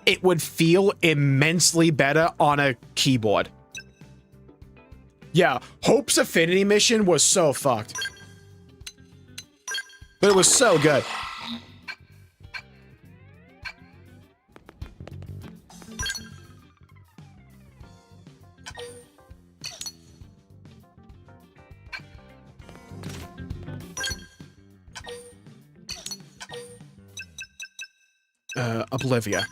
it would feel immensely better on a keyboard. Yeah, Hope's Affinity mission was so fucked. But it was so good. Oblivia.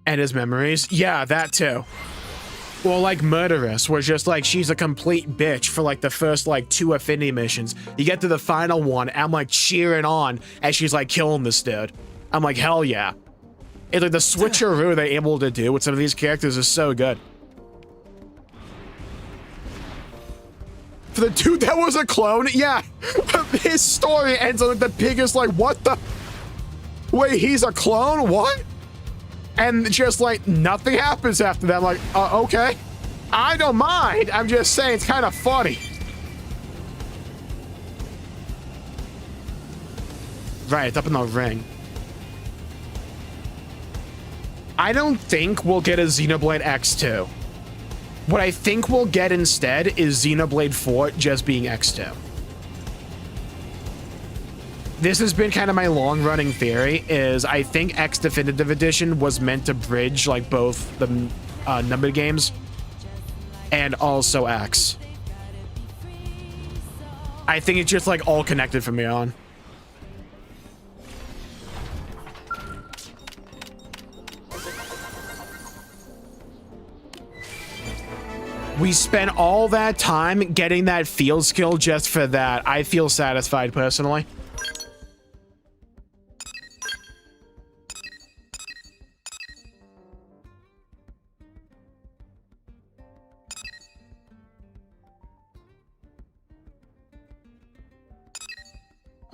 And his memories. Yeah, that too. Well, like Murderous, where just like she's a complete bitch for like the first like 2 affinity missions. You get to the final one, and I'm like cheering on as she's like killing this dude. I'm like, hell yeah. It's like the switcheroo they're able to do with some of these characters is so good. For the dude that was a clone, yeah. His story ends on like the biggest like, what the? Wait, he's a clone? What? And just like nothing happens after that. I'm like, okay. I don't mind. I'm just saying it's kind of funny. Right, it's up in the ring. I don't think we'll get a Xenoblade X2. What I think we'll get instead is Xenoblade 4 just being X2. This has been kind of my long-running theory, is I think X Definitive Edition was meant to bridge like both the numbered games and also X. I think it's just like all connected from here on. We spent all that time getting that field skill just for that. I feel satisfied personally.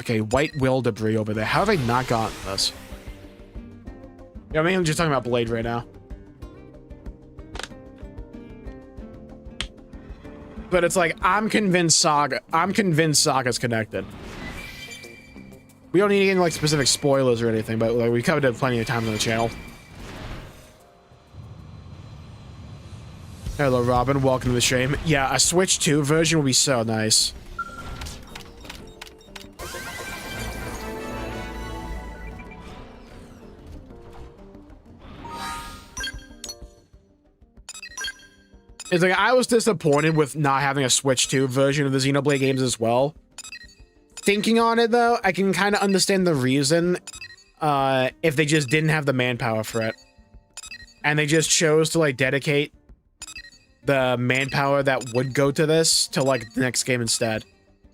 Okay, white will debris over there. How have I not gotten this? Yeah, I mean, I'm just talking about Blade right now. But it's like, I'm convinced Saga's connected. We don't need any like specific spoilers or anything, but like we covered it plenty of times on the channel. Hello, Robin. Welcome to the stream. Yeah, a Switch 2 version would be so nice. It's like, I was disappointed with not having a Switch 2 version of the Xenoblade games as well. Thinking on it, though, I can kind of understand the reason if they just didn't have the manpower for it. And they just chose to, like, dedicate the manpower that would go to this to, like, the next game instead.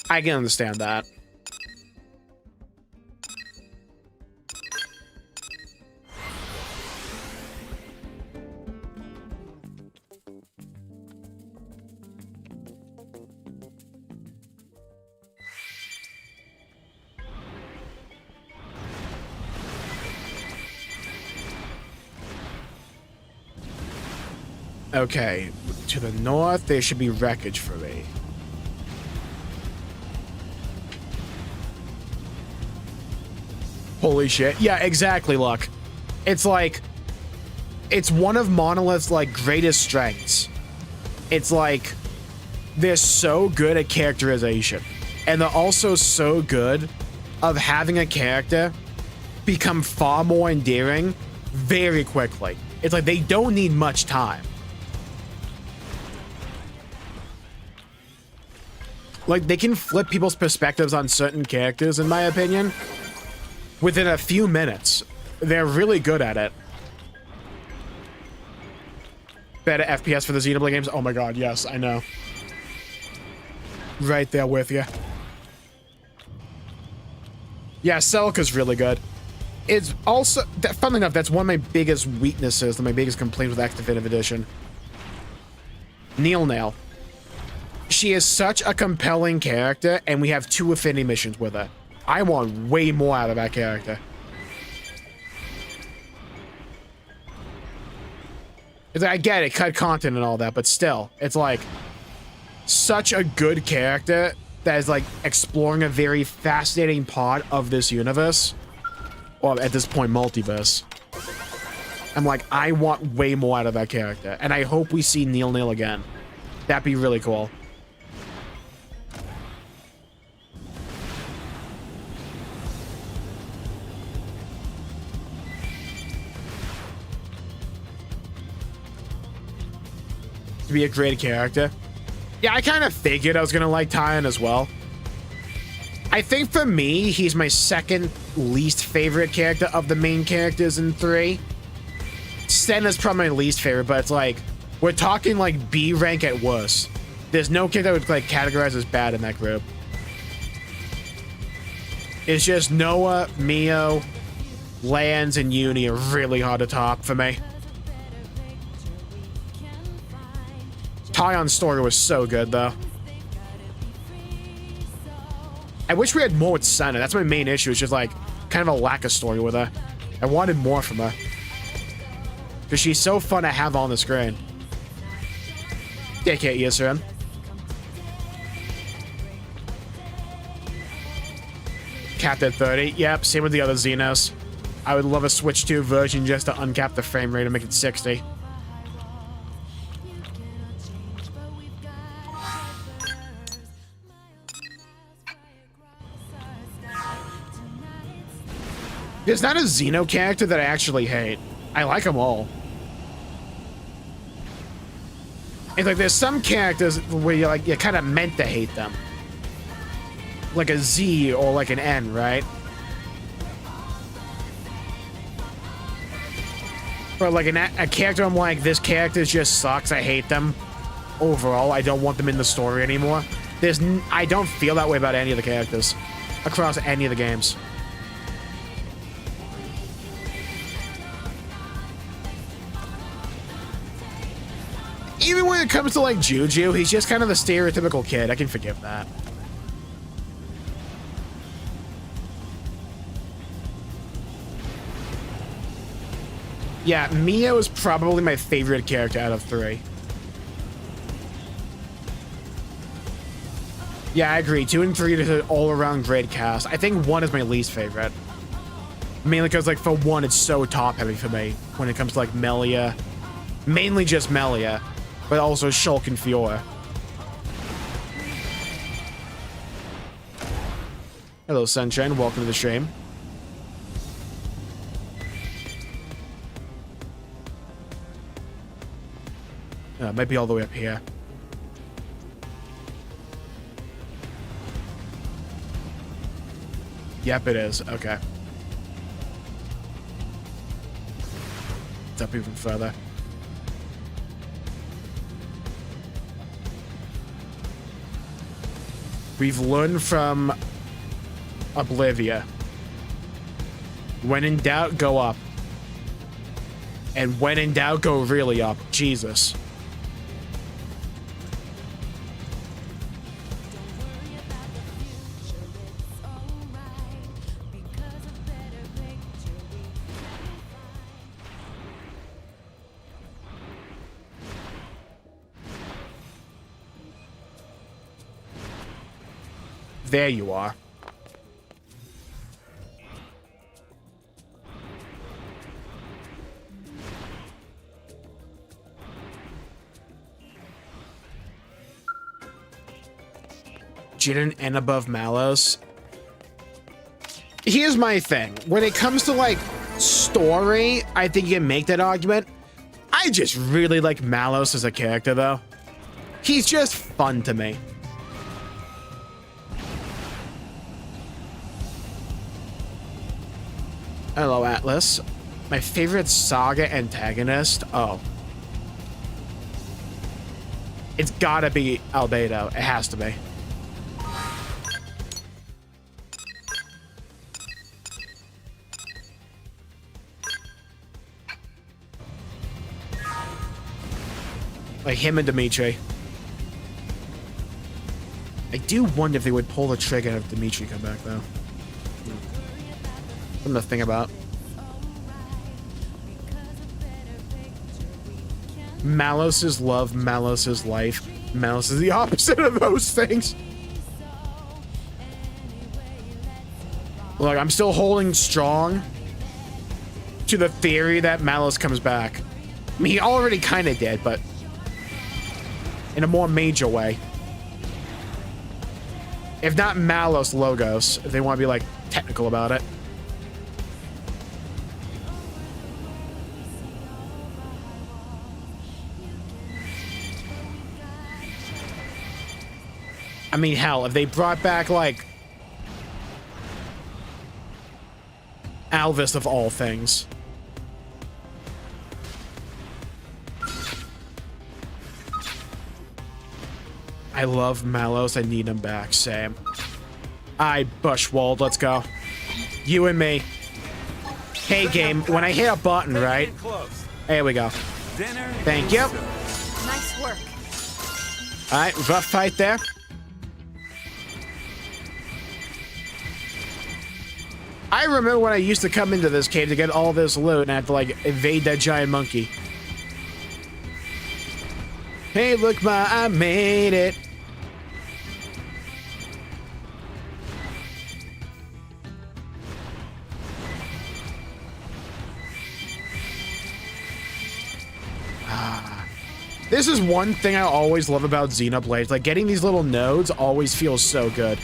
I can understand that. Okay, to the north, there should be wreckage for me. Holy shit. Yeah, exactly, look. It's like... It's one of Monolith's, like, greatest strengths. It's like... They're so good at characterization. And they're also so good of having a character become far more endearing very quickly. It's like they don't need much time. Like, they can flip people's perspectives on certain characters, in my opinion, within a few minutes. They're really good at it. Better FPS for the Xenoblade games? Oh my god, yes, I know. Right there with you. Yeah, Celica's really good. It's also, funnily enough, that's one of my biggest weaknesses, my biggest complaints with X Definitive Edition. Nail. She is such a compelling character, and we have 2 affinity missions with her. I want way more out of that character. It's like, I get it, cut content and all that, but still, it's like such a good character that is like exploring a very fascinating part of this universe. Well, at this point, multiverse. I'm like, I want way more out of that character, and I hope we see Nail again. That'd be really cool. To be a great character. Yeah, I kind of figured I was gonna like Tyon as well. I think for me, he's my second least favorite character of the main characters in 3. Senna's probably my least favorite, but it's like, we're talking like B rank at worst. There's no character that would like categorize as bad in that group. It's just Noah, Mio, Lance, and Uni are really hard to top for me. Tyon's story was so good, though. I wish we had more with Senna. That's my main issue. It's just, like, kind of a lack of story with her. I wanted more from her. Because she's so fun to have on the screen. DK ESRM. Capped at 30. Yep, same with the other Xenos. I would love a Switch 2 version just to uncap the frame rate and make it 60. There's not a Xeno character that I actually hate. I like them all. It's like there's some characters where you're kind of meant to hate them. Like a Z or like an N, right? But like a character I'm like, this character just sucks, I hate them. Overall, I don't want them in the story anymore. I don't feel that way about any of the characters across any of the games. Even when it comes to like Juju, he's just kind of the stereotypical kid. I can forgive that. Yeah, Mio is probably my favorite character out of 3. Yeah, I agree. 2 and 3 is an all-around great cast. I think 1 is my least favorite. Mainly because, like, for 1, it's so top-heavy for me when it comes to, like, Melia. Mainly just Melia, but also Shulk and Fiora. Hello, Sunshine. Welcome to the stream. It might be all the way up here. Yep, it is. Okay. It's up even further. We've learned from Oblivia. When in doubt, go up. And when in doubt, go really up. Jesus. There you are. Jiren and above Mallows. Here's my thing. When it comes to, like, story, I think you can make that argument. I just really like Mallows as a character, though. He's just fun to me. Hello, Atlas. My favorite saga antagonist? Oh. It's gotta be Albedo. It has to be. Like him and Dimitri. I do wonder if they would pull the trigger and have Dimitri come back, though. Something to think about. Mallows is love, Mallows is life. Mallows is the opposite of those things. Look, I'm still holding strong to the theory that Mallows comes back. I mean, he already kind of did, but in a more major way. If not Mallows, Logos, if they want to be, like, technical about it. I mean, hell, if they brought back, like, Alvis of all things. I love Mallows. I need him back. Same. I Bushwald. Let's go. You and me. Hey, game. When I hit a button, right? There we go. Thank you. Nice work. All right, rough fight there. I remember when I used to come into this cave to get all this loot and I had to, like, evade that giant monkey. Hey, look, I made it. This is one thing I always love about Xenoblade. Like, getting these little nodes always feels so good.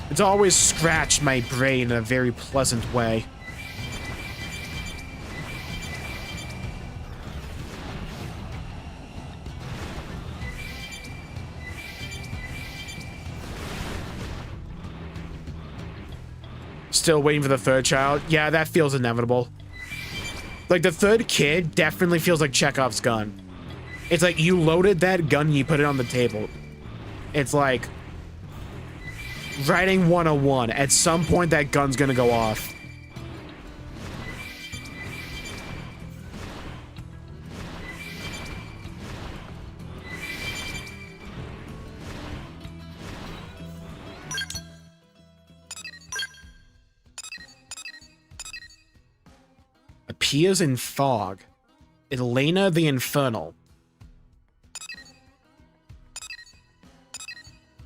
It's always scratched my brain in a very pleasant way. Still waiting for the third child. Yeah, that feels inevitable. Like, the third kid definitely feels like Chekhov's gun. It's like you loaded that gun and you put it on the table. It's like writing 101. At some point, that gun's gonna go off. Appears in fog. Elena the Infernal.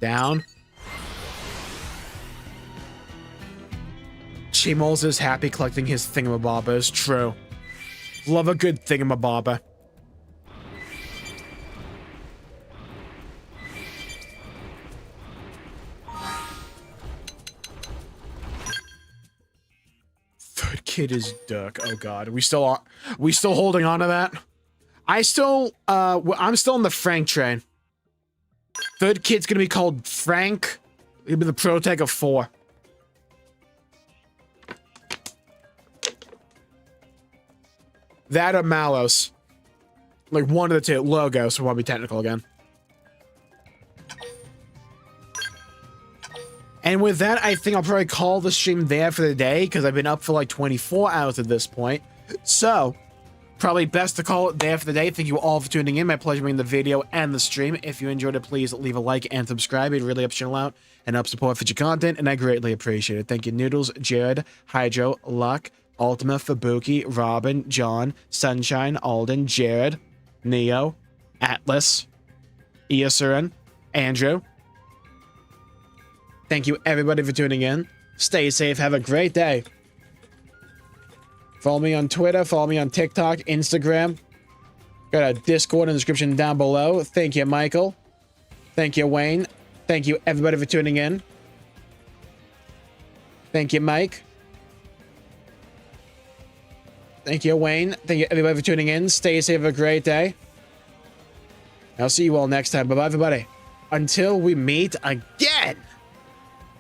Down. Jmulls is happy collecting his thingamabobbers. True. Love a good thingamabobber. Third kid is Dirk. Oh god. We still holding on to that? I'm still in the Frank train. Third kid's gonna be called Frank. He'll be the protag of 4. That or Mallows. Like one of the two. Logos, so I want to be technical again. And with that, I think I'll probably call the stream there for the day, because I've been up for like 24 hours at this point. So, probably best to call it there for the day. Thank you all for tuning in. My pleasure making the video and the stream. If you enjoyed it, please leave a like and subscribe. It really helps the channel out and helps support future content, and I greatly appreciate it. Thank you, Noodles, Jared, Hydro, Luck, Ultima, Fabuki, Robin, John, Sunshine, Alden, Jared, Neo, Atlas, Eosurin, Andrew. Thank you, everybody, for tuning in. Stay safe. Have a great day. Follow me on Twitter. Follow me on TikTok, Instagram. Got a Discord in the description down below. Thank you, Michael. Thank you, Wayne. Thank you, everybody, for tuning in. Thank you, Mike. Thank you, Wayne. Thank you, everybody, for tuning in. Stay safe. Have a great day. I'll see you all next time. Bye-bye, everybody. Until we meet again.